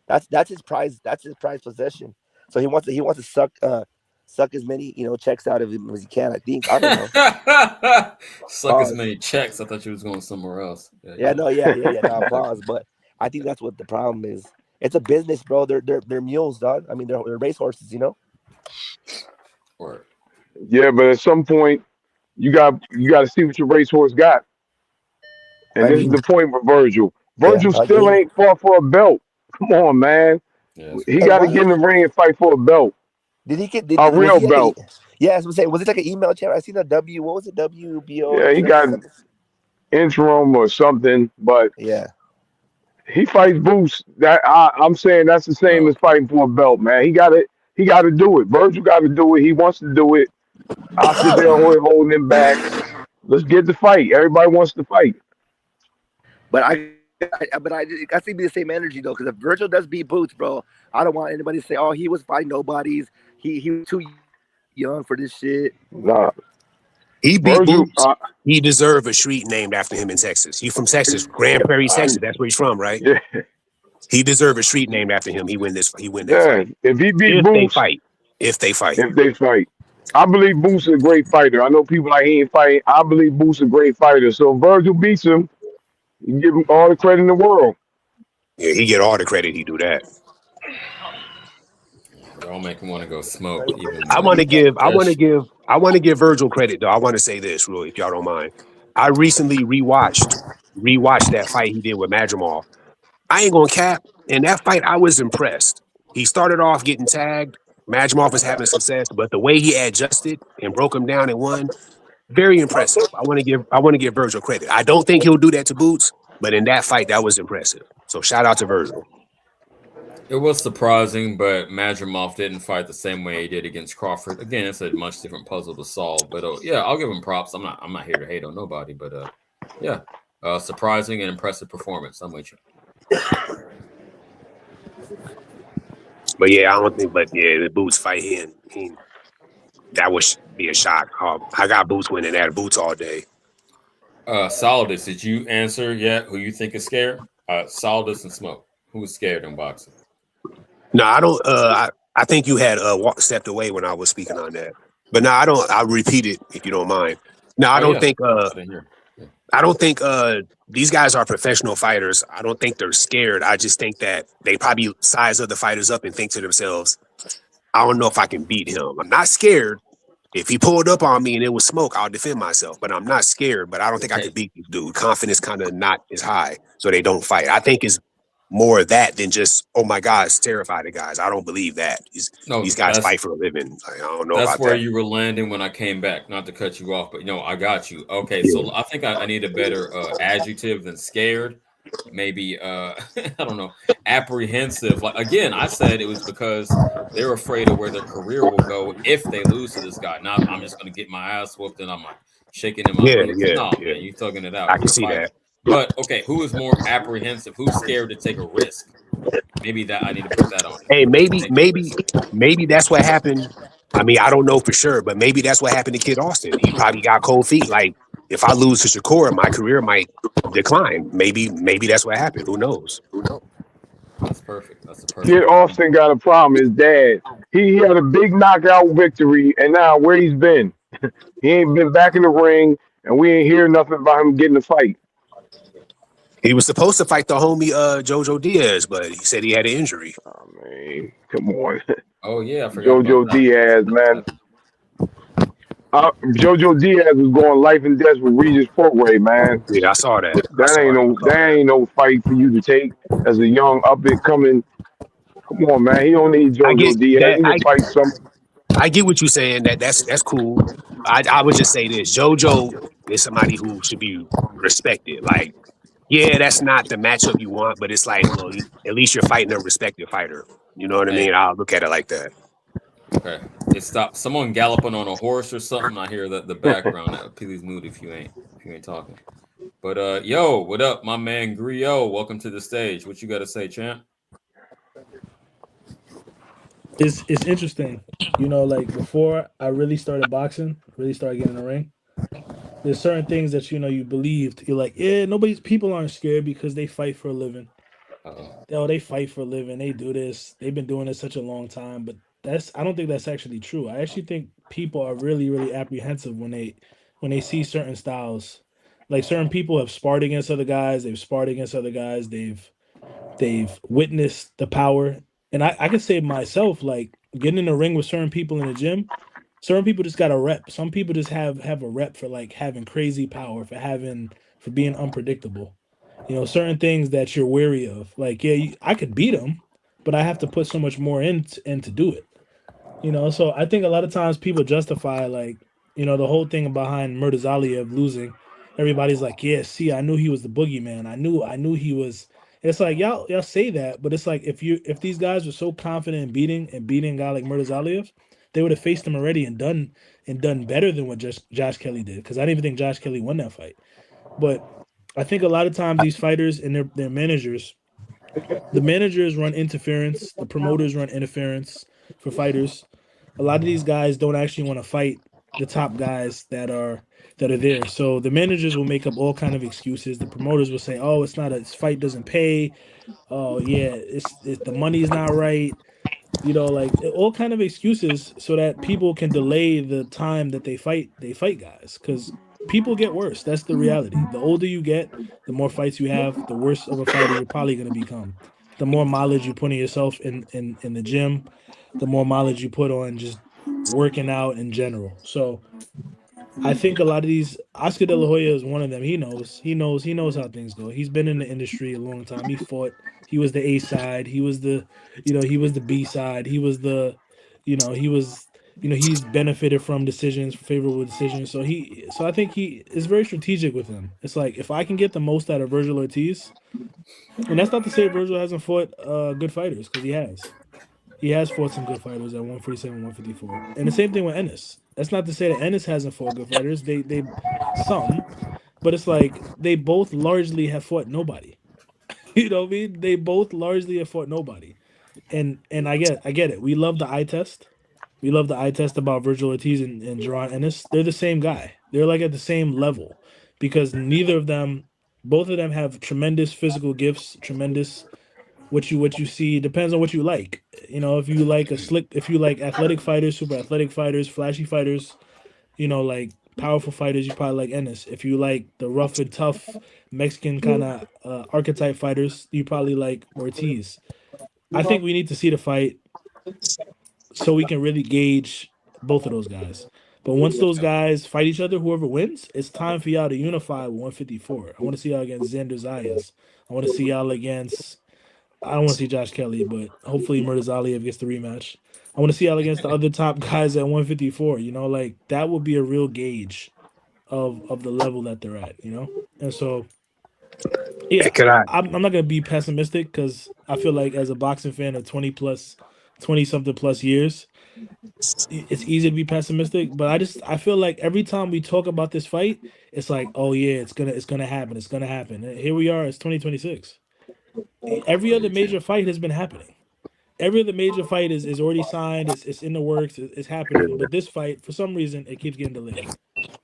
That's his prize. That's his prized possession. So he wants to suck as many checks out of him as he can. I think. I don't know. Suck as many checks. I thought you was going somewhere else. Yeah. No, pause. But I think that's what the problem is. It's a business, bro. They're mules, dog. I mean, they're racehorses, Or Yeah, but at some point, you got to see what your racehorse got. And this is the point with Virgil. Virgil still ain't fought for a belt. Come on, man. He got to get in the ring and fight for a belt. Did he get a real belt? Yeah, I was gonna say, was it like an email chat? I seen the what was it? WBO. Yeah, he got interim or something, but yeah, he fights Boots. I'm saying that's the same as fighting for a belt, man. He got to do it. Virgil got to do it. He wants to do it. Oscar De La Hoya holding him back. Let's get the fight. Everybody wants to fight. But I got to be the same energy though, because if Virgil does beat Boots, bro, I don't want anybody to say, "Oh, he was fighting nobodies. He was too young for this shit." Nah. He beat Boots. He deserved a street named after him in Texas. He's from Texas, Grand Prairie, Texas. That's where he's from, right? Yeah. He deserved a street named after him. He win this. He win that Yeah. fight. If he beat Boots, if they fight. I believe Boots is a great fighter. I know people like he ain't fighting. I believe Boots is a great fighter. So if Virgil beats him, you give him all the credit in the world. Yeah, he get all the credit. He do that. Y'all make him want to go smoke. Even I want to give Virgil credit though. I want to say this, really, if y'all don't mind. I recently rewatched that fight he did with Madrimov. I ain't gonna cap. In that fight, I was impressed. He started off getting tagged. Madrimov was having success, but the way he adjusted and broke him down and won, very impressive. I want to give Virgil credit. I don't think he'll do that to Boots, but in that fight, that was impressive. So shout out to Virgil. It was surprising, but Madrimov didn't fight the same way he did against Crawford. Again, it's a much different puzzle to solve. But yeah, I'll give him props. I'm not here to hate on nobody, but yeah, surprising and impressive performance. I'm with you. But yeah, I don't think. But yeah, the Boots fight that would be a shock. I got Boots winning that. Boots all day. Solidus, did you answer yet? Who you think is scared? Solidus and Smoke. Who's scared in boxing? No, I don't. I think you had stepped away when I was speaking on that. But no, I don't. I'll repeat it if you don't mind. No, I don't think. I don't think these guys are professional fighters. I don't think they're scared. I just think that they probably size other fighters up and think to themselves, I don't know if I can beat him. I'm not scared. If he pulled up on me and it was Smoke, I'll defend myself. But I'm not scared. But I don't think I can beat this dude. Confidence kind of not as high, so they don't fight. I think it's more of that than just, oh my God, it's terrified of guys. I don't believe that. These guys fight for a living. I don't know. That's where you were landing when I came back. Not to cut you off, but I got you. Okay, so I think I need a better adjective than scared. Maybe I don't know, apprehensive. Like again, I said it was because they're afraid of where their career will go if they lose to this guy. Now I'm just gonna get my ass whooped and I'm like shaking in my boots. No, man, you thugging it out. I can see that. But okay, who is more apprehensive? Who's scared to take a risk? Maybe that I need to put that on. Hey, maybe that's what happened. I mean, I don't know for sure, but maybe that's what happened to Kid Austin. He probably got cold feet. Like if I lose to Shakur, my career might decline. Maybe that's what happened. Who knows? That's perfect. That's a Kid perfect. Austin got a problem. His dad. He had a big knockout victory, and now where he's been, he ain't been back in the ring, and we ain't hear nothing about him getting a fight. He was supposed to fight the homie Jojo Diaz, but he said he had an injury. Oh man, come on, Oh yeah, I forgot about Jojo Diaz, man. Jojo Diaz was going life and death with Regis Prograis, man. Yeah, I saw that. That ain't no fight for you to take as a young up and coming. Come on, man. He don't need I get Jojo Diaz. that. He can fight some. I get what you're saying. That's cool. I would just say this: JoJo is somebody who should be respected. Like, yeah, that's not the matchup you want, but it's like, well, at least you're fighting a respected fighter. You know what I Hey, mean? I'll look at it like that. okay. It stopped. Someone galloping on a horse or something. I hear the background. Please mute if you ain't talking. But yo, what up, my man Griot? Welcome to the stage. What you got to say, champ? It's interesting, you know. Like before I really started boxing, really started getting in the ring. There's certain things that you believed. You're like, yeah, people aren't scared because they fight for a living. Oh, they fight for a living. They do this. They've been doing this such a long time. But I don't think that's actually true. I actually think people are really, really apprehensive when they see certain styles. Like certain people have sparred against other guys. They've sparred against other guys. They've witnessed the power. And I can say myself, like getting in the ring with certain people in the gym, certain people just got a rep. Some people just have a rep for like having crazy power, for being unpredictable. Certain things that you're wary of. Like, yeah, I could beat them, but I have to put so much more in to do it. So I think a lot of times people justify like, the whole thing behind Murtazaliev losing. Everybody's like, yeah, see, I knew he was the boogeyman. I knew he was. It's like y'all say that, but it's like if these guys were so confident in beating a guy like Murtazaliev, they would have faced him already and done better than what just Josh Kelly did. Because I didn't even think Josh Kelly won that fight. But I think a lot of times these fighters and their managers, the managers run interference, the promoters run interference for fighters. A lot of these guys don't actually want to fight the top guys that are there. So the managers will make up all kind of excuses. The promoters will say, "Oh, it's not this fight doesn't pay. Oh yeah, the money's not right." Like all kind of excuses so that people can delay the time that they fight guys, because people get worse. That's the reality. The older you get, the more fights you have, the worse of a fighter you're probably going to become. The more mileage you put on yourself in the gym, the more mileage you put on just working out in general. So I think a lot of these, Oscar De La Hoya is one of them. He knows how things go. He's been in the industry a long time. He fought. He was the A side. He was the B side. He's benefited from decisions, favorable decisions. So I think he is very strategic with him. It's like, if I can get the most out of Virgil Ortiz, and that's not to say Virgil hasn't fought good fighters, because he has. He has fought some good fighters at 147, 154. And the same thing with Ennis. That's not to say that Ennis hasn't fought good fighters. They some, but it's like they both largely have fought nobody. You know what I mean? They both largely have fought nobody. And I get it. We love the eye test. We love the eye test about Virgil Ortiz and Jerron Ennis. They're the same guy. They're like at the same level, because both of them have tremendous physical gifts, tremendous what you see depends on what you like. If you like athletic fighters, super athletic fighters, flashy fighters, like powerful fighters, you probably like Ennis. If you like the rough and tough Mexican kind of archetype fighters, you probably like Ortiz. I think we need to see the fight so we can really gauge both of those guys. But once those guys fight each other, whoever wins, it's time for y'all to unify with 154. I want to see y'all against Xander Zayas. I want to see y'all against, I don't want to see Josh Kelly, but hopefully Murtazaliev gets the rematch. I want to see y'all against the other top guys at 154. Like that would be a real gauge of the level that they're at. And so yeah, I'm not gonna be pessimistic, because I feel like as a boxing fan of 20 something plus years, it's easy to be pessimistic. But I feel like every time we talk about this fight, it's like, oh yeah, it's gonna happen, it's gonna happen. And here we are, it's 2026. Every other major fight has been happening. Every other major fight is already signed. It's in the works. It's happening. But this fight, for some reason, it keeps getting delayed.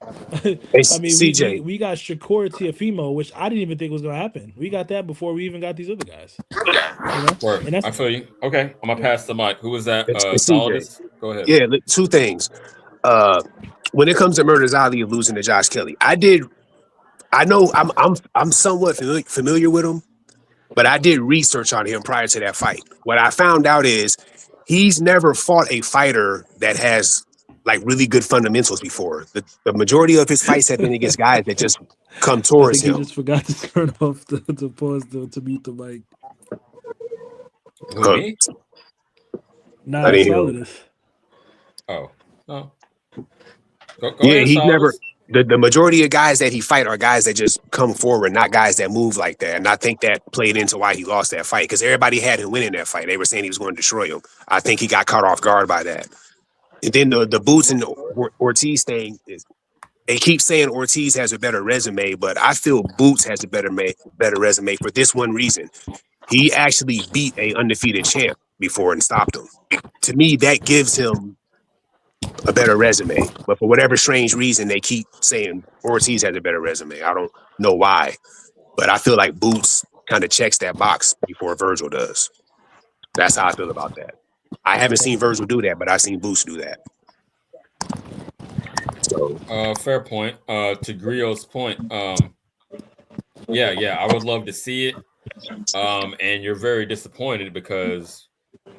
I mean, CJ. we got Shakur Tiafimo, which I didn't even think was gonna happen. We got that before we even got these other guys. You know, Word. and that's I feel you. Okay, I'm gonna pass the mic. Who was that? It's CJ. Solidus? Go ahead. Yeah, look, two things. When it comes to Murder's Ali of losing to Josh Kelly, I know I'm somewhat familiar with him, but I did research on him prior to that fight. What I found out is he's never fought a fighter that has like really good fundamentals before. The majority of his fights have been against guys that just come I towards think he him. just forgot to turn off the pause to mute the mic. Who, me? Nah, I didn't hear him. Solidus. Oh, no. Go Yeah, ahead, he's Solidus. never the majority of guys that he fight are guys that just come forward, not guys that move like that. And I think that played into why he lost that fight because everybody had him winning that fight. They were saying he was going to destroy him. I think he got caught off guard by that. And then the Boots and Ortiz thing is they keep saying Ortiz has a better resume, but I feel Boots has a better resume for this one reason. He actually beat a undefeated champ before and stopped him. To me, that gives him a better resume. But for whatever strange reason, they keep saying Ortiz has a better resume. I don't know why, but I feel like Boots kind of checks that box before Virgil does. That's how I feel about that. I haven't seen Virgil do that, but I've seen Boots do that. So fair point. To Griot's point, yeah, I would love to see it. And you're very disappointed because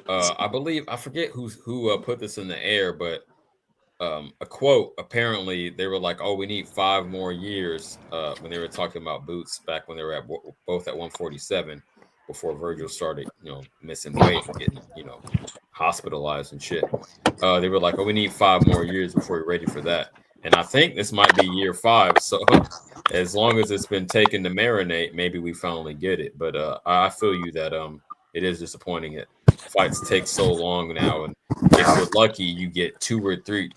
I believe I forget who put this in the air, but a quote. Apparently, they were like, "Oh, we need 5 more years." When they were talking about Boots back when they were at both at 147 before Virgil started, missing weight and getting, hospitalized and shit. They were like, "Oh, we need 5 more years before we're ready for that." And I think this might be year 5. So as long as it's been taken to marinate, maybe we finally get it. But I feel you that it is disappointing that fights take so long now, and if you're lucky, you get 2 or 3,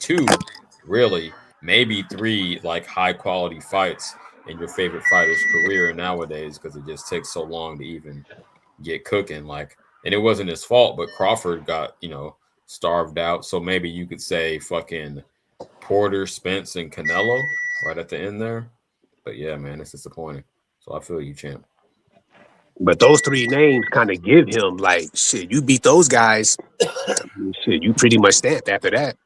really, maybe 3 like high quality fights in your favorite fighter's career nowadays because it just takes so long to even get cooking. Like, and it wasn't his fault, but Crawford got starved out. So maybe you could say fucking Porter, Spence, and Canelo right at the end there. But yeah, man, it's disappointing. So I feel you, champ. but those 3 names kind of give him like shit. You beat those guys, shit. You pretty much stamped after that.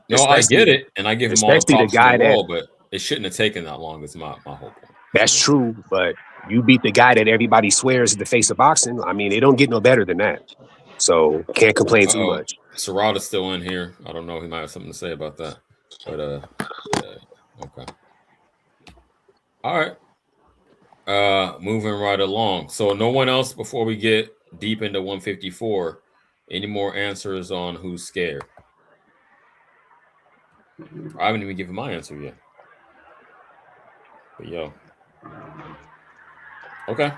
No, I get it, and I give him all the especially the props in the guy that. world, but it shouldn't have taken that long. Is my whole point. That's true, but you beat the guy that everybody swears is the face of boxing. I mean, it don't get no better than that. So can't complain too much. Serrata's still in here. I don't know. He might have something to say about that. But okay. All right. Moving right along. So no one else before we get deep into 154. Any more answers on who's scared? I haven't even given my answer yet. But yo. Okay.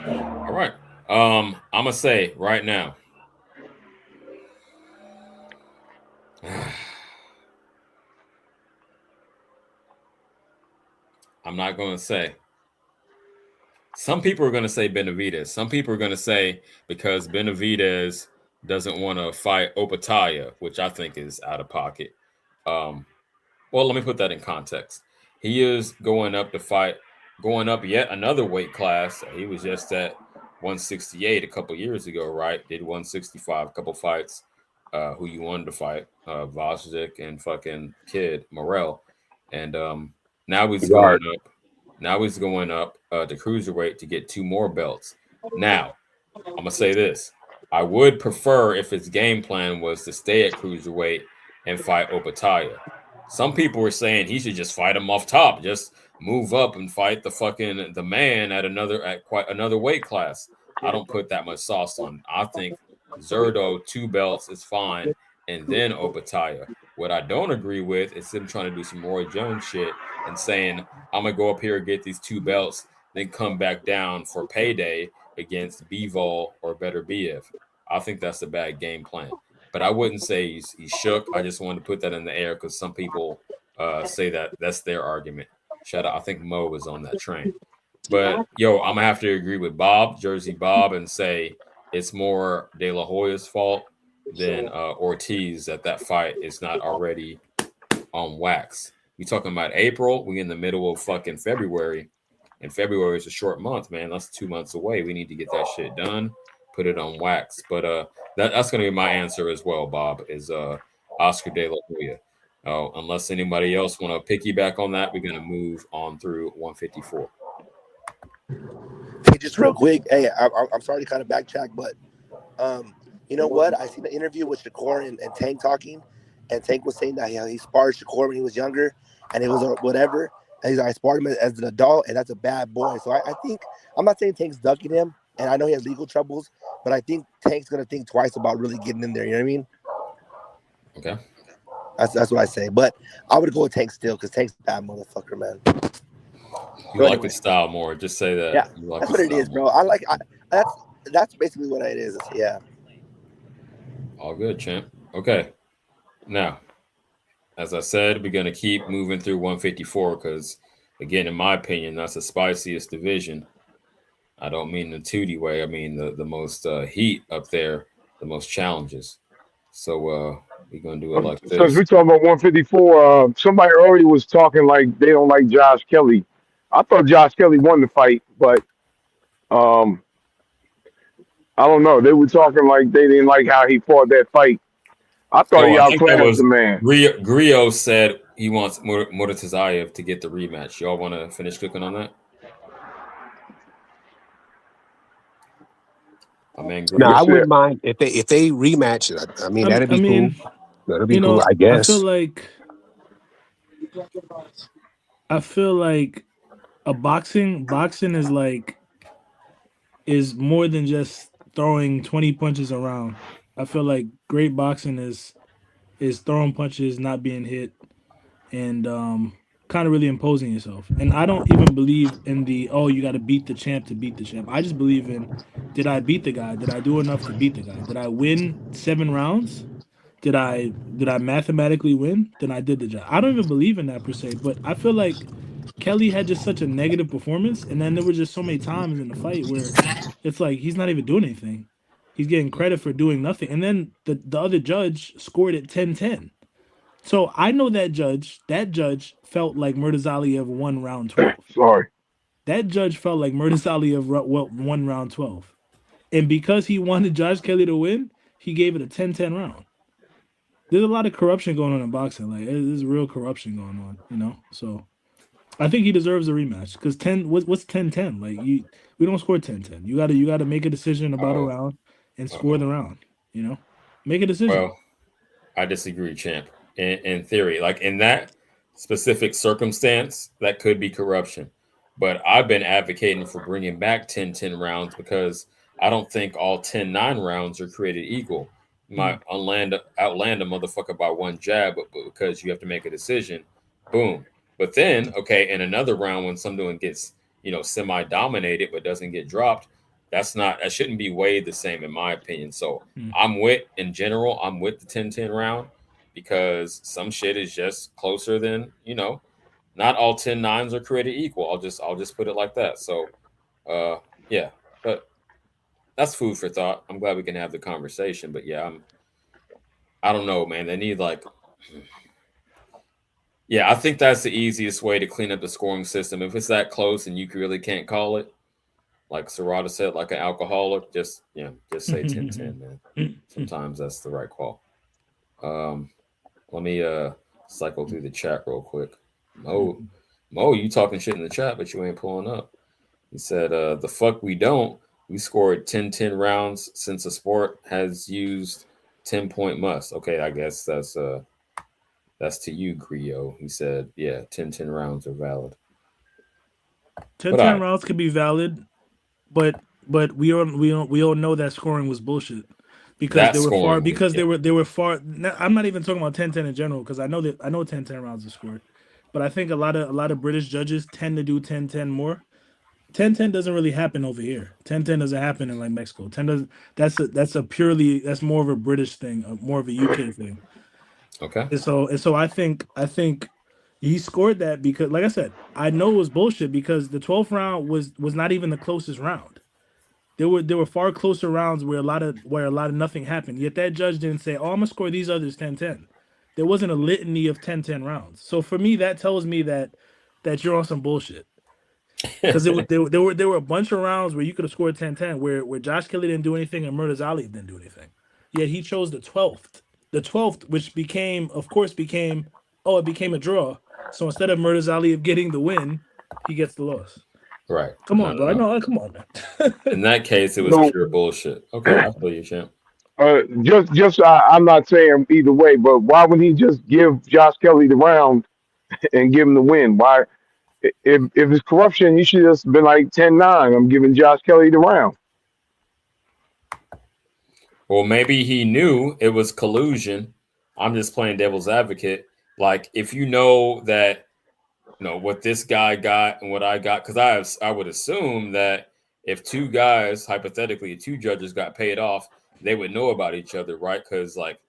All right. I'm gonna say right now. I'm not gonna say. Some people are gonna say Benavidez. Some people are gonna say because Benavidez doesn't want to fight Opataya, which I think is out of pocket. Well, let me put that in context. He is going up yet another weight class. He was just at 168 a couple years ago, right? Did 165, a couple fights. Who you wanted to fight? Vosdick and fucking Kid Morrell. And now he's going up. Now he's going up to cruiserweight to get 2 more belts. Now, I'm gonna say this. I would prefer if his game plan was to stay at cruiserweight and fight Opataya. Some people were saying he should just fight him off top, just move up and fight the man at quite another weight class. I don't put that much sauce on. I think Zerdo 2 belts is fine, and then Opataya. What I don't agree with is him trying to do some Roy Jones shit and saying I'm gonna go up here and get these 2 belts, then come back down for payday against Bivol or Better BF. I think that's a bad game plan. But I wouldn't say he's shook. I just wanted to put that in the air because some people say that's their argument. Shout out. I think Mo was on that train. But, yo, I'm going to have to agree with Bob, Jersey Bob, and say it's more De La Hoya's fault than Ortiz that fight is not already on wax. We talking about April. We in the middle of fucking February, and February is a short month, man. That's 2 months away. We need to get that shit done, put it on wax. But that's gonna be my answer as well, Bob. Is Oscar De La Hoya. Unless anybody else want to piggyback on that, we're gonna move on through 154. Hey, just real quick. Hey, I'm sorry to kind of backtrack, but you know what? I seen the interview with Shakur and Tank talking, and Tank was saying that he sparred Shakur when he was younger, and it was whatever. And he's like, I sparred him as an adult, and that's a bad boy. So I think I'm not saying Tank's ducking him, and I know he has legal troubles, but I think Tank's gonna think twice about really getting in there. You know what I mean? Okay. That's what I say. But I would go with Tank still because Tank's a bad motherfucker, man. You like his style more. Just say that. Yeah, you like that's what it is, bro. That's basically what it is. Yeah. All good, champ. Okay. Now, as I said, we're going to keep moving through 154 because, again, in my opinion, that's the spiciest division. I don't mean the 2D way. I mean the most heat up there, the most challenges. So we're going to do it like Since this. we talking about 154, somebody earlier was talking like they don't like Josh Kelly. I thought Josh Kelly won the fight, but I don't know. They were talking like they didn't like how he fought that fight. I thought So he I think that outclassed was the man. Griot said he wants Murtazaev to get the rematch. Y'all want to finish cooking on that? I mean, No, I Griot. wouldn't mind if they rematch. I mean, that'd be cool. That'd be cool, I guess. I feel like a boxing is more than just throwing 20 punches around. I feel like great boxing is throwing punches, not being hit, and kind of really imposing yourself. And I don't even believe in the you got to beat the champ to beat the champ. I just believe in, did I beat the guy? Did I do enough to beat the guy? Did I win 7 rounds? Did I mathematically win? Then I did the job. I don't even believe in that per se, but I feel like Kelly had just such a negative performance, and then there were just so many times in the fight where it's like he's not even doing anything. He's getting credit for doing nothing. And then the other judge scored it 10-10. So I know that judge felt like Murtazaliev won round 12. Sorry. That judge felt like Murtazaliev won round 12. And because he wanted Josh Kelly to win, he gave it a 10-10 round. There's a lot of corruption going on in boxing. Like there's real corruption going on, you know? So I think he deserves a rematch because what's 10-10? Like we don't score 10-10. You gotta make a decision about a round and score the round, you know? Make a decision. Well, I disagree, champ. In theory, like in that specific circumstance, that could be corruption. But I've been advocating for bringing back 10-10 rounds because I don't think all 10-9 rounds are created equal. You might outland a motherfucker by one jab, but because you have to make a decision, boom. But then, okay, in another round when someone gets, semi-dominated but doesn't get dropped, that shouldn't be weighed the same in my opinion. So I'm with the 10-10 round because some shit is just closer than, not all 10-9s are created equal. I'll just put it like that. So yeah, but that's food for thought. I'm glad we can have the conversation. But yeah, I don't know, man. They need I think that's the easiest way to clean up the scoring system. If it's that close and you really can't call it, like Serrata said, like an alcoholic, just say 10-10, man. Sometimes that's the right call. Let me cycle through the chat real quick. Mo, you talking shit in the chat, but you ain't pulling up. He said, the fuck we don't. We scored 10-10 rounds since the sport has used 10-point must. Okay, I guess that's to you, Griot. He said, yeah, 10-10 rounds are valid. 10-10 rounds could be valid, but we all know that scoring was bullshit because they were far. I'm not even talking about 10-10 in general because I know 10-10 rounds are scored, but I think a lot of British judges tend to do 10-10 more. 10-10 doesn't really happen over here. 10-10 doesn't happen in like Mexico. 10 doesn't. That's more of a British thing, more of a UK thing. Okay. And so I think he scored that because, like I said, I know it was bullshit because the 12th round was not even the closest round. There were far closer rounds where a lot of nothing happened. Yet that judge didn't say, "Oh, I'm gonna score these others 10-10." there wasn't a litany of 10-10 rounds. So for me, that tells me that you're on some bullshit. Because there were a bunch of rounds where you could have scored 10-10 where Josh Kelly didn't do anything and Murtazali didn't do anything. Yet he chose the 12th. The 12th, which became a draw. So instead of Murtazali getting the win, he gets the loss. Right. Come on, bro. No, come on, man. In that case, it was pure bullshit. Okay, I feel you, champ. I'm not saying either way, but why would he just give Josh Kelly the round and give him the win? Why, if it's corruption, he should just been like 10-9. I'm giving Josh Kelly the round. Well, maybe he knew it was collusion. I'm just playing devil's advocate. Like, if you know that, what this guy got and what I got, because I would assume that if two guys, hypothetically, two judges got paid off, they would know about each other, right? Because, like,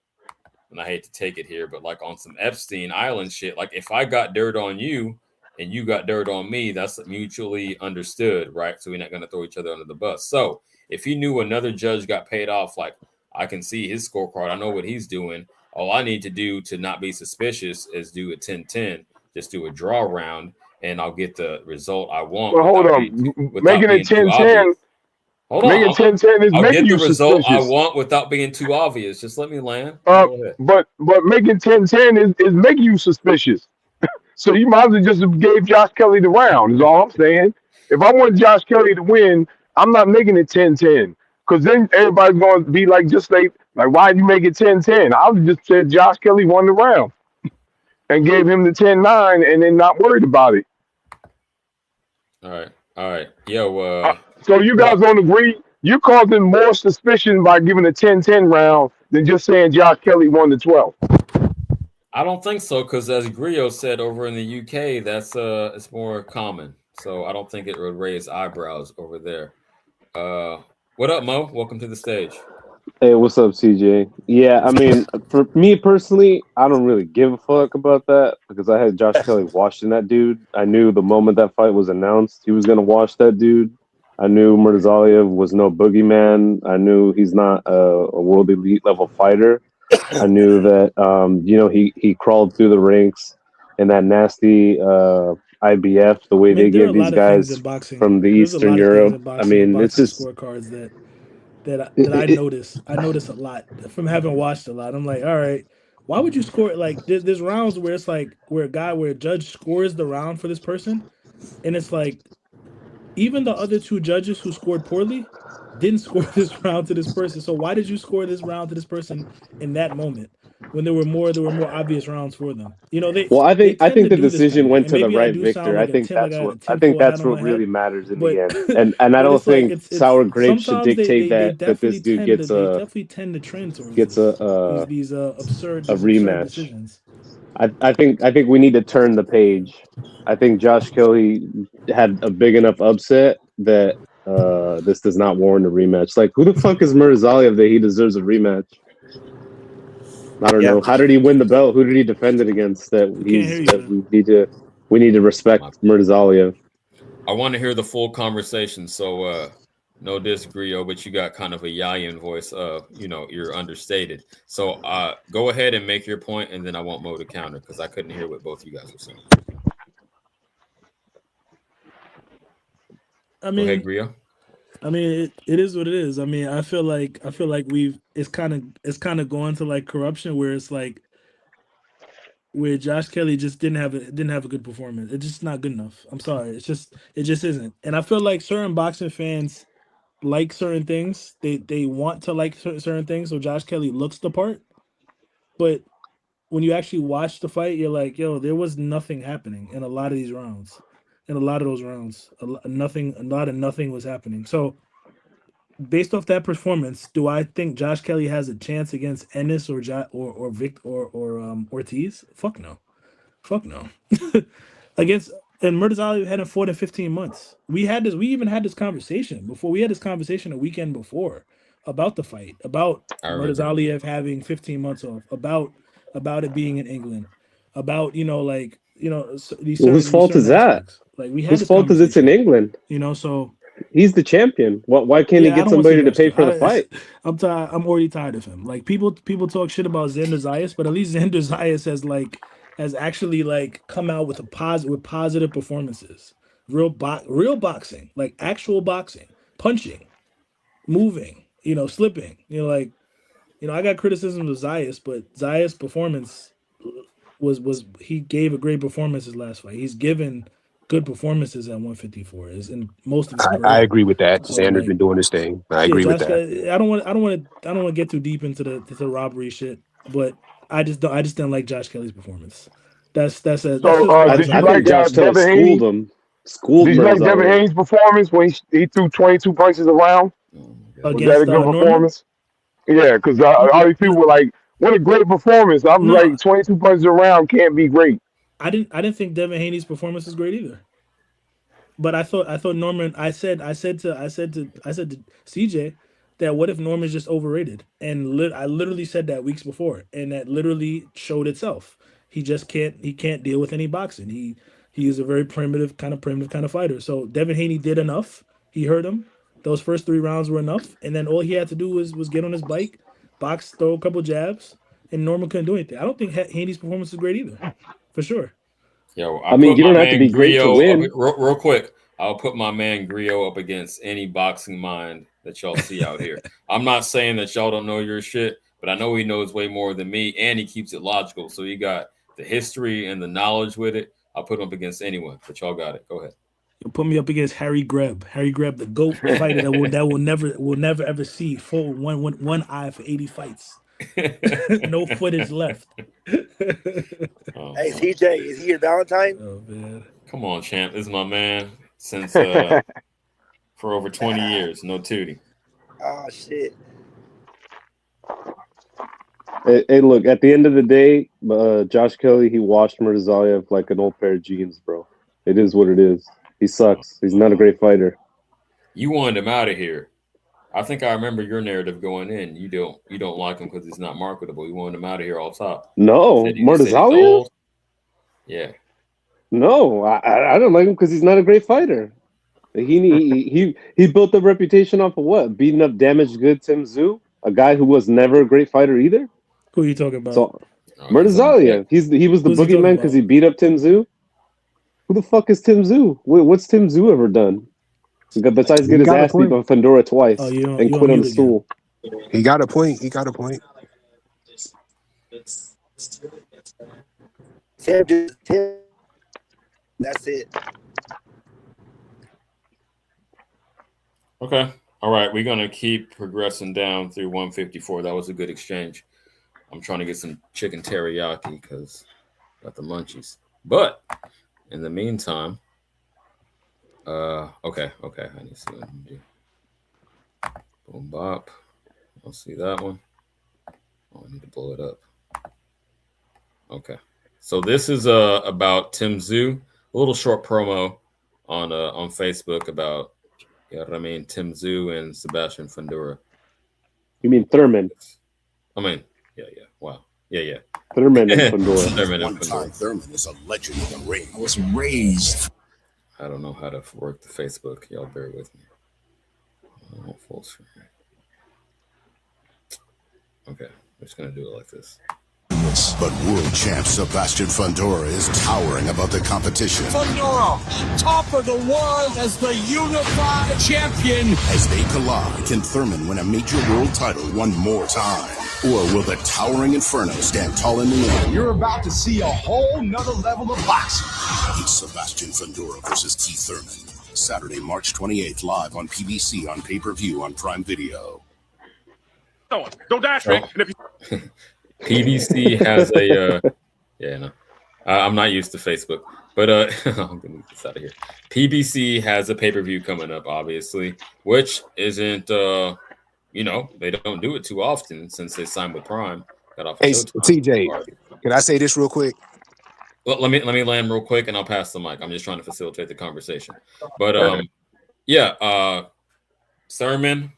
and I hate to take it here, but like on some Epstein Island shit, like if I got dirt on you and you got dirt on me, that's mutually understood, right? So we're not going to throw each other under the bus. So if he knew another judge got paid off, like I can see his scorecard, I know what he's doing. All I need to do to not be suspicious is do a 10-10, just do a draw round, and I'll get the result I want. Well, hold on. Making it 10-10. Hold on. Making 10-10 is I'll making get you the result suspicious. I want without being too obvious. Just let me land. But making 10-10 is making you suspicious. So you might as well just have gave Josh Kelly the round, is all I'm saying. If I want Josh Kelly to win, I'm not making it 10-10. Because then everybody's going to be like, why did you make it 10-10? I would just said Josh Kelly won the round and gave him the 10-9 and then not worried about it. All right. Yo, so you guys don't agree? You causing more suspicion by giving a 10-10 round than just saying Josh Kelly won the 12th. I don't think so, because as Griot said over in the UK, that's it's more common. So I don't think it would raise eyebrows over there. What up, Mo? Welcome to the stage. Hey, what's up, CJ? Yeah, I mean, for me personally, I don't really give a fuck about that because I had Josh Kelly watching that dude. I knew the moment that fight was announced, he was going to watch that dude. I knew Murtazaliev was no boogeyman. I knew he's not a world elite level fighter. I knew that, he crawled through the ranks in that nasty IBF, the way they give these guys from the Eastern Europe. I mean, it's just scorecards that I notice. I notice a lot from having watched a lot. I'm like, all right, why would you score like there's rounds where it's like where a judge scores the round for this person, and it's like even the other two judges who scored poorly didn't score this round to this person. So why did you score this round to this person in that moment when there were more obvious rounds for them? I think the decision went to the right victor. I think that's what really matters in the end. And I don't think sour grapes should dictate that this dude gets definitely tend to trend towards these absurd rematch. Decisions. I think we need to turn the page. I think Josh Kelly had a big enough upset that this does not warrant a rematch. Like, who the fuck is Murtazaliev that he deserves a rematch? I don't know. How did he win the belt? Who did he defend it against? We need to respect Murtazaliev. I want to hear the full conversation. So no disagree, but you got kind of a Yayan voice. You're understated. So go ahead and make your point, and then I want Mo to counter because I couldn't hear what both you guys were saying. I mean, go ahead, Griot. I mean, it is what it is. I mean, I feel like it's kind of going to like corruption where it's like where Josh Kelly just didn't have a good performance. It's just not good enough. I'm sorry. It just isn't. And I feel like certain boxing fans like certain things. They want to like certain things. So Josh Kelly looks the part, but when you actually watch the fight, you're like, yo, there was nothing happening in a lot of these rounds. In a lot of those rounds, a lot of nothing was happening. So, based off that performance, do I think Josh Kelly has a chance against Ennis or Vic or Ortiz? Fuck no. And Murtazaliev hadn't fought in 15 months. We even had this conversation before. We had this conversation a weekend before about the fight, about Murtazaliev having 15 months off, about it being in England, about these. Whose fault is that? Like we had whose fault is it's in England? So He's the champion. Why can't he I get don't want to see somebody to Josh pay for the Kelly. fight? I'm tired. I'm already tired of him. Like people talk shit about Xander Zayas, but at least Xander Zayas has actually like come out with positive performances. Real boxing, like actual boxing, punching, moving, slipping. I got criticisms of Zayas, but Zayas' performance was he gave a great performance his last fight. He's given good performances at 154 in most of his I career. agree with that. So Xander's like, been doing his thing. I yeah, agree with Josh. that. I don't want to get too deep into the robbery shit, but I just didn't like Josh Kelly's performance. That's just So, raw did you I talk. think like Josh Kelly Devin schooled Haney? him, schooled Did you like Devin Murtazalia. Haney's performance when he threw 22 punches around? Was that a Against good Norman. performance? Yeah, because all these people were like, "What a great performance!" I was No, like, "22 punches around can't be great." I didn't think Devin Haney's performance was great either. But I thought Norman. I said to CJ that what if Norman's just overrated? And I literally said that weeks before, and that literally showed itself. He can't deal with any boxing. He is a very primitive kind of fighter. So Devin Haney did enough. He hurt him. Those first 3 rounds were enough, and then all he had to do was get on his bike, box, throw a couple jabs, and Norman couldn't do anything. I don't think Haney's performance is great either, for sure. Yo, I mean, you don't have to be great to win. real quick. I'll put my man Griot up against any boxing mind that y'all see out here. I'm not saying that y'all don't know your shit, but I know he knows way more than me, and he keeps it logical. So you got the history and the knowledge with it. I'll put him up against anyone, but y'all got it. Go ahead. You'll put me up against Harry Greb. Harry Greb, the GOAT fighter that will never ever see full one eye for 80 fights. No footage left. Hey CJ, is he your Valentine? Oh man. Come on, champ. This is my man since for over 20 years. No tootie. Oh shit. Hey, look, at the end of the day, Josh Kelly, he washed Murtazalia like an old pair of jeans, bro. It is what it is. He sucks. He's not a great fighter. You wanted him out of here. I think I remember your narrative going in. You don't like him because he's not marketable. You wanted him out of here all top. No, Murtazalia? Yeah. No, I don't like him because he's not a great fighter. He built a reputation off of what? Beating up damaged good Tim Tszyu, a guy who was never a great fighter either. Who are you talking about? So Murtazalia, he was the boogeyman because he beat up Tim Tszyu. Who the fuck is Tim Tszyu? What's Tim Tszyu ever done? Besides get his ass beat by Fundora twice and quit on the stool. He got a point. Tim, that's it. Okay. All right. We're going to keep progressing down through 154. That was a good exchange. I'm trying to get some chicken teriyaki because got the munchies. But in the meantime, okay. I need to see what I'm do. Boom bop. I'll see that one. Oh, I need to blow it up. Okay. So this is about Tim Tszyu. A little short promo on Facebook about Tim Tszyu and Sebastian Fundora. You mean Thurman? I mean, yeah. Wow. Yeah. Thurman and Fundora. One-time Thurman is a legend in the ring. I was raised. I don't know how to work the Facebook. Y'all bear with me. Oh, full screen. Okay, I'm just gonna do it like this. But world champ Sebastian Fundora is towering above the competition. Fundora, top of the world as the unified champion. As they collide, can Thurman win a major world title one more time? Or will the towering Inferno stand tall in the air? You're about to see a whole nother level of boxing. It's Sebastian Fundora versus Keith Thurman. Saturday, March 28th, live on PBC on pay-per-view on Prime Video. Don't dash me. And if you PBC has a I'm not used to Facebook, but I'm gonna get this out of here. PBC has a pay-per-view coming up, obviously, which isn't they don't do it too often since they signed with Prime. Got off Hey, Showtime. TJ, can I say this real quick? Well, let me land real quick and I'll pass the mic. I'm just trying to facilitate the conversation. But Thurman,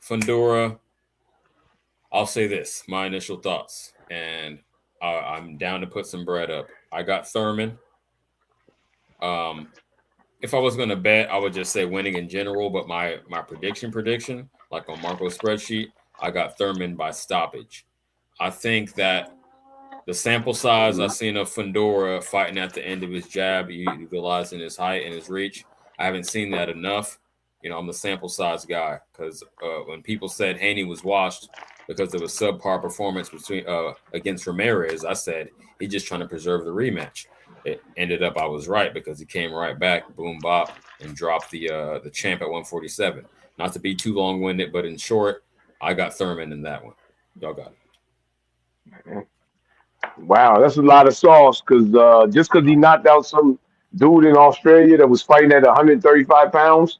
Fundora. I'll say this, my initial thoughts, and I'm down to put some bread up. I got Thurman. if I was going to bet, I would just say winning in general. But my prediction, like on Marco's spreadsheet, I got Thurman by stoppage. I think that the sample size I've seen of Fundora fighting at the end of his jab, utilizing his height and his reach, I haven't seen that enough. I'm the sample size guy because when people said Haney was washed because of a subpar performance against Ramirez, I said he's just trying to preserve the rematch. It ended up I was right because he came right back, boom bop, and dropped the champ at 147. Not to be too long winded, but in short, I got Thurman in that one. Y'all got it. Wow, that's a lot of sauce. Because just because he knocked out some dude in Australia that was fighting at 135 pounds,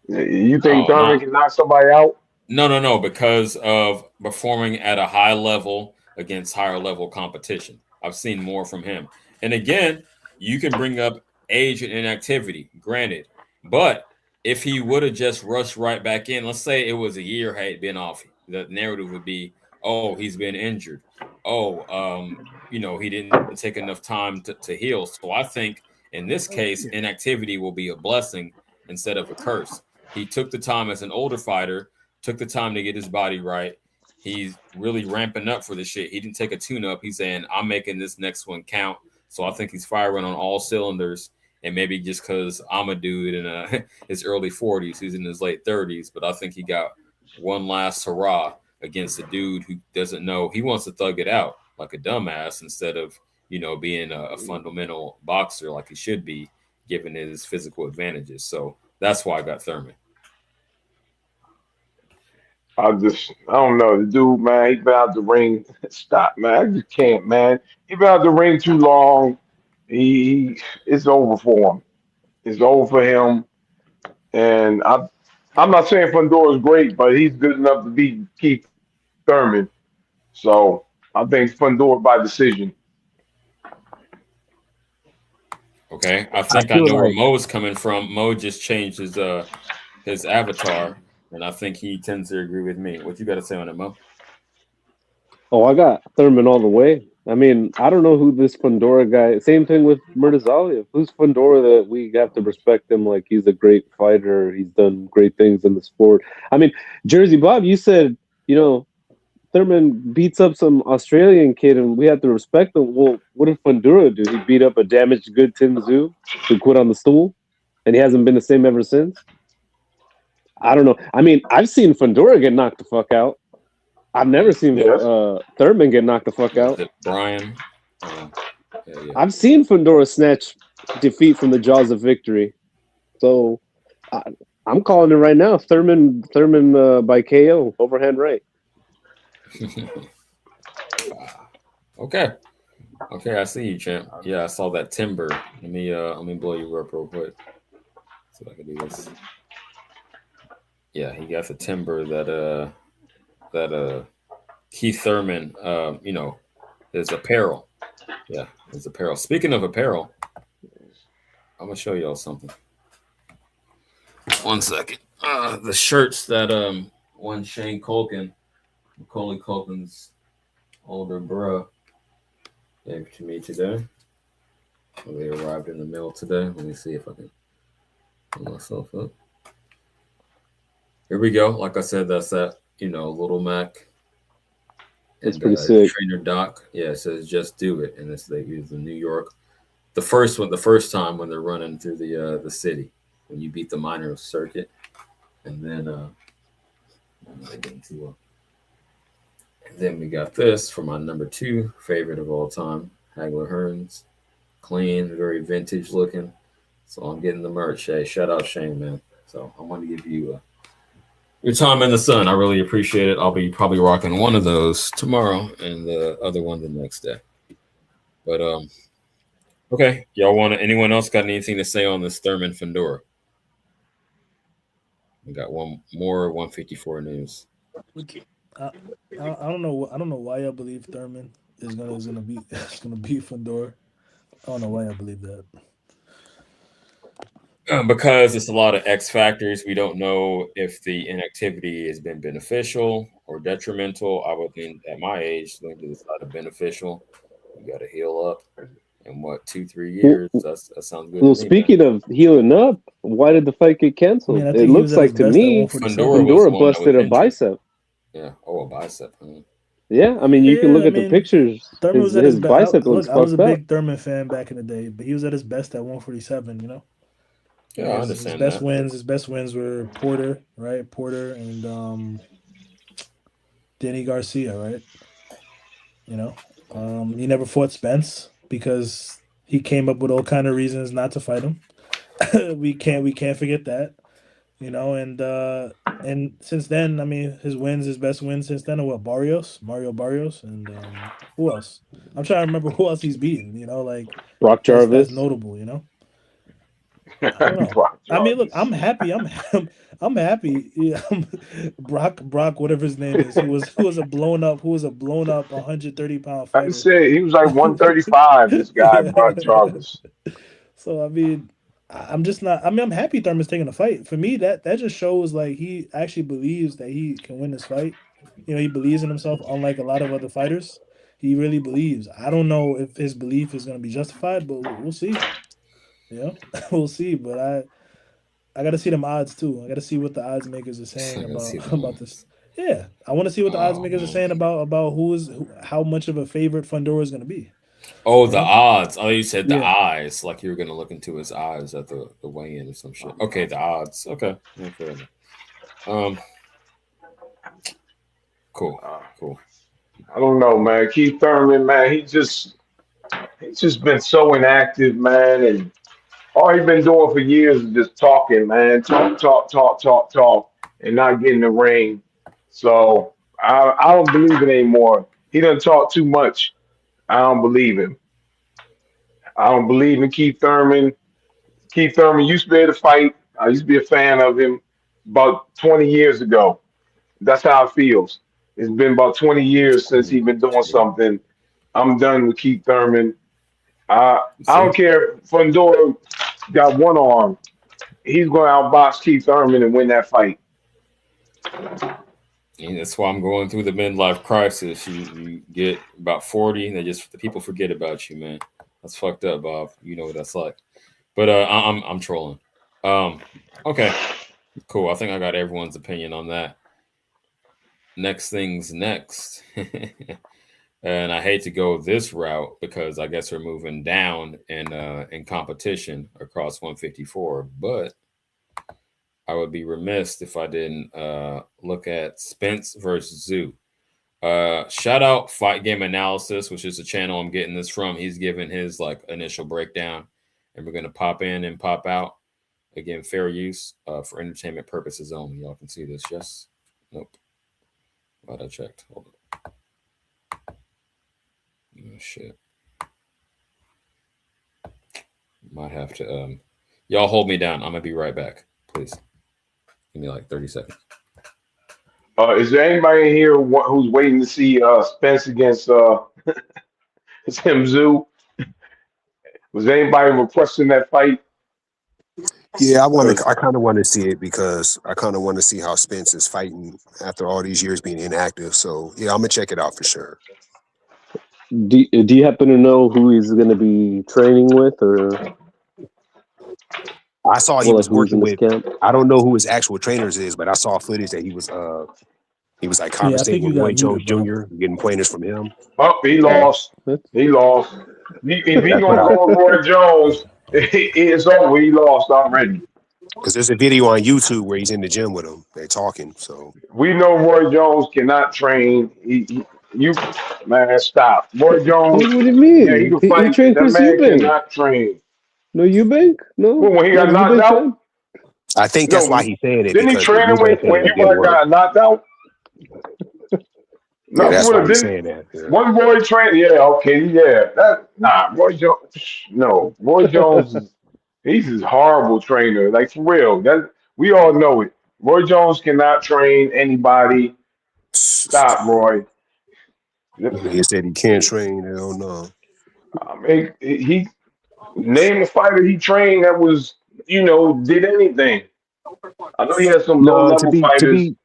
you think Oh, Thurman can knock somebody out? No, because of performing at a high level against higher level competition. I've seen more from him. And again, you can bring up age and inactivity, granted. But if he would have just rushed right back in, let's say it was a year had been off, the narrative would be, oh, he's been injured. Oh, he didn't take enough time to heal. So I think in this case, inactivity will be a blessing instead of a curse. He took the time as an older fighter, took the time to get his body right. He's really ramping up for the shit. He didn't take a tune up. He's saying, I'm making this next one count. So I think he's firing on all cylinders. And maybe just because I'm a dude in his early 40s, he's in his late 30s, but I think he got one last hurrah against a dude who doesn't know. He wants to thug it out like a dumbass instead of, being a fundamental boxer like he should be, given his physical advantages. So that's why I got Thurman. I don't know. The dude, man, he been out the ring. Stop, man. I just can't, man. He been out the ring too long. It's over for him. It's over for him. And I'm not saying Fundora's great, but he's good enough to beat Keith Thurman. So I think Fundora by decision. Okay, I think I know where Mo's coming from. Mo just changed his avatar, and I think he tends to agree with me. What you got to say on it, Mo? Oh, I got Thurman all the way. I mean, I don't know who this Fundora guy. Same thing with Murtazalia. Who's Fundora that we have to respect him like he's a great fighter? He's done great things in the sport. I mean, Jersey Bob, you said Thurman beats up some Australian kid and we have to respect him. Well, what did Fundora do? He beat up a damaged good Tim Tszyu who quit on the stool, and he hasn't been the same ever since. I don't know. I mean, I've seen Fundora get knocked the fuck out. I've never seen Thurman get knocked the fuck out. Brian. I've seen Fundora snatch defeat from the jaws of victory. So I'm calling it right now. Thurman by KO, overhand right. Okay, I see you, champ. Yeah, I saw that timber. Let me blow you up real quick. See if I can do this. Yeah, he got the timber that Keith Thurman, his apparel. Yeah, his apparel. Speaking of apparel, I'm gonna show y'all something. 1 second. The shirts that one Shane Culkin, Macaulay Culkin's older bruh, gave to me today. They arrived in the mail today. Let me see if I can pull myself up. Here we go. Like I said, that's that, Little Mac. That's pretty sick. Trainer Doc. Yeah, it says just do it. And they use the New York. The first time when they're running through the city, when you beat the minor circuit. And then and then we got this for my number 2 favorite of all time, Hagler Hearns. Clean, very vintage looking. So I'm getting the merch. Hey, shout out Shane, man. So I want to give you your time in the sun. I really appreciate it. I'll be probably rocking one of those tomorrow and the other one the next day. But okay, anyone else got anything to say on this Thurman Fundora? We got one more 154 news. I don't know. I don't know why I believe Thurman is gonna beat Fundora. I don't know why I believe that. Because it's a lot of X factors. We don't know if the inactivity has been beneficial or detrimental. I would think at my age, think it's a lot of beneficial. You got to heal up and what, 2-3 years. That sounds good. Well, to me, speaking of healing up, why did the fight get canceled? I mean, I It think he looks was at his like to best at me, 147. Fundora busted a bicep. Yeah. Oh, a bicep. Huh? Yeah, I mean, you can look I at the mean, pictures. Thurman was at His his best. bicep Look, looks I was a fucked up. big Thurman fan back in the day, but he was at his best at 147. Yeah, I his understand best that. wins. His best wins were Porter, right? Porter and Danny Garcia, right? He never fought Spence because he came up with all kind of reasons not to fight him. we can't forget that. And since then, I mean, his best wins since then are what? Mario Barrios, and who else? I'm trying to remember who else he's beaten. Brock that's Jarvis. notable. I don't know. I mean, look, I'm happy. I'm happy. Yeah, Brock, whatever his name is, who was a blown up 130-pound I fighter. said he was like 135. This guy, Brock Jarvis. So I mean, I'm just not. I mean, I'm happy Thurman's taking the fight. For me, that just shows like he actually believes that he can win this fight. He believes in himself, unlike a lot of other fighters. He really believes. I don't know if his belief is going to be justified, but we'll see. We'll see. But I got to see them odds too. I got to see what the odds makers are saying about this. Yeah, I want to see what the odds makers are saying about how much of a favorite Fundora is going to be. Oh, the odds. Oh, you said the Yeah. eyes. Like you were gonna look into his eyes at the weigh-in or some shit. Okay, the odds. Okay. Yeah, fair enough. Cool. I don't know, man. Keith Thurman, man, he's just been so inactive, man, and all he's been doing for years is just talking, man. Talk, and not getting the ring. So I don't believe it anymore. He doesn't talk too much. I don't believe him. I don't believe in Keith Thurman. Keith Thurman used to be able to fight. I used to be a fan of him about 20 years ago. That's how it feels. It's been about 20 years since he's been doing something. I'm done with Keith Thurman. I don't care. Fundora got one arm. He's going to outbox Keith Thurman and win that fight. And that's why I'm going through the midlife crisis. You get about 40, and the people forget about you, man. That's fucked up, Bob. You know what that's like. But I'm trolling. Okay, cool. I think I got everyone's opinion on that. Next thing's next. And I hate to go this route because I guess we're moving down in competition across 154, but I would be remiss if I didn't look at Spence versus Zoo. Shout out Fight Game Analysis, which is the channel I'm getting this from. He's giving his initial breakdown, and we're gonna pop in and pop out. Again, fair use for entertainment purposes only. Y'all can see this. Yes. Nope. Glad I checked. Hold on. Oh, shit. Might have to. Y'all hold me down. I'm gonna be right back, please. Give me like 30 seconds. Is there anybody in here who's waiting to see Spence against Tim Zoo? Was anybody requesting that fight? Yeah, I kind of want to see it because I kind of want to see how Spence is fighting after all these years being inactive. So yeah, I'm gonna check it out for sure. Do you happen to know who he's going to be training with, or? I saw he was who's working in this with. camp? I don't know who his actual trainers is, but I saw footage that he was like Yeah, I think conversating you with got Roy Jones muted, Jr., getting pointers from him. Oh, he lost. He lost. If he's That's going what to go with Roy Jones, it's over. He lost already. because there's a video on YouTube where he's in the gym with him. They're talking. So We know Roy Jones cannot train. Man, stop. Roy Jones, What do you mean? yeah, he can He fight. trained That Chris man Eubank. cannot train. No Eubank? No. Well, when he got Not a knocked Eubank out, fan? I think that's why he's saying it, didn't he because the train him Eubank when thing didn't Eubank work. got knocked out? Yeah, No, that's for why real, he's didn't saying that. Yeah. one Roy train? Yeah, okay, yeah. Roy Jones. No, Roy Jones. He's a horrible trainer. Like for real. That we all know it. Roy Jones cannot train anybody. Stop, Roy. He said he can't train. Hell no. I mean, he name a fighter he trained that was, did anything. I know he had some low No, to level be to fighters. be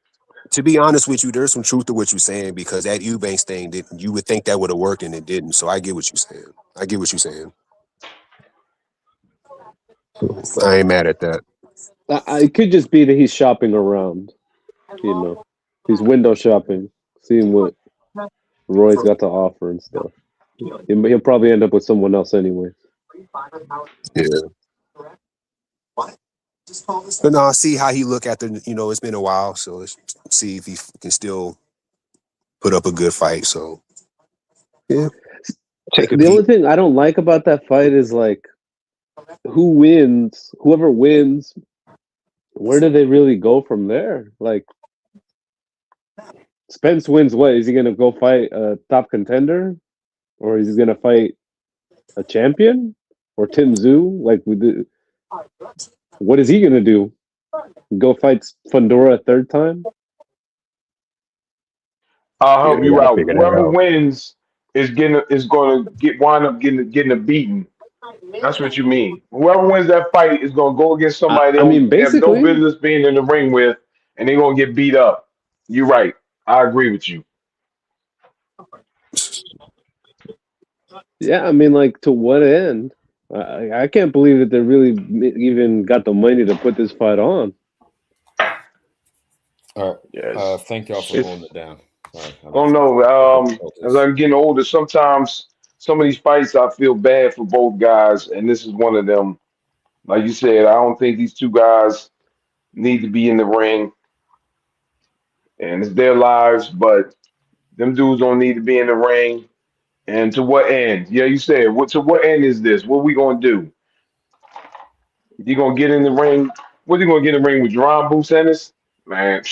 to be honest with you, there's some truth to what you're saying because that Eubanks thing, you would think that would have worked and it didn't. So I get what you're saying. I ain't mad at that. It could just be that he's shopping around. You know, he's window shopping, seeing what Roy's got to offer and stuff. He'll probably end up with someone else anyway. Yeah. But no, I'll see how he look after, it's been a while, so let's see if he can still put up a good fight. So, yeah. The only thing I don't like about that fight is like, whoever wins, where do they really go from there? Like, Spence wins what? Is he going to go fight a top contender? Or is he going to fight a champion? Or Tim Tszyu? Like, what is he going to do? Go fight Fundora a third time? I'll help they you gotta out. figure that Whoever out. wins is going to wind up getting a beating. That's what you mean. Whoever wins that fight is going to go against somebody they I mean, don't have no basically, business being in the ring with, and they're going to get beat up. You're right. I agree with you. yeah, I mean, like, to what end? I can't believe that they really even got the money to put this fight on. All right. Yes. Thank y'all for holding it down. I don't know. As I'm getting older, sometimes some of these fights I feel bad for both guys, and this is one of them. Like you said, I don't think these two guys need to be in the ring, and it's their lives, but them dudes don't need to be in the ring. And to what end? Yeah, you said, to what end is this? What we gonna do? You gonna get in the ring? What you gonna get in the ring with Jerome Boots Ennis? Man,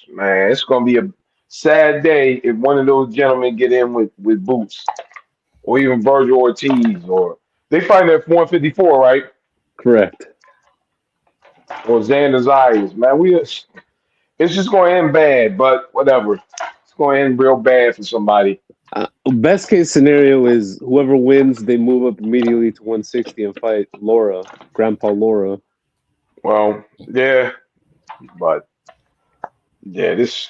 man, it's gonna be a sad day if one of those gentlemen get in with Boots, or even Virgil Ortiz, or they fighting at 154, right? Correct. Or Xander Zayas. Man, it's just gonna end bad, but whatever. It's gonna end real bad for somebody. Best case scenario is whoever wins, they move up immediately to 160 and fight Grandpa Laura. Well, yeah, but yeah, this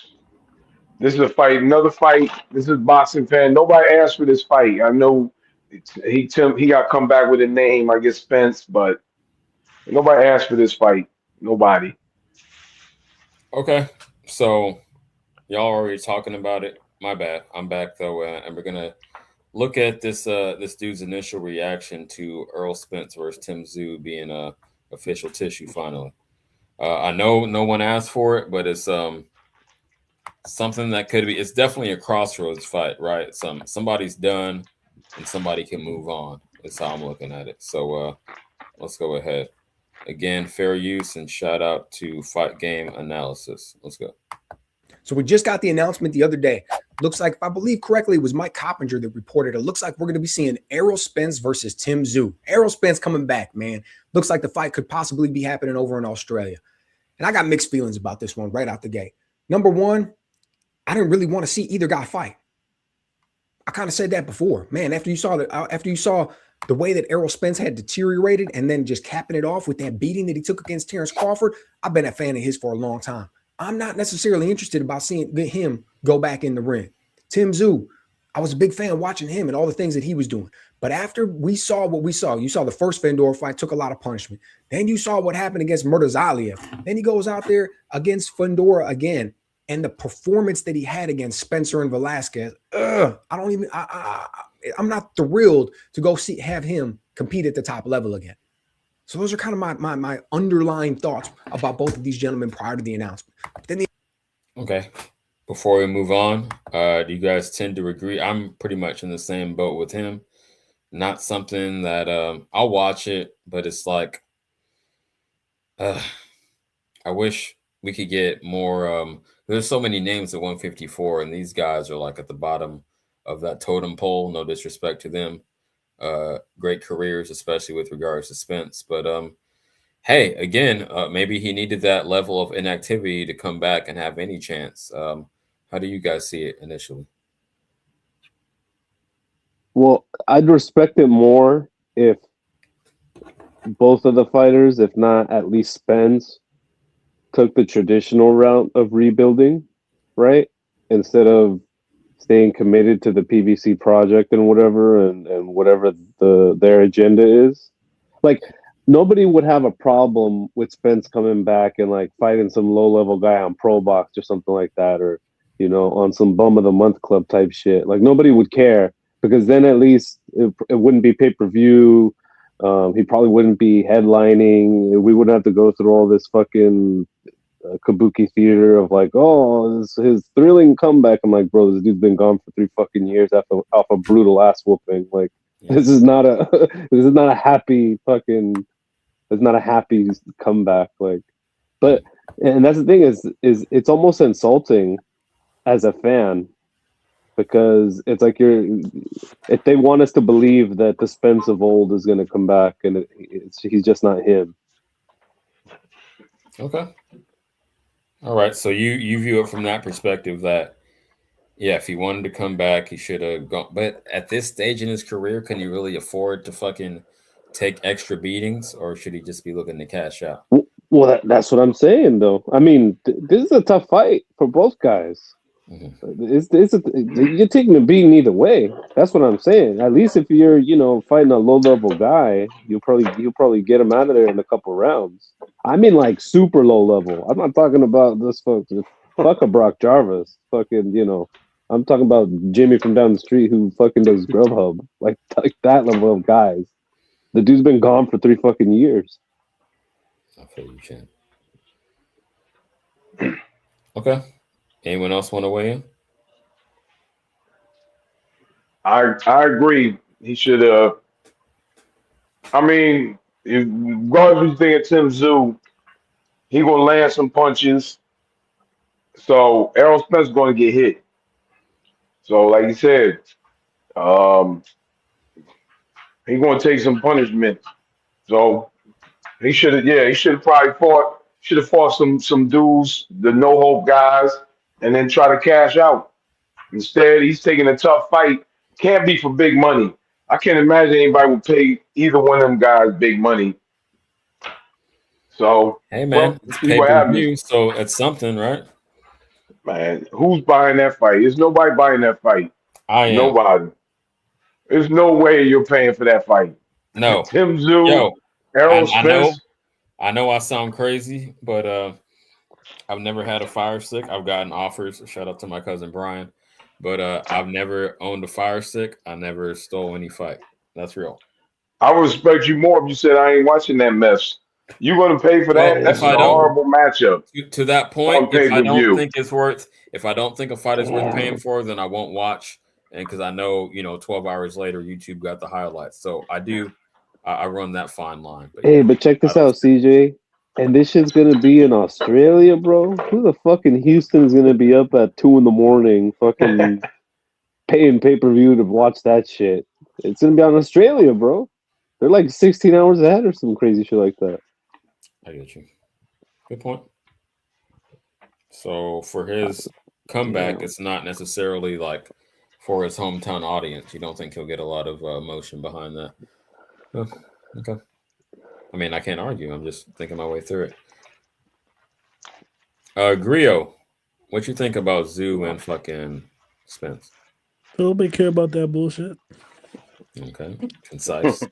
is a fight, another fight. This is boxing fan. Nobody asked for this fight. I know he got come back with a name, I guess Spence, but nobody asked for this fight. Nobody. Okay, so y'all already talking about it. My bad. I'm back though, and we're gonna look at this this dude's initial reaction to Earl Spence versus Tim Tszyu being a official tissue finally. I know no one asked for it, but it's something that could be. It's definitely a crossroads fight, right? Somebody's done, and somebody can move on. That's how I'm looking at it. So let's go ahead. Again, fair use and shout out to Fight Game Analysis. Let's go. So we just got the announcement the other day. Looks like, if I believe correctly, it was Mike Coppinger that reported. It looks like we're going to be seeing Errol Spence versus Tim Tszyu. Errol Spence coming back, man. Looks like the fight could possibly be happening over in Australia. And I got mixed feelings about this one right out the gate. Number one, I didn't really want to see either guy fight. I kind of said that before, man. After you saw the way that Errol Spence had deteriorated, and then just capping it off with that beating that he took against Terrence Crawford, I've been a fan of his for a long time. I'm not necessarily interested about seeing him go back in the ring. Tim Tszyu, I was a big fan watching him and all the things that he was doing. But after we saw what we saw, you saw the first Fedor fight, took a lot of punishment. Then you saw what happened against Murtazaliev. Then he goes out there against Fundora again. And the performance that he had against Spencer and Velasquez, I'm not thrilled to go have him compete at the top level again. So those are kind of my underlying thoughts about both of these gentlemen prior to the announcement. Okay. Before we move on, do you guys tend to agree? I'm pretty much in the same boat with him. Not something that I'll watch it, but it's like I wish we could get more. There's so many names at 154, and these guys are like at the bottom of that totem pole. No disrespect to them. Great careers, especially with regards to Spence. But hey, again, maybe he needed that level of inactivity to come back and have any chance. How do you guys see it initially? Well, I'd respect it more if both of the fighters, if not at least Spence, took the traditional route of rebuilding, right? Instead of staying committed to the PVC project and whatever, and whatever their agenda is. Like, nobody would have a problem with Spence coming back and like fighting some low level guy on Pro Box or something like that, or on some bum of the month club type shit. Like nobody would care because then at least it wouldn't be pay per view. He probably wouldn't be headlining. We wouldn't have to go through all this fucking kabuki theater of like, oh, this his thrilling comeback. I'm like, bro, this dude's been gone for 3 fucking years off a brutal ass whooping. Like, this is not a this is not a happy fucking. It's not a happy comeback. Like, but and that's the thing is it's almost insulting as a fan because it's like if they want us to believe that the Spence of old is going to come back and he's just not him. Okay. All right. So you view it from that perspective that, yeah, if he wanted to come back, he should have gone. But at this stage in his career, can he really afford to fucking take extra beatings, or should he just be looking to cash out? Well, that's what I'm saying, though. I mean, this is a tough fight for both guys. You're taking a beating either way. That's what I'm saying. At least if you're, fighting a low level guy, you'll probably get him out of there in a couple rounds. I mean, like super low level. I'm not talking about this fuck a Brock Jarvis. Fucking, I'm talking about Jimmy from down the street who fucking does Grubhub. Like that level of guys. The dude's been gone for 3 fucking years. I feel you, Chan. Okay. Anyone else want to weigh in? I agree. He should have. I mean, regardless of you think of Tim Zoo, he gonna land some punches. So Errol Spence gonna get hit. So like you said, um, he gonna take some punishment. So he should have probably fought some dudes, the no hope guys, and then try to cash out. Instead, he's taking a tough fight. Can't be for big money. I can't imagine anybody would pay either one of them guys big money. So, Hey man, well, it's we'll see what happens. pay-per-view, so it's something, right? Man, who's buying that fight? There's nobody buying that fight. I am. Nobody. There's no way you're paying for that fight. No. Tim Zoo, Yo, Errol I Spence. know I sound crazy, but I've never had a fire stick. I've gotten offers. Shout out to my cousin Brian. But I've never owned a fire stick. I never stole any fight. That's real. I would respect you more if you said I ain't watching that mess. You're gonna pay for Well, that? if That's a I don't, horrible matchup to that point, on pay per view. if I don't think a fight is worth paying for, then I won't watch. And because I know, 12 hours later, YouTube got the highlights. So I run that fine line. But Hey, but check this out, CJ. And this shit's gonna be in Australia, bro. Who the fuck in Houston is gonna be up at 2 a.m, fucking paying pay-per-view to watch that shit? It's gonna be on Australia, bro. They're like 16 hours ahead or some crazy shit like that. I get you. Good point. So for his comeback, it's not necessarily like for his hometown audience. You don't think he'll get a lot of emotion behind that? Oh, okay. I mean, I can't argue. I'm just thinking my way through it. Grio, what you think about Zoo and fucking Spence? Nobody care about that bullshit. Okay, concise.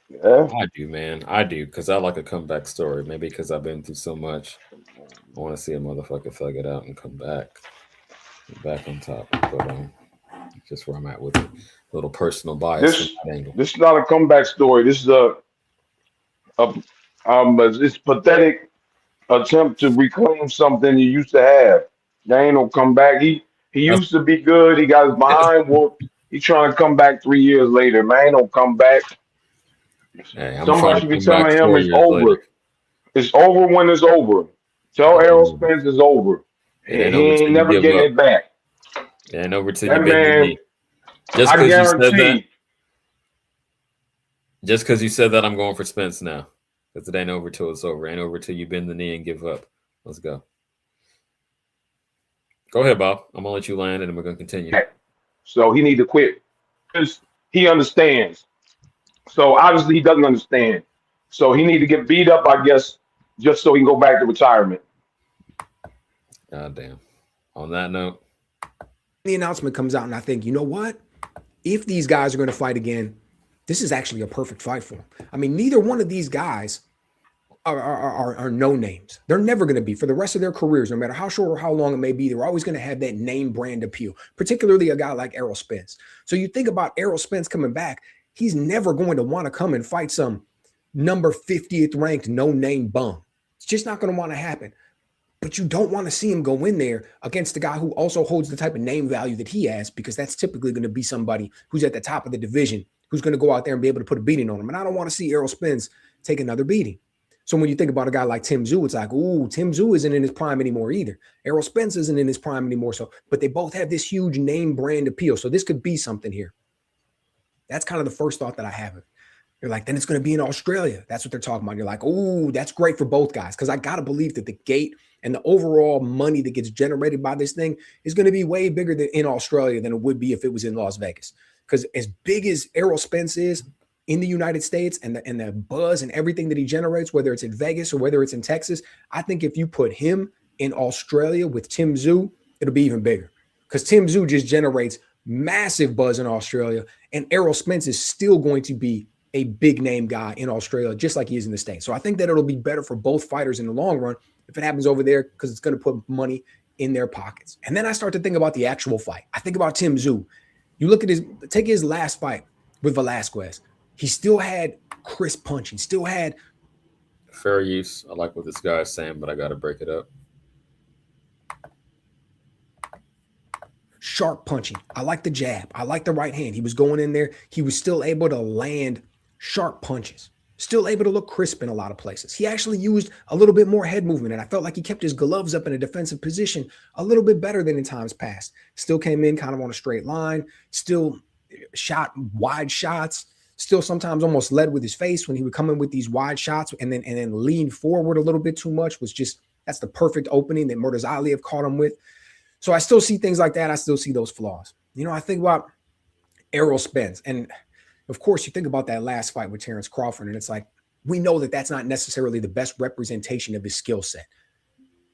Yeah. I do, man. I do, because I like a comeback story. Maybe because I've been through so much. I want to see a motherfucker thug it out and come back on top. But just where I'm at with a little personal bias from that angle. This is not a comeback story. This is it's pathetic attempt to reclaim something you used to have. There ain't no comeback. He used to be good. He got his behind whooped. He trying to come back 3 years later. Man, ain't no comeback. Hey, I'm Somebody trying should to be come back telling him 4 it's years over. later. It's over when it's over. Tell Errol Spence it's over. It He ain't over till ain't you never give getting up. it back. It ain't over till That you bend the man, knee. Just I because you said that. guarantee. Just because you said that, I'm going for Spence now. Because it ain't over till it's over. It ain't over till you bend the knee and give up. Let's go. Go ahead, Bob. I'm gonna let you land, and then we're gonna continue. So he need to quit. He understands. So obviously he doesn't understand. So he need to get beat up, I guess, just so he can go back to retirement. God damn. On that note, the announcement comes out, and I think, you know what? If these guys are going to fight again, this is actually a perfect fight for him. I mean, neither one of these guys are no names. They're never going to be for the rest of their careers, no matter how short or how long it may be. They're always going to have that name brand appeal, particularly a guy like Errol Spence. So you think about Errol Spence coming back, he's never going to want to come and fight some number 50th ranked no name bum. It's just not going to want to happen. But you don't want to see him go in there against the guy who also holds the type of name value that he has, because that's typically going to be somebody who's at the top of the division, who's going to go out there and be able to put a beating on him. And I don't want to see Errol Spence take another beating. So when you think about a guy like Tim Tszyu, it's like, ooh, Tim Tszyu isn't in his prime anymore either. Errol Spence isn't in his prime anymore. So, but they both have this huge name brand appeal. So this could be something here. That's kind of the first thought that I have. You're like, then it's going to be in Australia. That's what they're talking about. You're like, ooh, that's great for both guys. Because I got to believe that the gate and the overall money that gets generated by this thing is going to be way bigger in Australia than it would be if it was in Las Vegas. Because as big as Errol Spence is in the United States and the buzz and everything that he generates, whether it's in Vegas or whether it's in Texas, I think if you put him in Australia with Tim Tszyu, it'll be even bigger. Because Tim Tszyu just generates massive buzz in Australia, and Errol Spence is still going to be a big name guy in Australia, just like he is in the States. So I think that it'll be better for both fighters in the long run if it happens over there, because it's going to put money in their pockets. And then I start to think about the actual fight. I think about Tim Tszyu. You look at take his last fight with Velasquez. He still had crisp punch. He still had fair use. I like what this guy is saying, but I got to break it up. Sharp punching. I like the jab. I like the right hand. He was going in there. He was still able to land sharp punches. Still able to look crisp in a lot of places. He actually used a little bit more head movement, and I felt like he kept his gloves up in a defensive position a little bit better than in times past. Still came in kind of on a straight line. Still shot wide shots. Still sometimes almost led with his face when he would come in with these wide shots and then lean forward a little bit too much. That's the perfect opening that Murtaza have caught him with. So I still see things like that. I still see those flaws. I think about Errol Spence. And of course, you think about that last fight with Terrence Crawford, and it's like, we know that that's not necessarily the best representation of his skill set.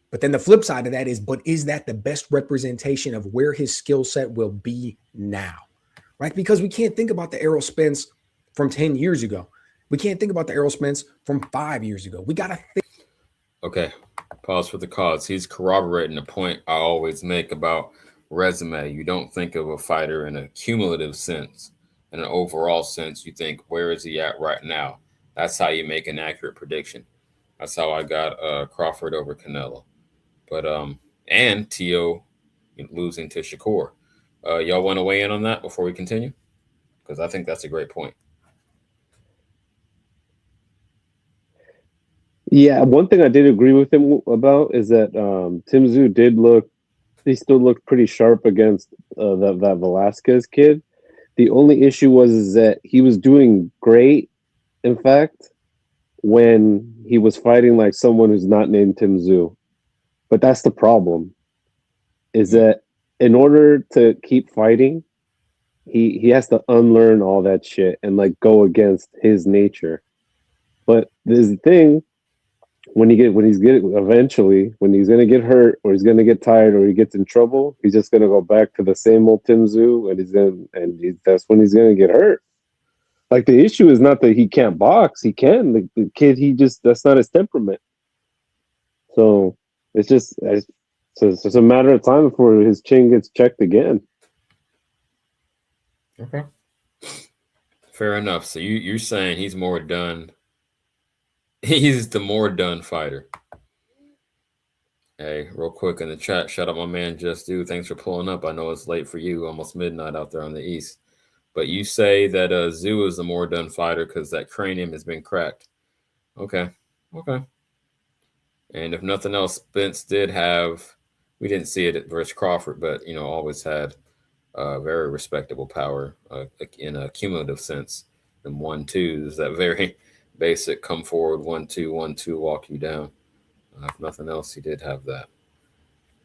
But then the flip side of that is that the best representation of where his skill set will be now? Right? Because we can't think about the Errol Spence from 10 years ago. We can't think about the Errol Spence from 5 years ago. We got to think. Okay. Pause for the cause. He's corroborating the point I always make about resume. You don't think of a fighter in a cumulative sense. In an overall sense, you think, where is he at right now? That's how you make an accurate prediction. That's how I got Crawford over Canelo. But and T.O. losing to Shakur. Y'all want to weigh in on that before we continue? Because I think that's a great point. Yeah, one thing I did agree with him about is that Tim Tszyu he still looked pretty sharp against that Velasquez kid. The only issue was that he was doing great, in fact, when he was fighting like someone who's not named Tim Tszyu. But that's the problem, is that in order to keep fighting, he has to unlearn all that shit and like go against his nature. But there's the thing, when he's gonna get hurt or he's gonna get tired or he gets in trouble, he's just gonna go back to the same old Tim Tszyu, and that's when he's gonna get hurt. Like, the issue is not that he can't box; he can. The kid, that's not his temperament. So it's just a matter of time before his chin gets checked again. Okay, fair enough. So you're saying he's more done. He's the more done fighter. Hey, real quick in the chat, shout out my man Just Do. Thanks for pulling up. I know it's late for you, almost midnight out there on the east. But you say that Tszyu is the more done fighter because that cranium has been cracked. Okay. And if nothing else, Spence did have, we didn't see it at versus Crawford, but always had very respectable power in a cumulative sense. And 1-2s, that very basic come forward 1-2, 1-2, walk you down. If nothing else, he did have that.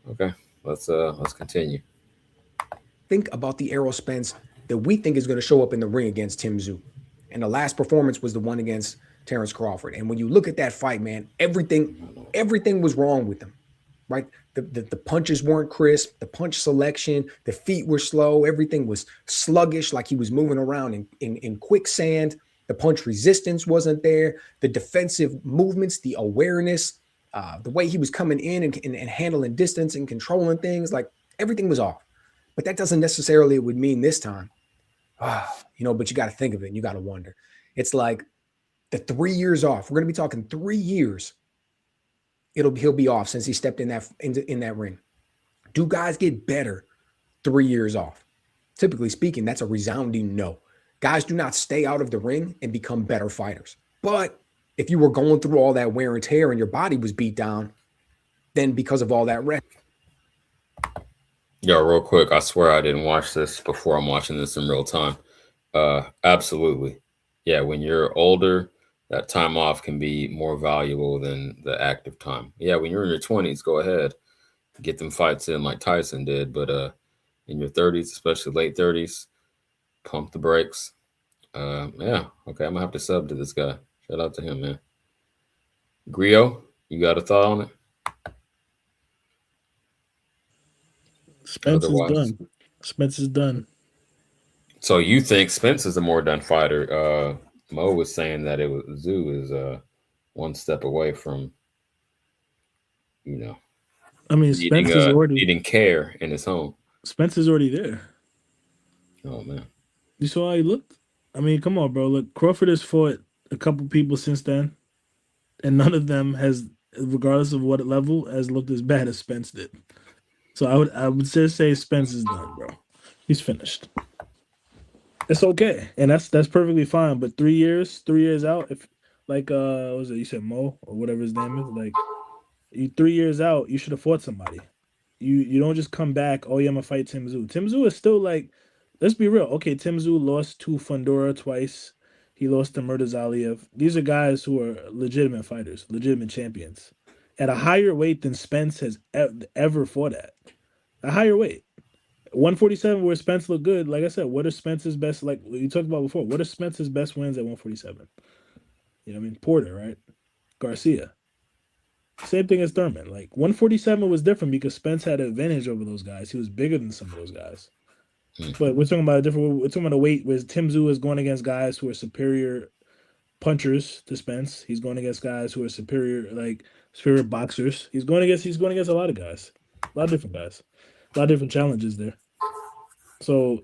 Okay, let's continue. Think about the Errol Spence that we think is going to show up in the ring against Tim Tszyu. And the last performance was the one against Terrence Crawford. And when you look at that fight, man, everything was wrong with him. right? The punches weren't crisp, the punch selection, the feet were slow, everything was sluggish, like he was moving around in quicksand. The punch resistance wasn't there, the defensive movements, the awareness, the way he was coming in and handling distance and controlling things, like everything was off. But that doesn't necessarily would mean this time. But you got to think of it and you got to wonder. It's like the 3 years off. We're going to be talking 3 years. He'll be off since he stepped in that ring. Do guys get better 3 years off? Typically speaking, that's a resounding no. Guys do not stay out of the ring and become better fighters. But if you were going through all that wear and tear and your body was beat down, then because of all that rest. Yo, real quick, I swear I didn't watch this before. I'm watching this in real time. Absolutely. Yeah, when you're older, that time off can be more valuable than the active time. Yeah, when you're in your 20s, go ahead. Get them fights in like Tyson did. But in your 30s, especially late 30s, pump the brakes. Yeah, okay, I'm going to have to sub to this guy. Shout out to him, man. Grio, you got a thought on it? Spence is done. Spence is done. So you think Spence is a more done fighter? Mo was saying that Zoo is one step away from, I mean, Spence is already needing care in his home. Spence is already there. Oh man, you saw how he looked? I mean, come on, bro. Look, Crawford has fought a couple people since then, and none of them has, regardless of what level, has looked as bad as Spence did. So I would just say Spence is done, bro. He's finished. It's okay, and that's perfectly fine. But 3 years out, if like what was it? You said Mo or whatever his name is. Like, 3 years out, you should have fought somebody. You don't just come back. Oh yeah, I'm gonna fight Tim Tszyu. Tim Tszyu is still like, let's be real. Okay, Tim Tszyu lost to Fundora twice. He lost to Murdazaliev. These are guys who are legitimate fighters, legitimate champions, at a higher weight than Spence has ever fought at. A higher weight. 147 where Spence looked good. Like I said, what are Spence's best, like you talked about before, what are Spence's best wins at 147? You know what I mean? Porter, right? Garcia. Same thing as Thurman. Like 147 was different because Spence had an advantage over those guys. He was bigger than some of those guys. But we're talking about we're talking about a weight where Tim Tszyu is going against guys who are superior punchers to Spence. He's going against guys who are superior boxers. He's going against a lot of guys. A lot of different guys. A lot of different challenges there. So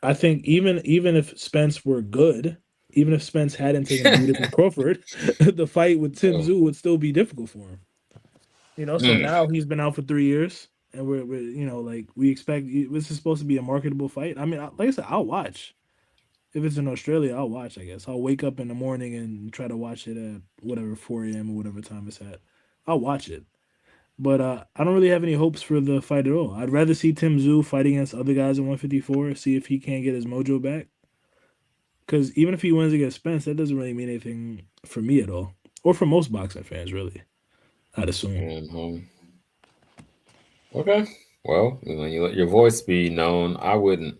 I think even if Spence were good, even if Spence hadn't taken a beating from Crawford, the fight with Tim Tszyu would still be difficult for him. So now he's been out for 3 years, and we're we expect this is supposed to be a marketable fight. I mean, like I said, I'll watch. If it's in Australia, I'll watch, I guess. I'll wake up in the morning and try to watch it at whatever 4 a.m. or whatever time it's at. I'll watch it. But I don't really have any hopes for the fight at all. I'd rather see Tim Tszyu fight against other guys at 154, see if he can't get his mojo back. Because even if he wins against Spence, that doesn't really mean anything for me at all. Or for most boxing fans, really. I'd assume. Okay. Well, when you let your voice be known, I wouldn't.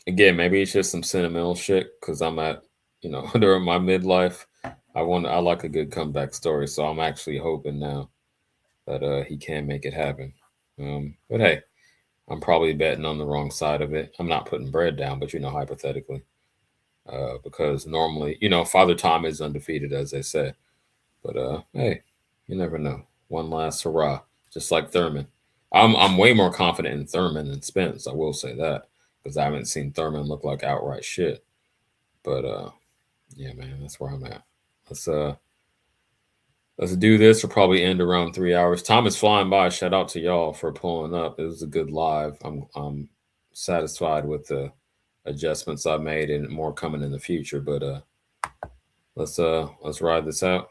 Again, maybe it's just some sentimental shit because I'm at, during my midlife, I like a good comeback story. So I'm actually hoping now that he can make it happen. But hey, I'm probably betting on the wrong side of it. I'm not putting bread down, but hypothetically. Because normally, Father Time is undefeated, as they say. But hey, you never know. One last hurrah, just like Thurman. I'm way more confident in Thurman than Spence. I will say that because I haven't seen Thurman look like outright shit. But yeah, man, that's where I'm at. Let's do this. We'll probably end around 3 hours. Time is flying by. Shout out to y'all for pulling up. It was a good live. I'm satisfied with the adjustments I've made and more coming in the future. But let's ride this out.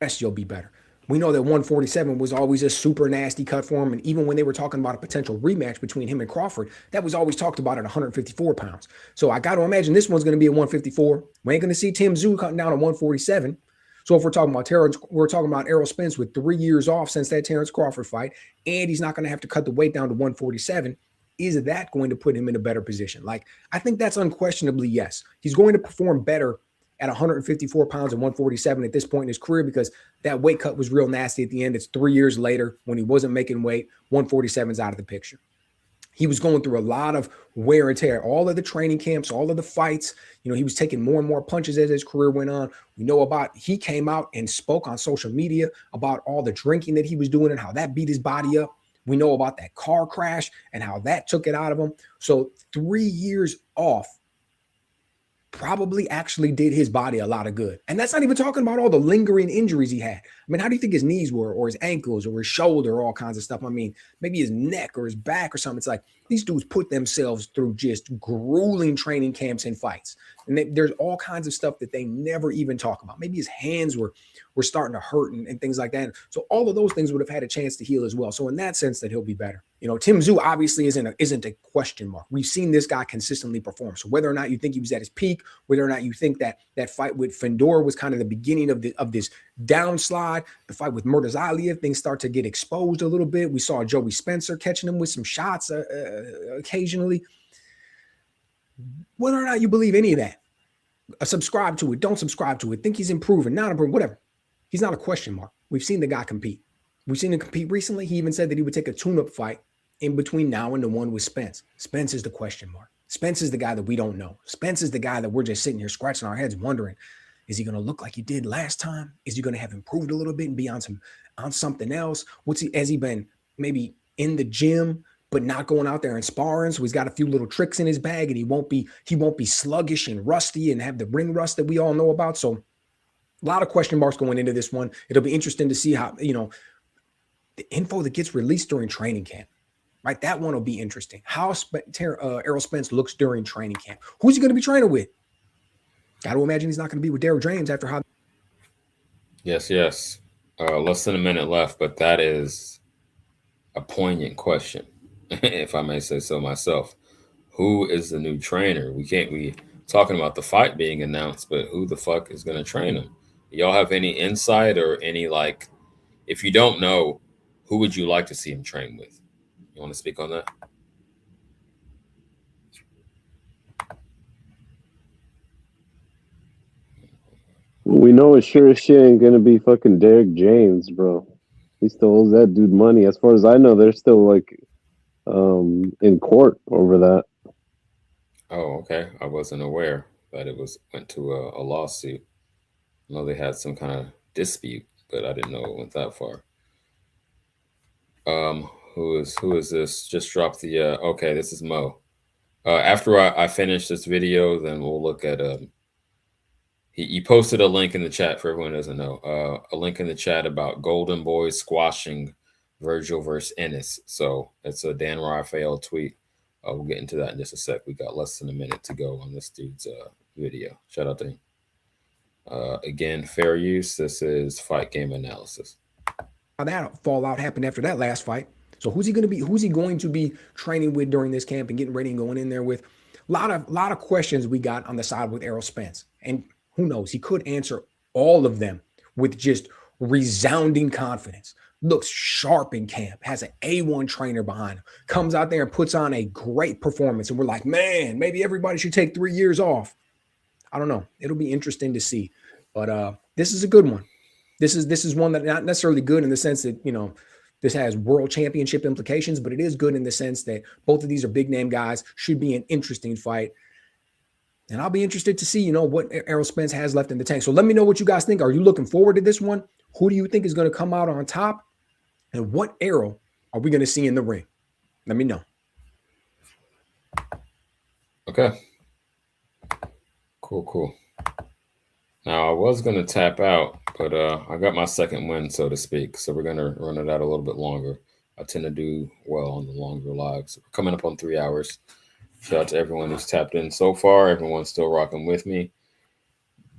Yes, you'll be better. We know that 147 was always a super nasty cut for him. And even when they were talking about a potential rematch between him and Crawford, that was always talked about at 154 pounds. So I got to imagine this one's going to be at 154. We ain't going to see Tim Tszyu cutting down at 147. So if we're talking about we're talking about Errol Spence with 3 years off since that Terrence Crawford fight, and he's not going to have to cut the weight down to 147. Is that going to put him in a better position? Like, I think that's unquestionably yes. He's going to perform better at 154 pounds and 147 at this point in his career, because that weight cut was real nasty at the end. It's 3 years later when he wasn't making weight. 147 is out of the picture. He was going through a lot of wear and tear, all of the training camps, all of the fights. You know, he was taking more and more punches as his career went on. We know about, he came out and spoke on social media about all the drinking that he was doing and how that beat his body up. We know about that car crash and how that took it out of him. So 3 years off probably actually did his body a lot of good. And that's not even talking about all the lingering injuries he had. I mean, how do you think his knees were, or his ankles, or his shoulder, or all kinds of stuff? I mean, maybe his neck or his back or something. It's like these dudes put themselves through just grueling training camps and fights. And there's all kinds of stuff that they never even talk about. Maybe his hands were starting to hurt and things like that. So all of those things would have had a chance to heal as well. So in that sense, that he'll be better. You know, Tim Tszyu obviously isn't a question mark. We've seen this guy consistently perform. So whether or not you think he was at his peak, whether or not you think that fight with Fedor was kind of the beginning of this downslide, the fight with Murtazaliev, things start to get exposed a little bit. We saw Joey Spencer catching him with some shots occasionally. Whether or not you believe any of that, subscribe to it, don't subscribe to it, think he's improving, not improving, whatever. He's not a question mark. We've seen the guy compete. We've seen him compete recently. He even said that he would take a tune-up fight in between now and the one with Spence. Spence is the question mark. Spence is the guy that we don't know. Spence is the guy that we're just sitting here scratching our heads wondering, is he going to look like he did last time? Is he going to have improved a little bit and be on something else? Has he been maybe in the gym but not going out there and sparring? So he's got a few little tricks in his bag, and he won't be sluggish and rusty and have the ring rust that we all know about. So a lot of question marks going into this one. It'll be interesting to see how, you know, the info that gets released during training camp, right? That one will be interesting. How Errol Spence looks during training camp. Who's he going to be training with? Got to imagine he's not going to be with Derrick James after how. Yes. Less than a minute left, but that is a poignant question, if I may say so myself. Who is the new trainer? We talking about the fight being announced, but who the fuck is going to train him? Y'all have any insight or any, like, if you don't know, who would you like to see him train with? You want to speak on that? We know it sure as shit ain't gonna be fucking Derrick James, bro. He still owes that dude money. As far as I know, they're still like in court over that. Oh, okay. I wasn't aware that it went to a lawsuit. I know they had some kind of dispute, but I didn't know it went that far. Who is this? Just dropped the okay, this is Mo. After I finish this video, then we'll look at he posted a link in the chat for everyone who doesn't know. A link in the chat about Golden Boy squashing Virgil versus Ennis. So it's a Dan Raphael tweet. We'll get into that in just a sec. We got less than a minute to go on this dude's video. Shout out to him. Again, fair use. This is Fight Game Analysis. How that fallout happened after that last fight. So who's he going to be training with during this camp and getting ready and going in there with? A lot of questions we got on the side with Errol Spence. And who knows, he could answer all of them with just resounding confidence. Looks sharp in camp, has an A1 trainer behind him, comes out there and puts on a great performance. And we're like, man, maybe everybody should take 3 years off. I don't know. It'll be interesting to see. But this is a good one. This is one that not necessarily good in the sense that, you know, this has world championship implications, but it is good in the sense that both of these are big name guys, should be an interesting fight. And I'll be interested to see, you know, what Errol Spence has left in the tank. So let me know what you guys think. Are you looking forward to this one? Who do you think is going to come out on top? And what Errol are we going to see in the ring? Let me know. Okay. Cool. Now, I was going to tap out, but I got my second win, so to speak. So we're going to run it out a little bit longer. I tend to do well on the longer lives. We're coming up on 3 hours. Shout out to everyone who's tapped in so far. Everyone's still rocking with me.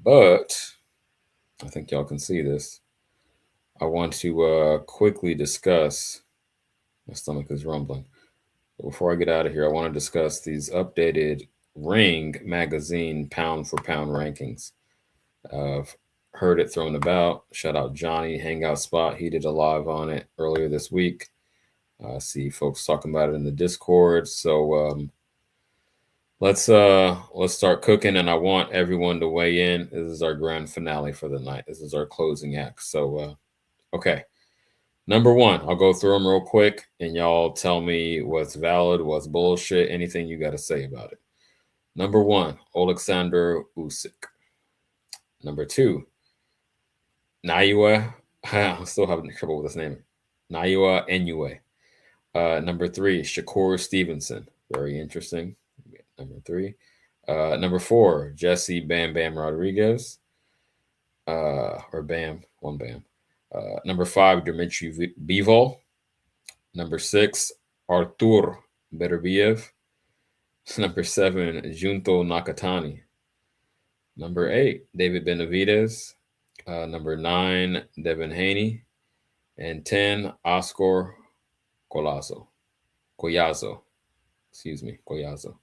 But I think y'all can see this. I want to quickly discuss. My stomach is rumbling. But before I get out of here, I want to discuss these updated Ring magazine pound for pound rankings. I've heard it thrown about. Shout out Johnny, Hangout Spot. He did a live on it earlier this week. I see folks talking about it in the Discord. So let's start cooking, and I want everyone to weigh in. This is our grand finale for the night. This is our closing act. So, okay. Number one, I'll go through them real quick, and y'all tell me what's valid, what's bullshit, anything you got to say about it. Number one, Alexander Usyk. Number two, Naiwa. I'm still having trouble with this name. Naiwa Inoue. Number three, Shakur Stevenson. Very interesting. Number three. Number four, Jesse Bam Bam Rodriguez. Or Bam, one Bam. Number five, Dmitry Bivol. Number six, Artur Beterbiev. Number seven, Junto Nakatani. Number eight, David Benavidez. Number nine, Devin Haney. And 10, Oscar Collazo. Excuse me, Collazo.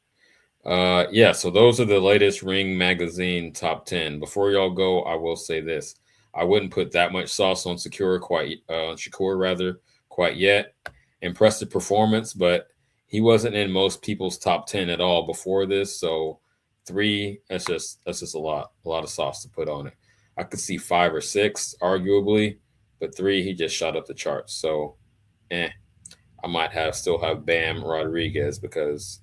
Yeah, so those are the latest Ring Magazine top 10. Before y'all go, I will say this. I wouldn't put that much sauce on Shakur rather quite yet. Impressive performance, but he wasn't in most people's top 10 at all before this. So 3, that's just a lot of sauce to put on it. I could see 5 or 6 arguably, but 3, he just shot up the charts. So I might still have Bam Rodriguez because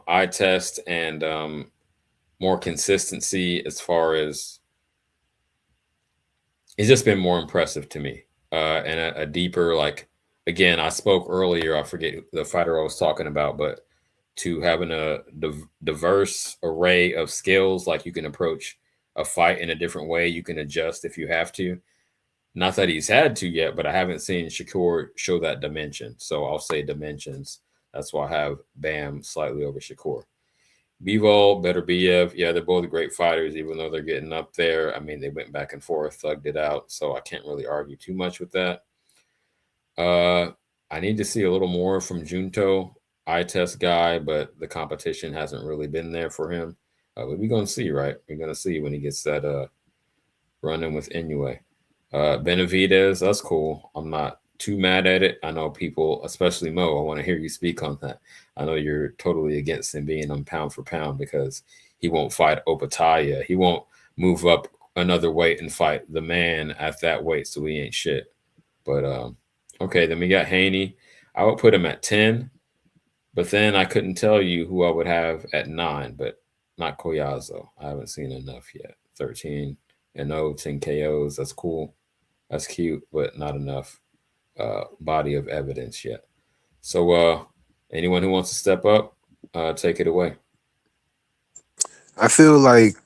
eye test and more consistency as far as he's just been more impressive to me and a deeper, like, again, I spoke earlier, I forget the fighter I was talking about, but to having a diverse array of skills, like you can approach a fight in a different way, you can adjust if you have to. Not that he's had to yet, but I haven't seen Shakur show that dimension. So I'll say dimensions. That's why I have Bam slightly over Shakur. Bivol, Beterbiev, yeah, they're both great fighters, even though they're getting up there. I mean, they went back and forth, thugged it out, so I can't really argue too much with that. I need to see a little more from Junto, eye test guy, but the competition hasn't really been there for him. But we're going to see, right? We're going to see when he gets that run-in with Inoue. Benavidez, that's cool. I'm not too mad at it. I know people, especially Mo, I want to hear you speak on that. I know you're totally against him being on pound for pound because he won't fight Opataya. He won't move up another weight and fight the man at that weight, so he ain't shit. But okay, then we got Haney. I would put him at 10, but then I couldn't tell you who I would have at 9, but not Collazo. I haven't seen enough yet. 13 and 10 KOs. That's cool. That's cute, but not enough body of evidence yet. So anyone who wants to step up, take it away. I feel like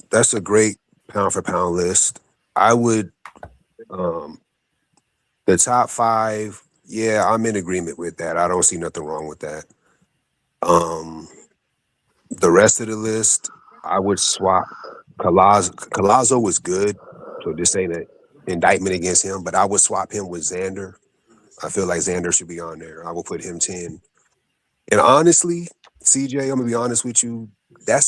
that's a great pound for pound list. I would the top 5, yeah, I'm in agreement with that. I don't see nothing wrong with that. The rest of the list, I would swap. Collazo was good, so this ain't an indictment against him, but I would swap him with Xander. I feel like Xander should be on there. I will put him 10. And honestly, CJ, I'm gonna be honest with you, that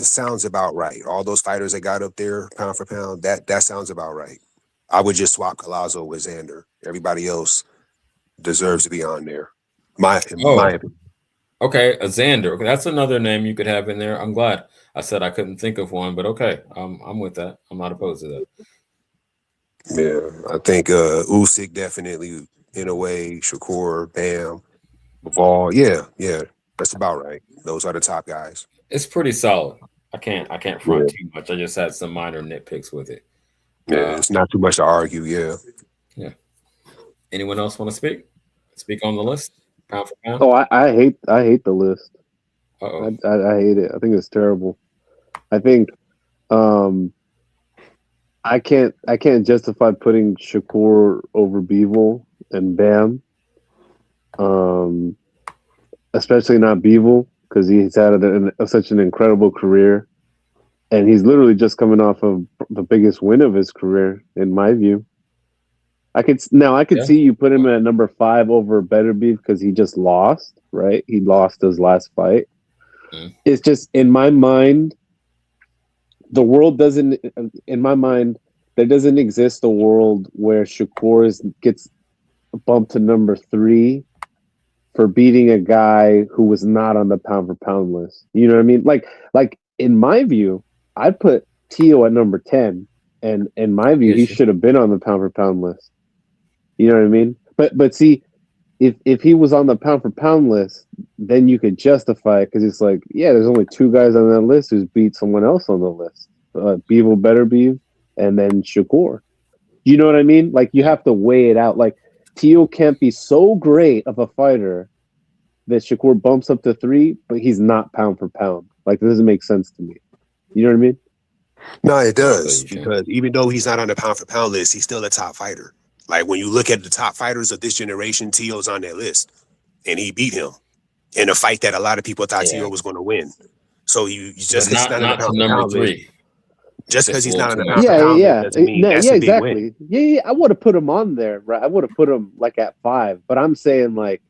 sounds about right. All those fighters that got up there, pound for pound, that sounds about right. I would just swap Collazo with Xander. Everybody else deserves to be on there. My opinion. Okay, a Xander. Okay, that's another name you could have in there. I'm glad. I said I couldn't think of one, but okay, I'm with that. I'm not opposed to that. Yeah, I think Usyk definitely, in a way, Shakur, Bam, Bivol. Yeah, that's about right. Those are the top guys. It's pretty solid. I can't front too much. I just had some minor nitpicks with it. Yeah, it's not too much to argue. Yeah. Anyone else want to speak? Speak on the list, pound for pound. Oh, I hate the list. Uh-oh. I hate it. I think it's terrible. I think I can't justify putting Shakur over Bivol and Bam. Especially not Bivol, because he's had such an incredible career, and he's literally just coming off of the biggest win of his career, in my view. I could see you put him at number 5 over Beterbiev because he just lost, right? He lost his last fight. It's just, in my mind, the world doesn't. In my mind, there doesn't exist a world where Shakur gets bumped to number 3 for beating a guy who was not on the pound for pound list. You know what I mean? Like in my view, I'd put Tio at number 10, and in my view, he should have been on the pound for pound list. You know what I mean? But see, if he was on the pound for pound list, then you could justify it because it's like, yeah, there's only 2 guys on that list who's beat someone else on the list. Beav Better Beav, and then Shakur. You know what I mean? Like you have to weigh it out. Like Tio can't be so great of a fighter that Shakur bumps up to 3, but he's not pound for pound. Like it doesn't make sense to me. You know what I mean? No, it does, because even though he's not on the pound for pound list, he's still a top fighter. Like when you look at the top fighters of this generation, Tio's on that list, and he beat him in a fight that a lot of people thought Tio was going to win. So you just because he's not on the pound for pound list, just because he's not on the pound for pound list doesn't mean that's a big win. Yeah, I would have put him on there, right? I would have put him like at 5, but I'm saying like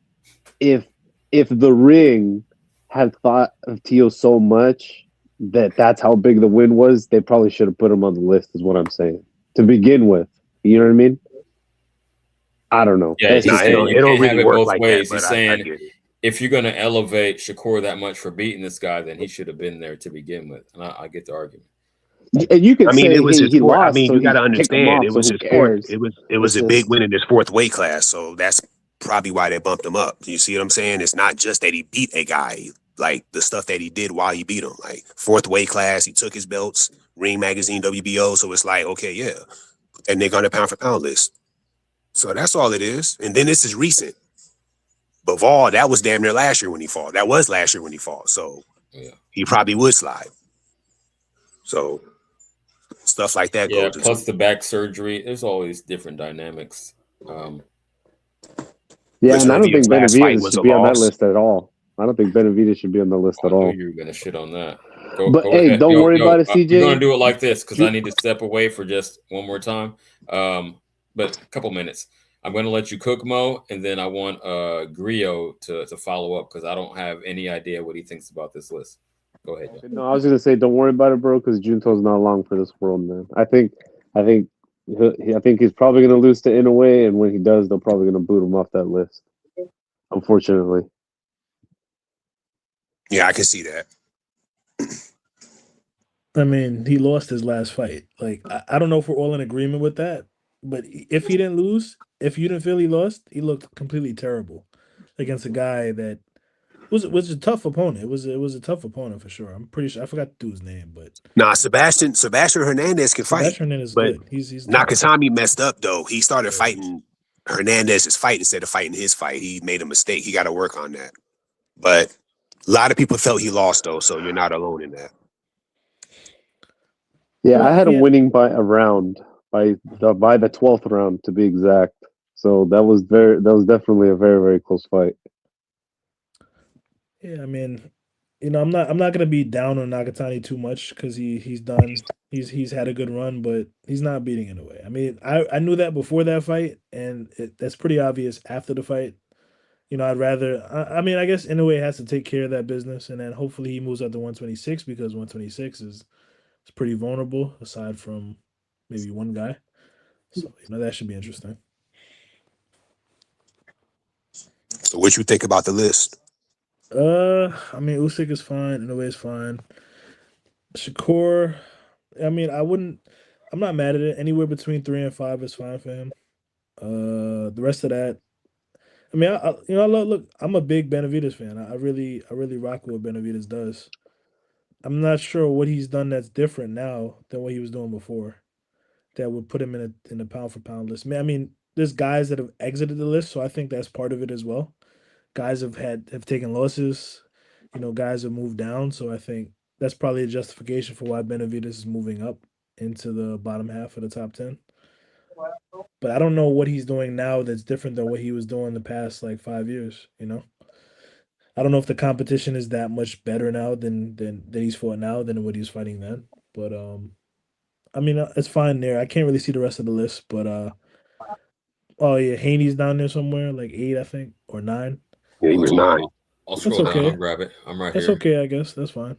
if the Ring had thought of Tio so much that's how big the win was, they probably should have put him on the list, is what I'm saying to begin with. You know what I mean? I don't know. Yeah, it don't really work like that. He's saying if you're going to elevate Shakur that much for beating this guy, then he should have been there to begin with. And I get the argument. And you can say it was his fourth. lost. I mean, so you got to he kicked him understand, off, it was so his who fourth. cares? It was a big win in his 4th weight class, so that's probably why they bumped him up. You see what I'm saying? It's not just that he beat a guy, like the stuff that he did while he beat him. Like 4th weight class, he took his belts, Ring Magazine, WBO. So it's like, okay, yeah, and they're on the pound for pound list. So that's all it is. And then this is recent. Bivol, that was damn near last year when he fought. That was last year when he fought. So he probably would slide. So stuff like that goes plus into the back surgery. There's always different dynamics. Yeah, and I don't think Benavidez was should a be on that loss. list at all. I don't think Benavidez should be on the list at all. You were going to shit on that. But hey, don't worry about it, CJ. We're going to do it like this because I need to step away for just one more time. But a couple minutes. I'm going to let you cook, Mo, and then I want Grio to follow up because I don't have any idea what he thinks about this list. Go ahead. Yo. No, I was going to say, don't worry about it, bro, because Junto's not long for this world, man. I think he's probably going to lose to Inoue, and when he does, they're probably going to boot him off that list. Unfortunately. Yeah, I can see that. I mean, he lost his last fight. Like, I don't know if we're all in agreement with that, but if he didn't lose, if you didn't feel he lost, he looked completely terrible against a guy that was a tough opponent. It was a tough opponent for sure. I'm pretty sure I forgot to do his name, but Sebastian Hernandez can fight. Sebastian Hernandez is good. He's Nakatami messed up though. He started fighting Hernandez's fight instead of fighting his fight. He made a mistake. He got to work on that. But a lot of people felt he lost though, so you're not alone in that. Yeah, I had him winning by a round, by the 12th round to be exact. So that was definitely a very, very close fight. Yeah, I mean, I'm not gonna be down on Nakatani too much because he's had a good run, but he's not beating Inoue. I mean, I knew that before that fight, and that's pretty obvious after the fight. I'd rather. I mean, I guess Inoue has to take care of that business, and then hopefully he moves up to 126 because 126 is pretty vulnerable aside from maybe one guy. So that should be interesting. So what you think about the list? I mean, Usyk is fine. Inoue is fine. Shakur, I mean, I'm not mad at it. Anywhere between 3 and 5 is fine for him. The rest of that, I mean, look, I'm a big Benavidez fan. I really rock with what Benavidez does. I'm not sure what he's done that's different now than what he was doing before that would put him in a pound for pound list. I mean, there's guys that have exited the list, so I think that's part of it as well. Guys have taken losses, guys have moved down, so I think that's probably a justification for why Benavidez is moving up into the bottom half of the top 10. But I don't know what he's doing now that's different than what he was doing the past 5 years, I don't know if the competition is that much better now than he's fought now than what he was fighting then. But I mean, it's fine there. I can't really see the rest of the list, but oh yeah, Haney's down there somewhere, 8, I think, or 9. Yeah, he was 9. I'll scroll down. I'll grab it. I'm right here. That's okay, I guess. That's fine.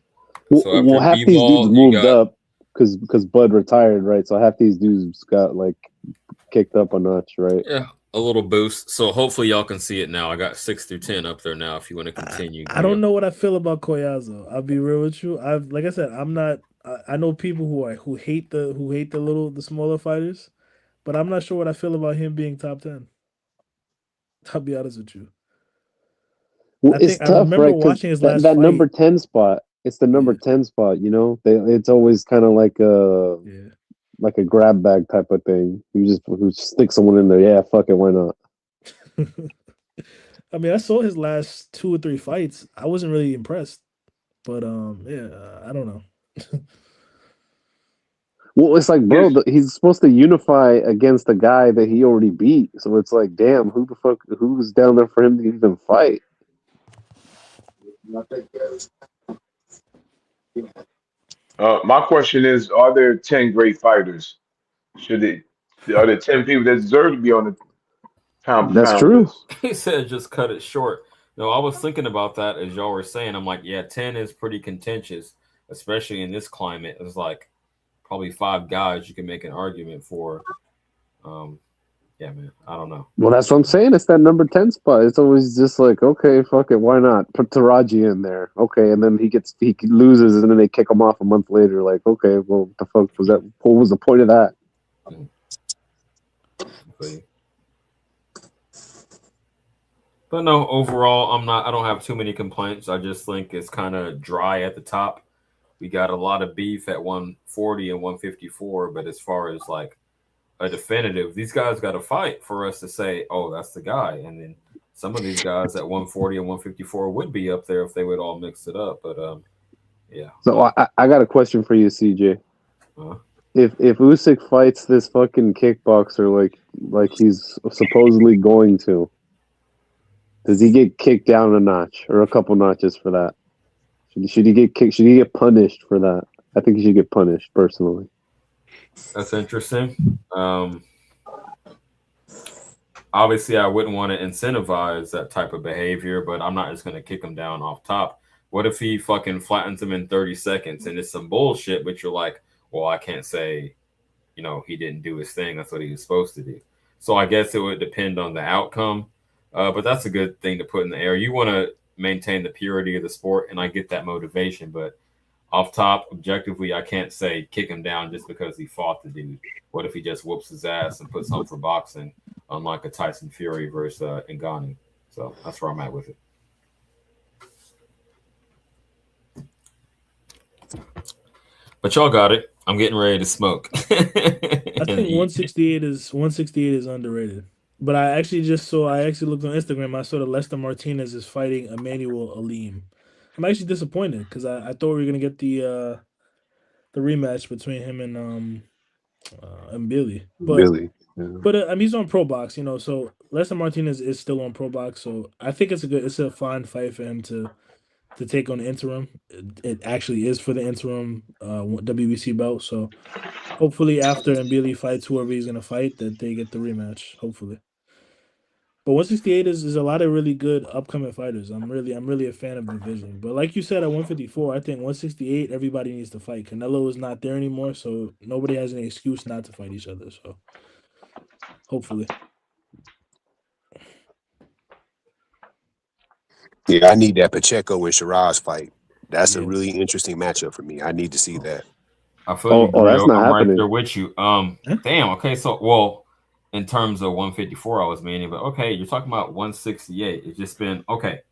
Well, half these dudes moved up because Bud retired, right? So half these dudes got kicked up a notch, right? Yeah, a little boost. So hopefully y'all can see it now. I got 6 through 10 up there now. If you want to continue, I don't know what I feel about Koyazo. I'll be real with you. Like I said, I'm not. I know people who hate the smaller fighters, but I'm not sure what I feel about him being top 10. I'll be honest with you. Well, I it's think I tough, remember right? Because watching his that, last that number fight. 10 spot, it's the number 10 spot, you know? It's always kind of like a grab bag type of thing. You just stick someone in there. Yeah, fuck it, why not? I mean, I saw his last 2 or 3 fights. I wasn't really impressed, but yeah, I don't know. Well, it's like, bro, he's supposed to unify against the guy that he already beat. So it's like, damn, who's down there for him to even fight? My question is: are there 10 great fighters? Are there 10 people that deserve to be on the pound for That's pound true. list? He said just cut it short. No, I was thinking about that as y'all were saying. I'm like, yeah, 10 is pretty contentious, especially in this climate. It's like probably 5 guys you can make an argument for. Yeah, man, I don't know. Well, that's what I'm saying. It's that number 10 spot. It's always just like, okay, fuck it, why not? Put Taraji in there. Okay, and then he loses, and then they kick him off a month later. Like, okay, well, what the fuck was that? What was the point of that? But no, overall, I don't have too many complaints. I just think it's kind of dry at the top. We got a lot of beef at 140 and 154, but as far as like a definitive, these guys got to fight for us to say, oh, that's the guy. And then some of these guys at 140 and 154 would be up there if they would all mix it up. But yeah. So I got a question for you, CJ. Uh-huh. If Usyk fights this fucking kickboxer like he's supposedly going to, does he get kicked down a notch or a couple notches for that? Should he get kicked? Should he get punished for that? I think he should get punished personally. That's interesting. Obviously, I wouldn't want to incentivize that type of behavior, but I'm not just going to kick him down off top. What if he fucking flattens him in 30 seconds and it's some bullshit, but you're like, well, I can't say, he didn't do his thing. That's what he was supposed to do. So I guess it would depend on the outcome. But that's a good thing to put in the air. You want to maintain the purity of the sport, and I get that motivation. But off top, objectively, I can't say kick him down just because he fought the dude. What if he just whoops his ass and puts him for boxing, unlike a Tyson Fury versus Ngannou? So that's where I'm at with it. But y'all got it. I'm getting ready to smoke. I think 168 is underrated. But I actually looked on Instagram. I saw that Lester Martinez is fighting Emmanuel Alim. I'm actually disappointed because I thought we were gonna get the rematch between him and Billy. But I mean, he's on Pro Box, so Lester Martinez is still on Pro Box. So I think it's a fine fight for him to take on the interim. It actually is for the interim WBC belt. So hopefully after Mbili fights whoever he's gonna fight, that they get the rematch. Hopefully. But 168 is a lot of really good upcoming fighters. I'm really a fan of the division. But like you said, at 154, I think 168 everybody needs to fight. Canelo is not there anymore, so nobody has any excuse not to fight each other. So hopefully. Yeah, I need that Pacheco and Shiraz fight. That's a really interesting matchup for me. I need to see that. I feel you, Grio. That's not I'm happening. right there with you. Damn. Okay, so well, in terms of 154, I was meaning, but okay, you're talking about 168. It's just been okay.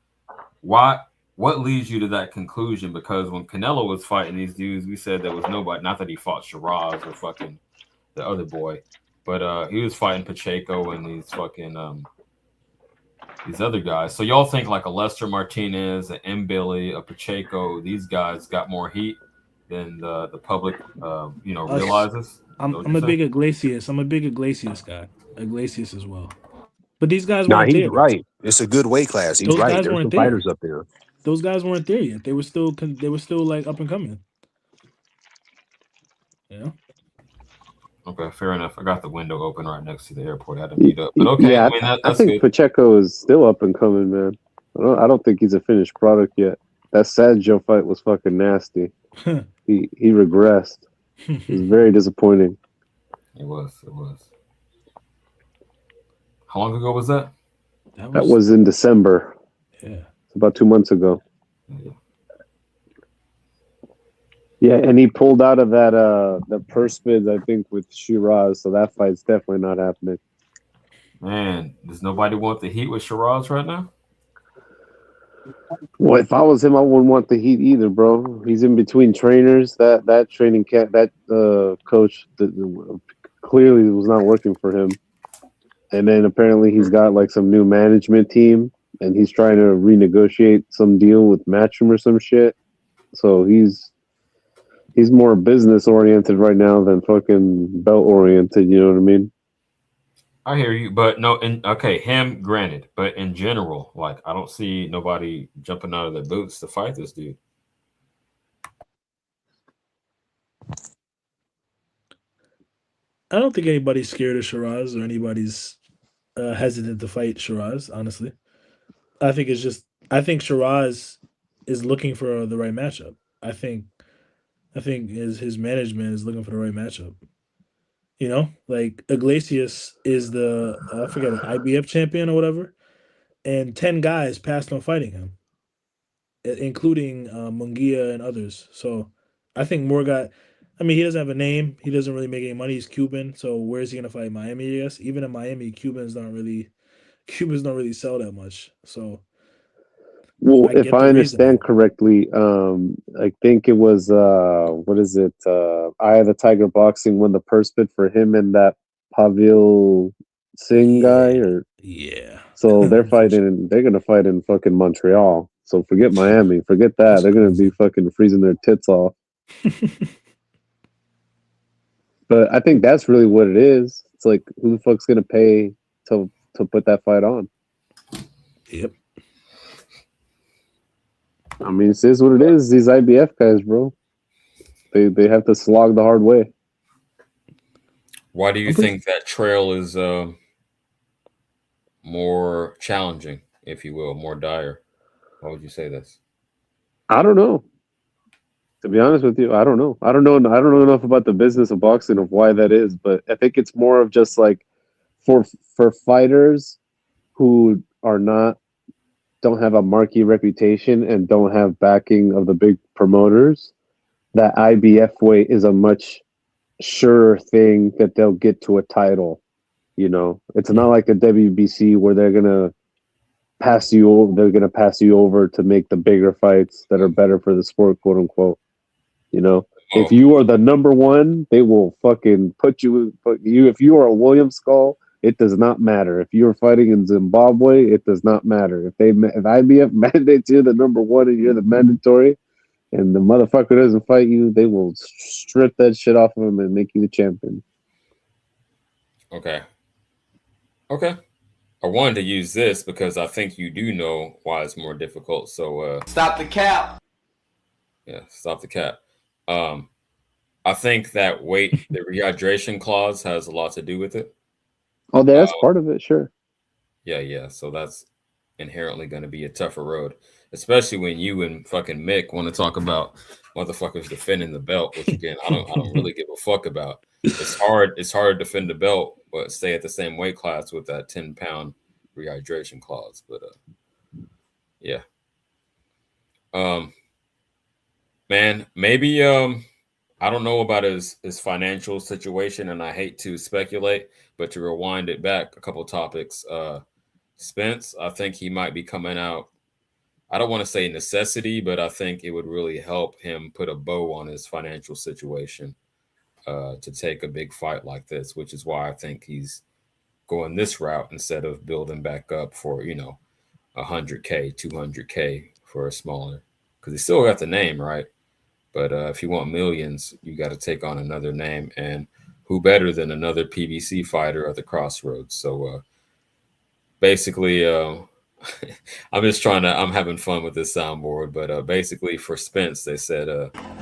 What leads you to that conclusion? Because when Canelo was fighting these dudes, we said there was nobody. Not that he fought Shiraz or fucking the other boy, but he was fighting Pacheco and these other guys. So y'all think like a Lester Martinez, an Mbili, a Pacheco, these guys got more heat than the public, realizes? I'm a big Iglesias. I'm a big Iglesias guy. Iglesias as well. But these guys Nah, weren't he's there. right. It's a good weight class. He's Those right. guys There's weren't some there. fighters up there. Those guys weren't there yet. They were still like up and coming. Yeah. Okay, fair enough. I got the window open right next to the airport. I had to mute up, but okay. Yeah, I mean, I think good. Pacheco is still up and coming, man. I don't think he's a finished product yet. That Sergio fight was fucking nasty. he regressed. It was very disappointing. It was. How long ago was that? That was in December. Yeah. It's about 2 months ago. Yeah, and he pulled out of that the purse bids, I think, with Shiraz, so that fight's definitely not happening. Man, does nobody want the heat with Shiraz right now? Well, if I was him, I wouldn't want the heat either, bro. He's in between trainers. That training camp, that coach clearly was not working for him. And then apparently he's got like some new management team, and he's trying to renegotiate some deal with Matchroom or some shit. So he's more business oriented right now than fucking belt oriented. You know what I mean? I hear you, but no, and okay, him granted, but in general, like I don't see nobody jumping out of their boots to fight this dude. I don't think anybody's scared of Shiraz or anybody's hesitant to fight Shiraz. Honestly, I think Shiraz is looking for the right matchup. I think his management is looking for the right matchup. You know, like Iglesias is the I forget it, IBF champion or whatever, and 10 guys passed on fighting him, including Munguia and others. So I think Morgat. I mean, he doesn't have a name. He doesn't really make any money. He's Cuban, so where is he gonna fight? Miami, I guess. Even in Miami, Cubans don't really sell that much. So Well, I if get the I reasoning. understand correctly, I think it was what is it? Eye of the Tiger Boxing won the purse bid for him and that Pavel Singh guy, or yeah. so they're fighting. They're gonna fight in fucking Montreal. So forget Miami. Forget that. They're gonna be fucking freezing their tits off. But I think that's really what it is. It's like, who the fuck's gonna pay to put that fight on? Yep. I mean, it is what it is. These IBF guys, bro. They have to slog the hard way. Why do you think that trail is more challenging, if you will, more dire? Why would you say this? I don't know. To be honest with you, I don't know. I don't know enough about the business of boxing of why that is, but I think it's more of just like for fighters who are not don't have a marquee reputation and don't have backing of the big promoters. That IBF weight is a much surer thing that they'll get to a title. You know, it's not like a WBC where they're gonna pass you over. They're gonna pass you over to make the bigger fights that are better for the sport, quote unquote. You know, if you are the number one, they will fucking put you. If you are a William Skull, it does not matter. If you're fighting in Zimbabwe, it does not matter. If IBF mandates you're the number one and you're the mandatory, and the motherfucker doesn't fight you, they will strip that shit off of him and make you the champion. Okay. Okay. I wanted to use this because I think you do know why it's more difficult. So stop the cap. Yeah, stop the cap. I think that weight, the rehydration clause has a lot to do with it. Oh, that's part of it, sure. Yeah. So that's inherently going to be a tougher road, especially when you and fucking Mick want to talk about motherfuckers defending the belt, which again, I don't really give a fuck about. It's hard to defend the belt, but stay at the same weight class with that 10-pound rehydration clause. But yeah. Man, maybe I don't know about his financial situation, and I hate to speculate, but to rewind it back a couple topics, Spence, I think he might be coming out. I don't want to say necessity, but I think it would really help him put a bow on his financial situation to take a big fight like this, which is why I think he's going this route instead of building back up for, 100K, 200K for a smaller, because he still got the name, right? But if you want millions, you got to take on another name, and who better than another PBC fighter at the crossroads? So basically, I'm having fun with this soundboard, but basically for Spence, they said,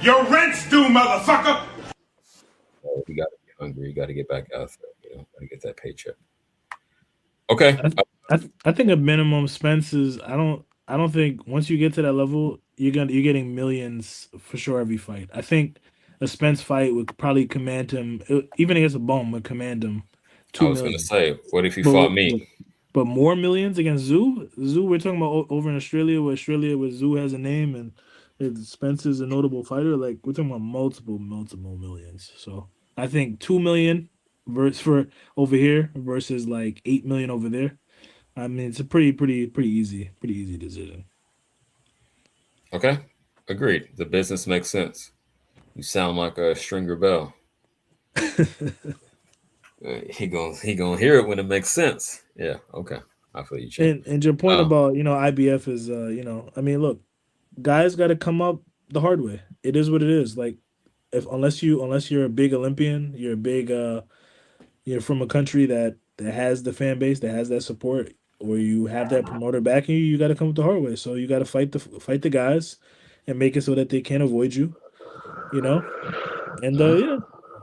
Your rent's due, motherfucker! You got to be hungry. You got to get back out there. Got to get that paycheck. Okay. I think a minimum Spence is I don't think once you get to that level you're getting millions for sure every fight. I think a Spence fight would probably command him, even against a bum would command him I 2 was gonna million. say, what if he But fought me? but more millions against Zoo? Zoo, we're talking about over in Australia, where Zoo has a name and Spence is a notable fighter. Like we're talking about multiple millions. So I think 2 million versus for over here versus like 8 million over there. I mean, it's a pretty easy decision. Okay, agreed. The business makes sense. You sound like a Stringer Bell. He gonna hear it when it makes sense. Yeah. Okay. I feel you, champ. And your point Um, about IBF is I mean look, guys got to come up the hard way. It is what it is. Like if unless you're a big Olympian, you're a big you're from a country that has the fan base, that has that support, or you have that promoter backing you, you got to come up the hard way. So you got to fight the guys and make it so that they can't avoid you, you know? And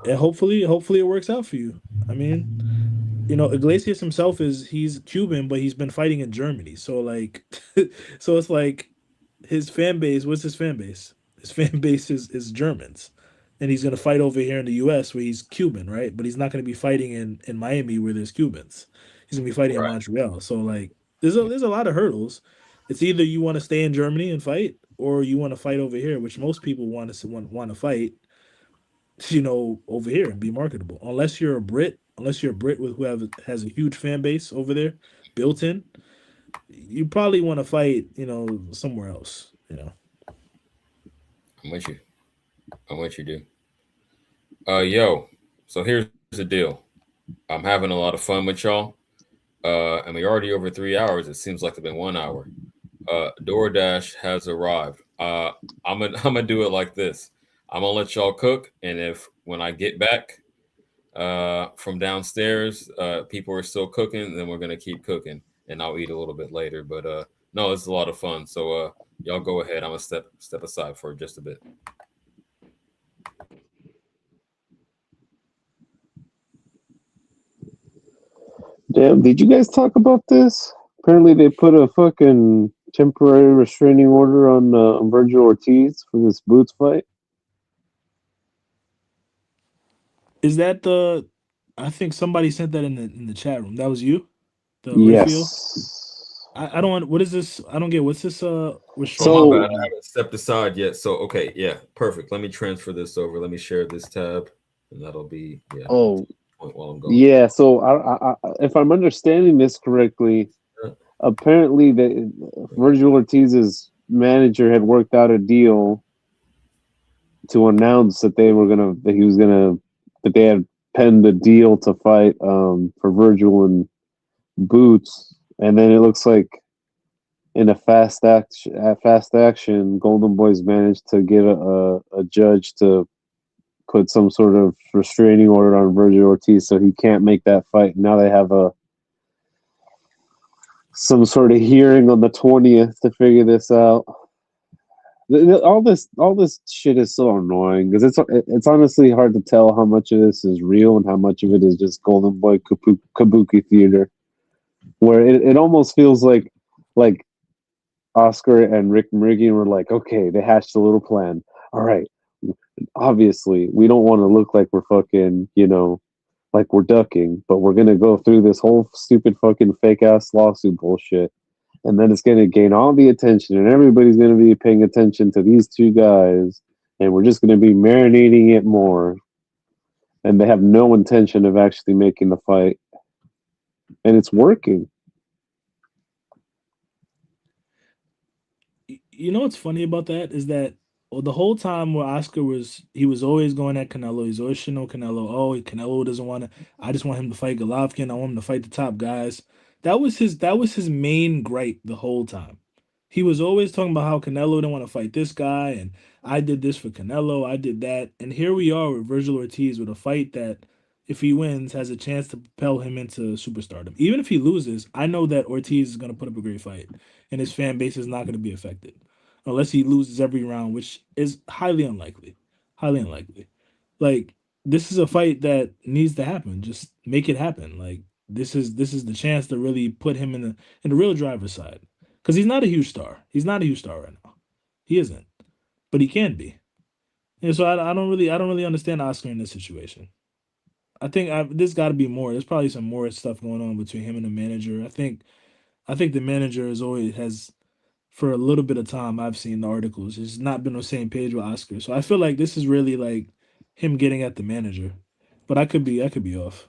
and hopefully it works out for you. I mean, Iglesias himself he's Cuban, but he's been fighting in Germany. So like, so it's like his fan base. What's his fan base? His fan base is Germans, and he's gonna fight over here in the U.S. where he's Cuban, right? But he's not gonna be fighting in Miami where there's Cubans. He's gonna be fighting in right. Montreal. So like, there's a lot of hurdles. It's either you want to stay in Germany and fight, or you want to fight over here, which most people want to fight over here and be marketable. Unless you're a Brit with has a huge fan base over there built in, you probably want to fight, somewhere else. I'm with you. I'm with you, dude. Yo. So here's the deal. I'm having a lot of fun with y'all. And we're already over 3 hours. It seems like it's been 1 hour. DoorDash has arrived. I'm gonna do it like this. I'm gonna let y'all cook, and if when I get back from downstairs, people are still cooking, then we're gonna keep cooking, and I'll eat a little bit later. But no, it's a lot of fun. So y'all go ahead. I'm gonna step aside for just a bit. Damn, did you guys talk about this? Apparently, they put a fucking temporary restraining order on Virgil Ortiz for this Boots fight. Is that the? I think somebody sent that in the chat room. That was you, the Raphael. Yes. I don't. What is this? I don't get. What's this? Oh Restraining my So bad, I haven't stepped aside yet. So okay, yeah, perfect. Let me transfer this over. Let me share this tab, and that'll be oh while I'm going. yeah. So if I'm understanding this correctly, apparently the Virgil Ortiz's manager had worked out a deal to announce that that they had penned a deal to fight for Virgil and Boots, and then it looks like in a fast action, Golden Boys managed to get a judge to put some sort of restraining order on Virgil Ortiz, so he can't make that fight. Now they have some sort of hearing on the 20th to figure this out. All this shit is so annoying because it's honestly hard to tell how much of this is real and how much of it is just Golden Boy kabuki theater, where it almost feels like Oscar and Rick Merigian were like, okay, they hatched a little plan. All right, obviously we don't want to look like we're fucking, like we're ducking, but we're gonna go through this whole stupid fucking fake ass lawsuit bullshit, and then it's gonna gain all the attention, and everybody's gonna be paying attention to these two guys, and we're just gonna be marinating it more, and they have no intention of actually making the fight, and it's working. You know what's funny about that is that the whole time where Oscar he was always going at Canelo. He's always shitting on Canelo. Oh, Canelo doesn't want to. I just want him to fight Golovkin. I want him to fight the top guys. That was his main gripe the whole time. He was always talking about how Canelo didn't want to fight this guy, and I did this for Canelo. I did that, and here we are with Virgil Ortiz with a fight that, if he wins, has a chance to propel him into superstardom. Even if he loses, I know that Ortiz is going to put up a great fight, and his fan base is not going to be affected unless he loses every round, which is highly unlikely. Highly unlikely. Like this is a fight that needs to happen. Just make it happen. Like this is the chance to really put him in the real driver's side. Because he's not a huge star. He's not a huge star right now. He isn't. But he can be. And so I don't really understand Oscar in this situation. I think there's got to be more. There's probably some more stuff going on between him and the manager. I think the manager is always has for a little bit of time. I've seen the articles. He's not been on the same page with Oscar. So I feel like this is really like him getting at the manager. But I could be off.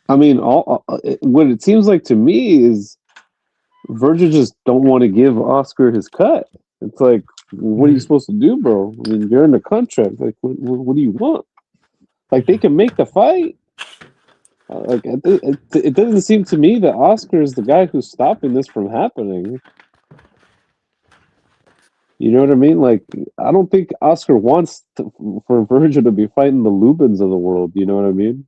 I mean, what it seems like to me is Virgil just don't want to give Oscar his cut. It's like, what are you supposed to do, bro? I mean, you're in the contract. Like, what do you want? Like, they can make the fight. Like, it doesn't seem to me that Oscar is the guy who's stopping this from happening. You know what I mean? Like, I don't think Oscar wants for Virgil to be fighting the Lubins of the world. You know what I mean?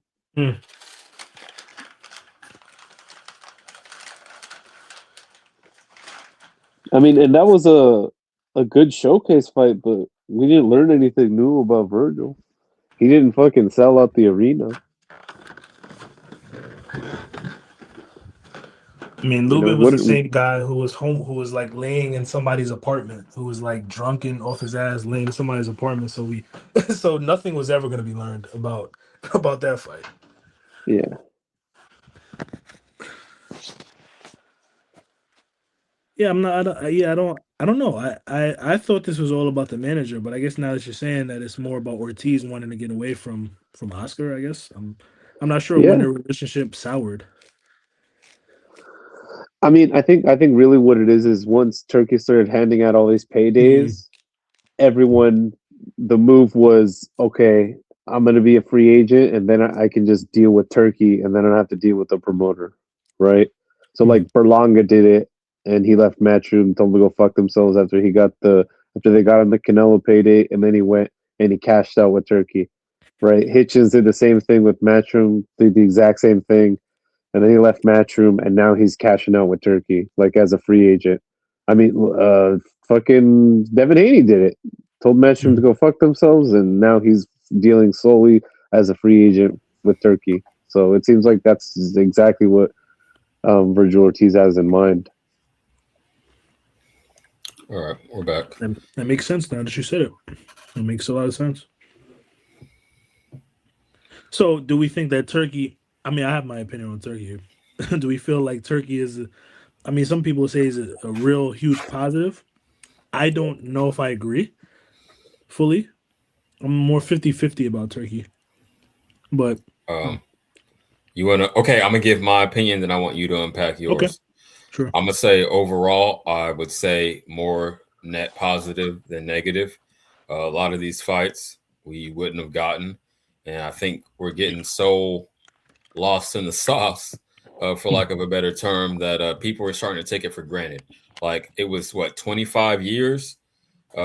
I mean, and that was a good showcase fight, but we didn't learn anything new about Virgil. He didn't fucking sell out the arena. I mean, You know, Lubin was the same guy who was like laying in somebody's apartment, who was like drunken off his ass, laying in somebody's apartment. So so nothing was ever going to be learned about that fight. Yeah. Yeah, I'm not. I don't know. I thought this was all about the manager, but I guess now that you're saying that it's more about Ortiz wanting to get away from Oscar, I guess I'm not sure when Yeah. their relationship soured. I mean, I think really what it is once Turkey started handing out all these paydays, everyone, the move was, okay, I'm going to be a free agent, and then I can just deal with Turkey, and then I don't have to deal with the promoter, right? So like Berlanga did it, and he left Matchroom, told them to go fuck themselves after they got him the Canelo payday, and then he went and he cashed out with Turkey, right? Hitchens did the same thing with Matchroom, did the exact same thing, and then he left Matchroom, and now he's cashing out with Turkey, like as a free agent. I mean, fucking Devin Haney did it. Told Matchroom to go fuck themselves, and now he's dealing solely as a free agent with Turkey. So it seems like that's exactly what Virgil Ortiz has in mind. All right, we're back. That makes sense now that you said it. It makes a lot of sense. So, do we think that Turkey? I mean, I have my opinion on Turkey. Do we feel like Turkey is? I mean, some people say is a real huge positive. I don't know if I agree fully. I'm more 50-50 about Turkey. But you want to? Okay, I'm gonna give my opinion, then I want you to unpack yours. Okay. Sure. I'm gonna say overall, I would say more net positive than negative. A lot of these fights we wouldn't have gotten, and I think we're getting so lost in the sauce, for lack of a better term, that people are starting to take it for granted. Like it was 25 years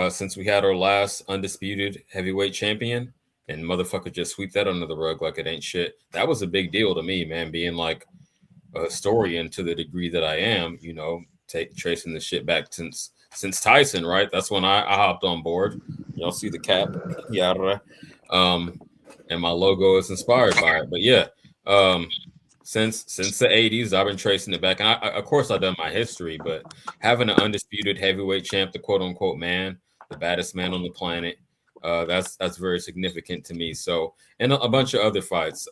since we had our last undisputed heavyweight champion, and motherfucker just sweep that under the rug like it ain't shit. That was a big deal to me, man. Being like a historian to the degree that I am, tracing the shit back since Tyson, right? That's when I hopped on board. Y'all see the cap, yada. And my logo is inspired by it. But yeah, since the 80s, I've been tracing it back, and of course I've done my history, but having an undisputed heavyweight champ, the quote unquote man, the baddest man on the planet, that's very significant to me. So, and a bunch of other fights.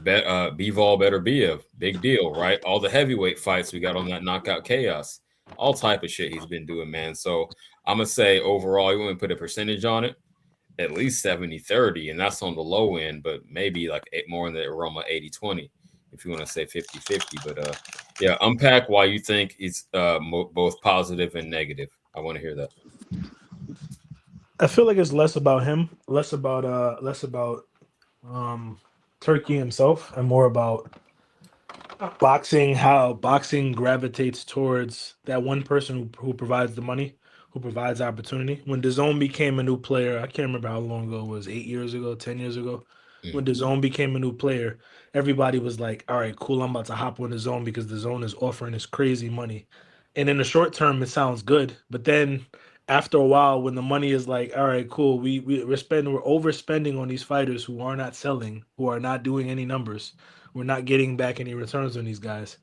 Bivol better be a big deal, right? All the heavyweight fights we got on that Knockout Chaos, all type of shit he's been doing, man. So I'm gonna say overall, you want to put a percentage on it, at least 70-30, and that's on the low end, but maybe like more in the aroma 80-20 if you want to say 50-50. But yeah, unpack why you think it's both positive and negative. I want to hear that. I feel like it's less about him, less about Turkey himself, and more about boxing, how boxing gravitates towards that one person who provides the money, who provides opportunity. When DAZN became a new player, I can't remember how long ago it was, 8 years ago, 10 years ago. When DAZN became a new player, everybody was like, all right, cool, I'm about to hop on DAZN because DAZN is offering this crazy money. And in the short term, it sounds good. But then after a while, when the money is like, all right, cool, we're overspending on these fighters who are not selling, who are not doing any numbers. We're not getting back any returns on these guys.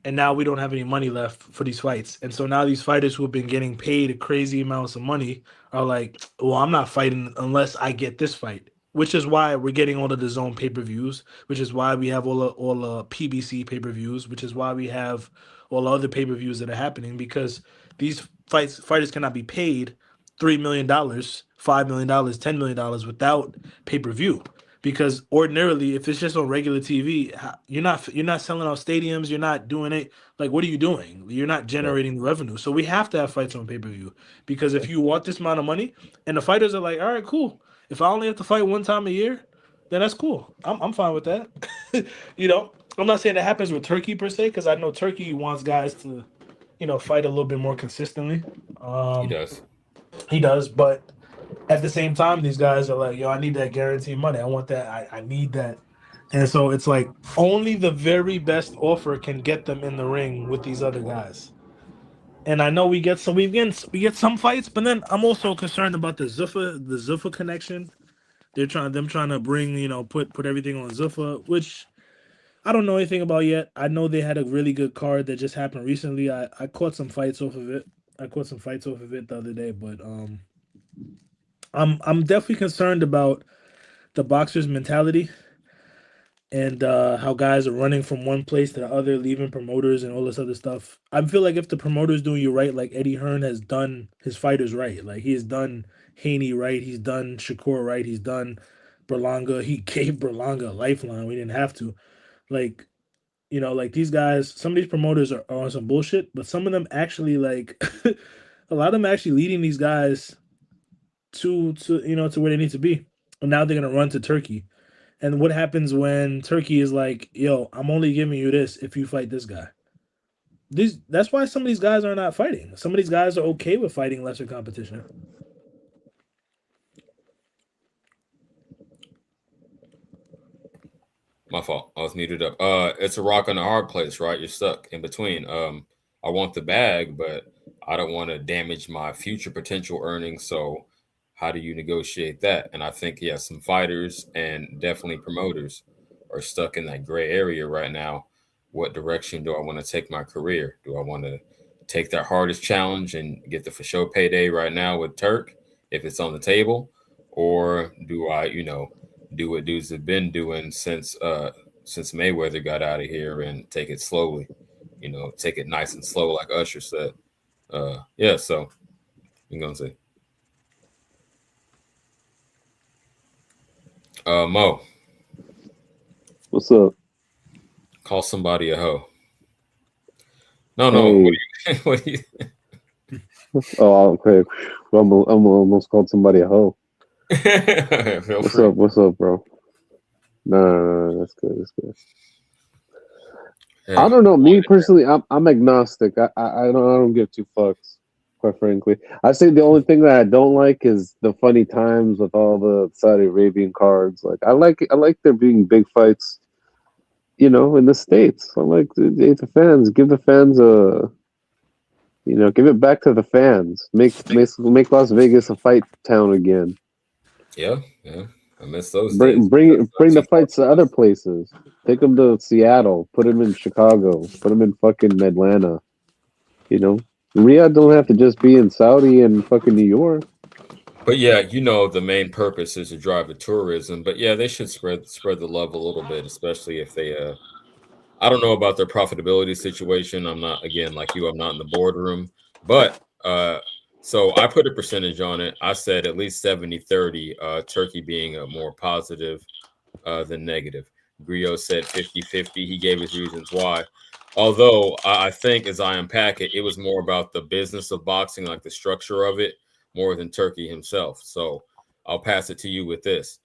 and now we don't have any money left for these fights. And so now these fighters who have been getting paid crazy amounts of money are like, well, I'm not fighting unless I get this fight. Which is why we're getting all of the zone pay-per-views, which is why we have all the PBC pay-per-views, which is why we have all the other pay-per-views that are happening, because these fighters cannot be paid $3 million, $5 million, $10 million without pay-per-view. Because ordinarily, if it's just on regular TV, you're not selling out stadiums, you're not doing it. Like, what are you doing? You're not generating the revenue. So we have to have fights on pay-per-view, because if you want this amount of money, and the fighters are like, all right, cool. If I only have to fight one time a year, then that's cool. I'm fine with that. I'm not saying that happens with Turkey per se, because I know Turkey wants guys to, fight a little bit more consistently. He does. He does, but at the same time, these guys are like, yo, I need that guaranteed money. I want that. I need that. And so it's like only the very best offer can get them in the ring with these other guys. And I know we get some fights, but then I'm also concerned about the Zuffa connection. They're trying to bring, put everything on Zuffa, which I don't know anything about yet. I know they had a really good card that just happened recently. I caught some fights off of it. The other day, but I'm definitely concerned about the boxer's mentality, and how guys are running from one place to the other, leaving promoters and all this other stuff. I feel like if the promoter's doing you right, like Eddie Hearn has done his fighters right, like he has done Haney right, he's done Shakur right, he's done Berlanga. He gave Berlanga a lifeline. We didn't have to. Like, like these guys, some of these promoters are on some bullshit, but some of them actually like a lot of them actually leading these guys to where they need to be. And now they're gonna run to Turkey. And what happens when Turkey is like, yo, I'm only giving you this if you fight this guy? That's why some of these guys are not fighting. Some of these guys are okay with fighting lesser competition. My fault. I was muted up. It's a rock and a hard place, right? You're stuck in between. I want the bag, but I don't want to damage my future potential earnings. So how do you negotiate that? And I think, yeah, some fighters and definitely promoters are stuck in that gray area right now. What direction do I want to take my career? Do I want to take that hardest challenge and get the for show payday right now with Turk if it's on the table? Or do I, do what dudes have been doing since Mayweather got out of here and take it slowly, take it nice and slow, like Usher said. Yeah, so I'm gonna say, Mo, What's up? call somebody a hoe. No, Hey. what do you? Oh, okay. I'm almost called somebody a hoe. What's free. up? What's up, bro? No, that's good. That's good. Yeah. I don't know. Me personally, I'm agnostic. I don't give two fucks, quite frankly. I say the only thing that I don't like is the funny times with all the Saudi Arabian cards. Like I like there being big fights, in the States. I like the fans. Give the fans give it back to the fans. Make Las Vegas a fight town again. Yeah. I miss those days. Bring the fights to other places. Take them to Seattle. Put them in Chicago. Put them in fucking Atlanta. Riyadh don't have to just be in Saudi and fucking New York. But yeah, the main purpose is to drive the tourism. But yeah, they should spread the love a little bit, especially if they I don't know about their profitability situation. I'm not, again, like you, I'm not in the boardroom. But so I put a percentage on it. I said at least 70-30, Turkey being a more positive than negative. Griot said 50-50. He gave his reasons why. Although I think as I unpack it, it was more about the business of boxing, like the structure of it, more than Turkey himself. So I'll pass it to you with this.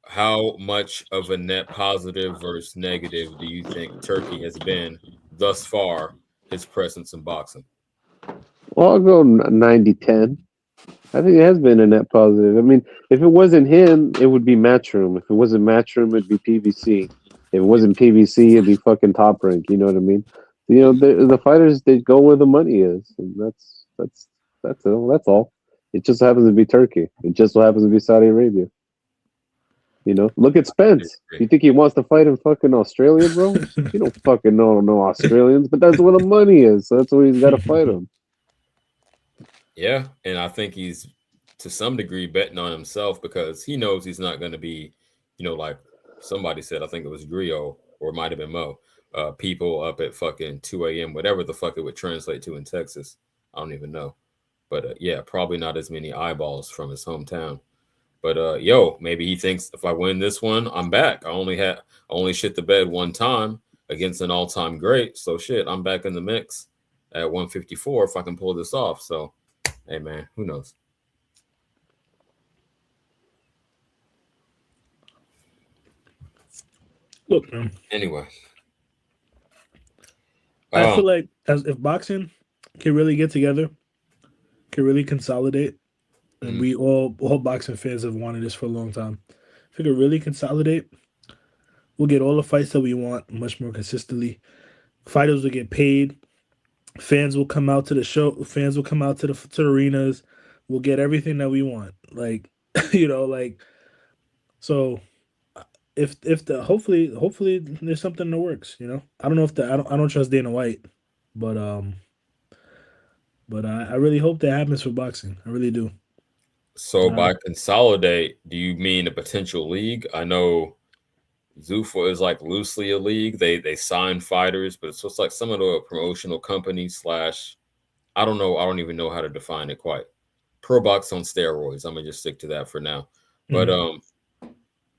How much of a net positive versus negative do you think Turkey has been thus far, his presence in boxing? Well, I'll go 90-10. I think it has been a net positive. I mean, if it wasn't him, it would be Matchroom. If it wasn't Matchroom, it'd be PBC. If it wasn't PBC, it'd be fucking Top Rank. You know what I mean? The fighters, they go where the money is, and that's all. It just happens to be Turkey. It just so happens to be Saudi Arabia. You know, look at Spence. You think he wants to fight in fucking Australia, bro? You don't fucking know no Australians, but that's where the money is. So that's where he's got to fight him. Yeah, and I think he's to some degree betting on himself because he knows he's not going to be, like somebody said, I think it was Grio or it might have been Mo, people up at fucking 2 a.m., whatever the fuck it would translate to in Texas. I don't even know. But yeah, probably not as many eyeballs from his hometown. But maybe he thinks if I win this one, I'm back. I only shit the bed one time against an all-time great. So shit, I'm back in the mix at 154 if I can pull this off. So hey man, who knows? Look, man. Anyway, I feel like as if boxing can really get together, can really consolidate, and we all boxing fans have wanted this for a long time. If we could really consolidate, we'll get all the fights that we want much more consistently. Fighters will get paid. Fans will come out to the show. Fans will come out to the arenas. We'll get everything that we want. Like, so if the hopefully there's something in the works. I don't know if I don't trust Dana White, but I really hope that happens for boxing. I really do. So by consolidate, do you mean a potential league? I know Zuffa is like loosely a league. They sign fighters, but it's just like some of the promotional companies / I don't know. I don't even know how to define it quite. Pro box on steroids. I'm gonna just stick to that for now. But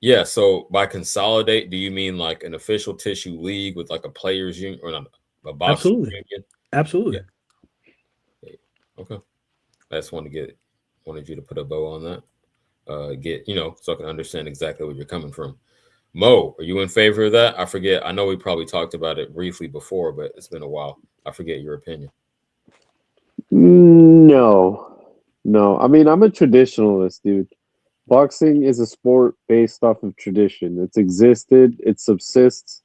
yeah. So by consolidate, do you mean like an official tissue league with like a players union or not a boxing union? Absolutely. Yeah. Okay. I just wanted you to put a bow on that. So I can understand exactly where you're coming from. Mo, are you in favor of that? I forget. I know we probably talked about it briefly before, but it's been a while. I forget your opinion. No. I mean, I'm a traditionalist, dude. Boxing is a sport based off of tradition. It's existed, it subsists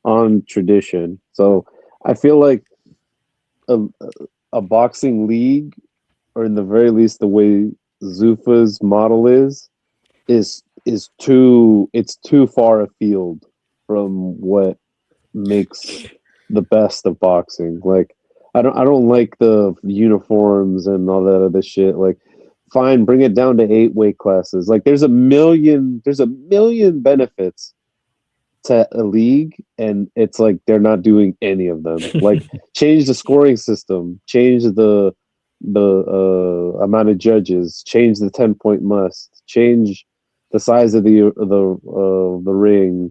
on tradition. So I feel like a boxing league, or in the very least the way Zuffa's model is too far afield from what makes the best of boxing. Like I don't like the uniforms and all that other shit. Like fine, bring it down to 8 weight classes. Like there's a million benefits to a league, and it's like they're not doing any of them. Like change the scoring system, change the amount of judges, change the 10-point must, change the size of the ring,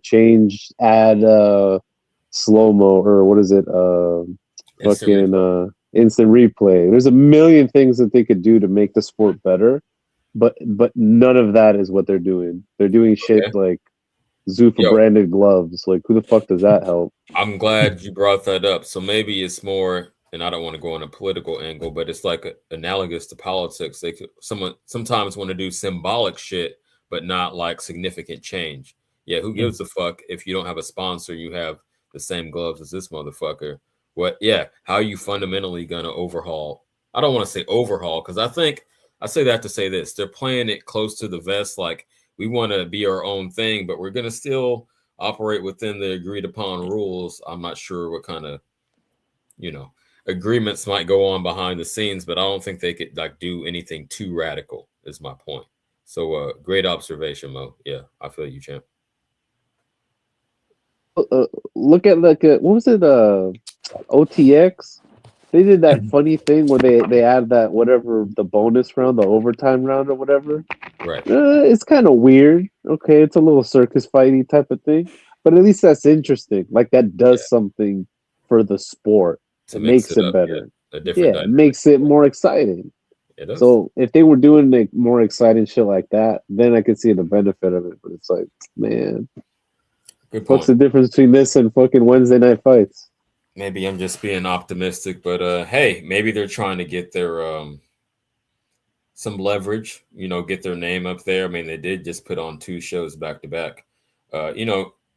add slow mo, or what is it? Instant replay. There's a million things that they could do to make the sport better, but none of that is what they're doing. They're doing shit like Zuffa branded gloves. Like who the fuck does that help? I'm glad you brought that up. So maybe it's more, and I don't want to go on a political angle, but it's like analogous to politics. Someone sometimes want to do symbolic shit, but not like significant change. Yeah, who gives a fuck if you don't have a sponsor? You have the same gloves as this motherfucker. What? Yeah, how are you fundamentally gonna overhaul? I don't want to say overhaul because I say that to say this: they're playing it close to the vest, like we want to be our own thing, but we're gonna still operate within the agreed upon rules. I'm not sure what kind of agreements might go on behind the scenes, but I don't think they could like do anything too radical is my point. So great observation, Mo. Yeah, I feel you, champ. Look at what was it, OTX? They did that funny thing where they add that whatever the bonus round, the overtime round or whatever. Right. It's kind of weird. Okay, it's a little circus fighty type of thing, but at least that's interesting. Like that does something for the sport. It makes it better. It makes it more exciting. It does. So if they were doing like more exciting shit like that, then I could see the benefit of it. But it's like, man, what's the difference between this and fucking Wednesday night fights? Maybe I'm just being optimistic, but hey, maybe they're trying to get their some leverage, get their name up there. I mean, they did just put on 2 shows back to back.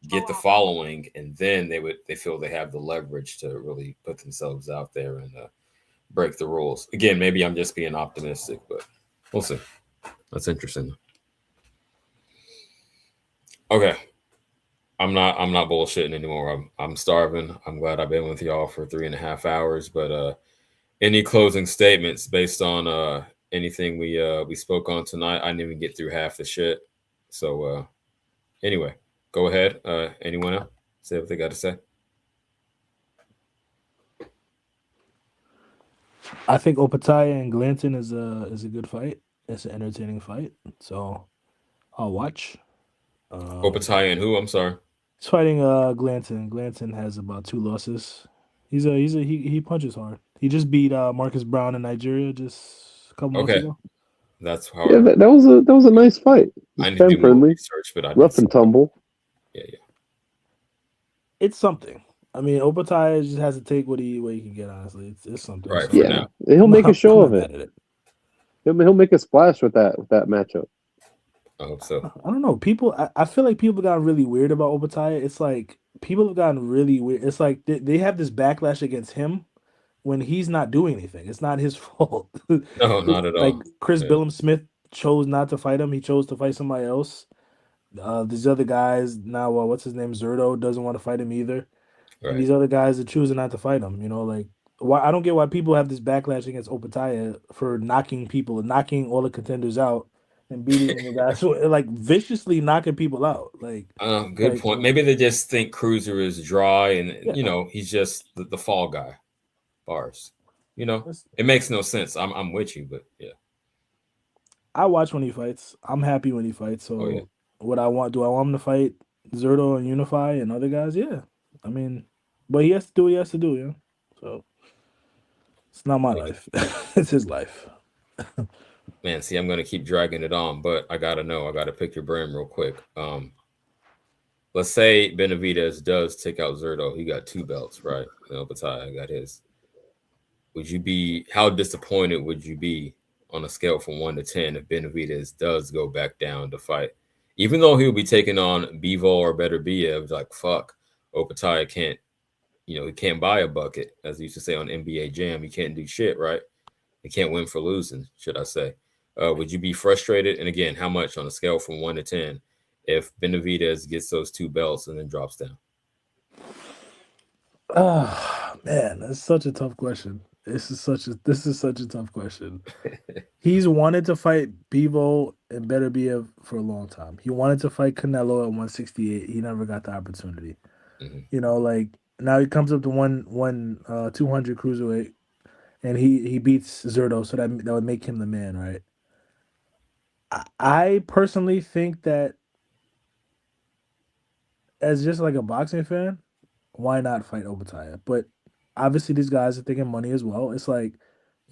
Get the following, and then they feel they have the leverage to really put themselves out there and break the rules. Again, maybe I'm just being optimistic, but we'll see. That's interesting. Okay. I'm not bullshitting anymore. I'm starving. I'm glad I've been with y'all for 3.5 hours. But any closing statements based on anything we spoke on tonight? I didn't even get through half the shit. So anyway, go ahead. Anyone else? Say what they got to say. I think Opataya and Glanton is a good fight. It's an entertaining fight. So I'll watch. Opataya and who? I'm sorry. He's fighting Glanton. Glanton has about 2 losses. He punches hard. He just beat Marcus Brown in Nigeria just a couple months Okay. ago. That's how. Yeah, that was a nice fight. I It's need to do fan more friendly, research, but I rough and tumble. Yeah. It's something. I mean, Opataya just has to take what he can get. Honestly, it's something. Right, So, for now. He'll make a show I'm of not it. mad at it. He'll make a splash with that matchup. I hope so. I don't know. I feel like people got really weird about Opataya. It's like people have gotten really weird. It's like they have this backlash against him when he's not doing anything. It's not his fault. No, not at Like all. Chris Yeah. Billum Smith chose not to fight him. He chose to fight somebody else. These other guys now, what's his name? Zerto doesn't want to fight him either. Right. And these other guys are choosing not to fight him. You know, like why I don't get why people have this backlash against Opataya for knocking all the contenders out and beating the guys like viciously knocking people out. Like Good point. Maybe they just think Cruiser is dry, and Yeah. he's just the fall guy. Bars. It makes no sense. I'm with you, but yeah. I watch when he fights. I'm happy when he fights. So yeah. what I want? Do I want him to fight Zerto and Unify and other guys? Yeah. I mean, but he has to do what he has to do. Yeah. So it's not my life. It's his life. Man, see, I'm gonna keep dragging it on, but I gotta pick your brain real quick. Let's say Benavidez does take out Zerto. He got 2 belts, right? Opataya got his. How disappointed would you be on a scale from 1 to 10 if Benavidez does go back down to fight? Even though he'll be taking on Bivol or Beterbiev, like fuck, Opataya can't, he can't buy a bucket, as they used to say on NBA Jam. He can't do shit, right? He can't win for losing, should I say. Would you be frustrated? And again, how much on a scale from 1 to 10 if Benavidez gets those 2 belts and then drops down? Oh man, that's such a tough question. This is such a tough question. He's wanted to fight Bivol and Beterbiev for a long time. He wanted to fight Canelo at 168. He never got the opportunity. Like now he comes up to 200 cruiserweight, and he beats Zerto, so that would make him the man, right? I personally think that as just like a boxing fan, why not fight Opataya? But obviously these guys are thinking money as well. It's like,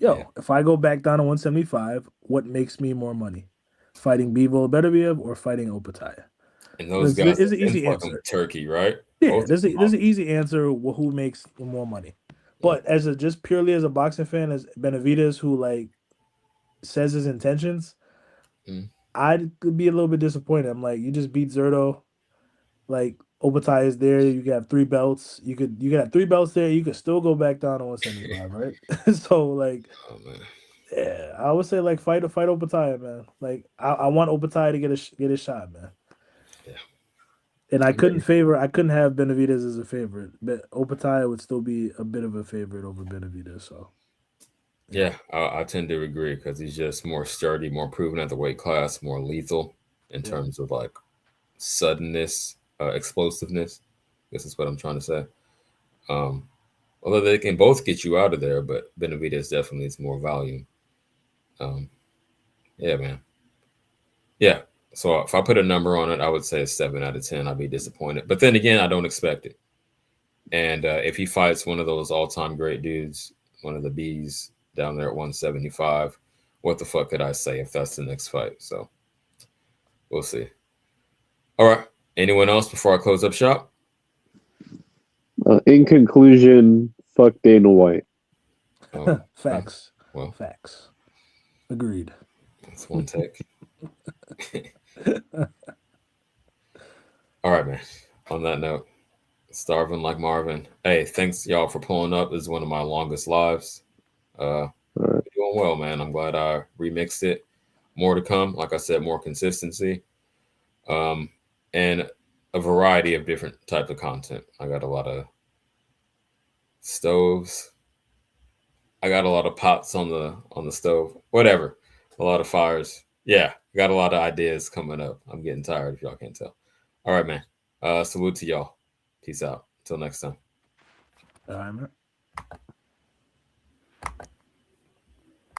if I go back down to 175, what makes me more money? Fighting Bivol Beterbiev or fighting Opataya? And those guys is an have been easy fucking answer. turkey, right? Yeah, there's an easy answer. Who makes more money? But just purely as a boxing fan, as Benavidez, who like says his intentions, I'd be a little bit disappointed. I'm like, you just beat Zerto. Like Opataya is there. You could have 3 belts. You could have 3 belts there. You could still go back down to 175, right? So like, yeah, I would say like fight Opataya, man. Like I want Opataya to get a shot, man. Yeah. And I couldn't have Benavidez as a favorite, but Opataya would still be a bit of a favorite over Benavidez. So yeah, I tend to agree because he's just more sturdy, more proven at the weight class, more lethal in terms of like suddenness, explosiveness. I guess that's what I'm trying to say. Although they can both get you out of there, but Benavidez definitely is more volume. Yeah, man. Yeah. So if I put a number on it, I would say a 7 out of 10. I'd be disappointed. But then again, I don't expect it. And if he fights one of those all-time great dudes, one of the Bs down there at 175, what the fuck could I say if that's the next fight? So we'll see. All right. Anyone else before I close up shop? In conclusion, fuck Dana White. Facts. Well, facts. Agreed. That's one take. All right, man. On that note, starving like Marvin. Hey, thanks y'all for pulling up. This is one of my longest lives. Doing well, man. I'm glad I remixed it. More to come. Like I said, more consistency. and a variety of different types of content. I got a lot of stoves. I got a lot of pots on the stove. Whatever. A lot of fires. Yeah, got a lot of ideas coming up. I'm getting tired if y'all can't tell. All right, man. Salute to y'all. Peace out. Until next time. All right, man.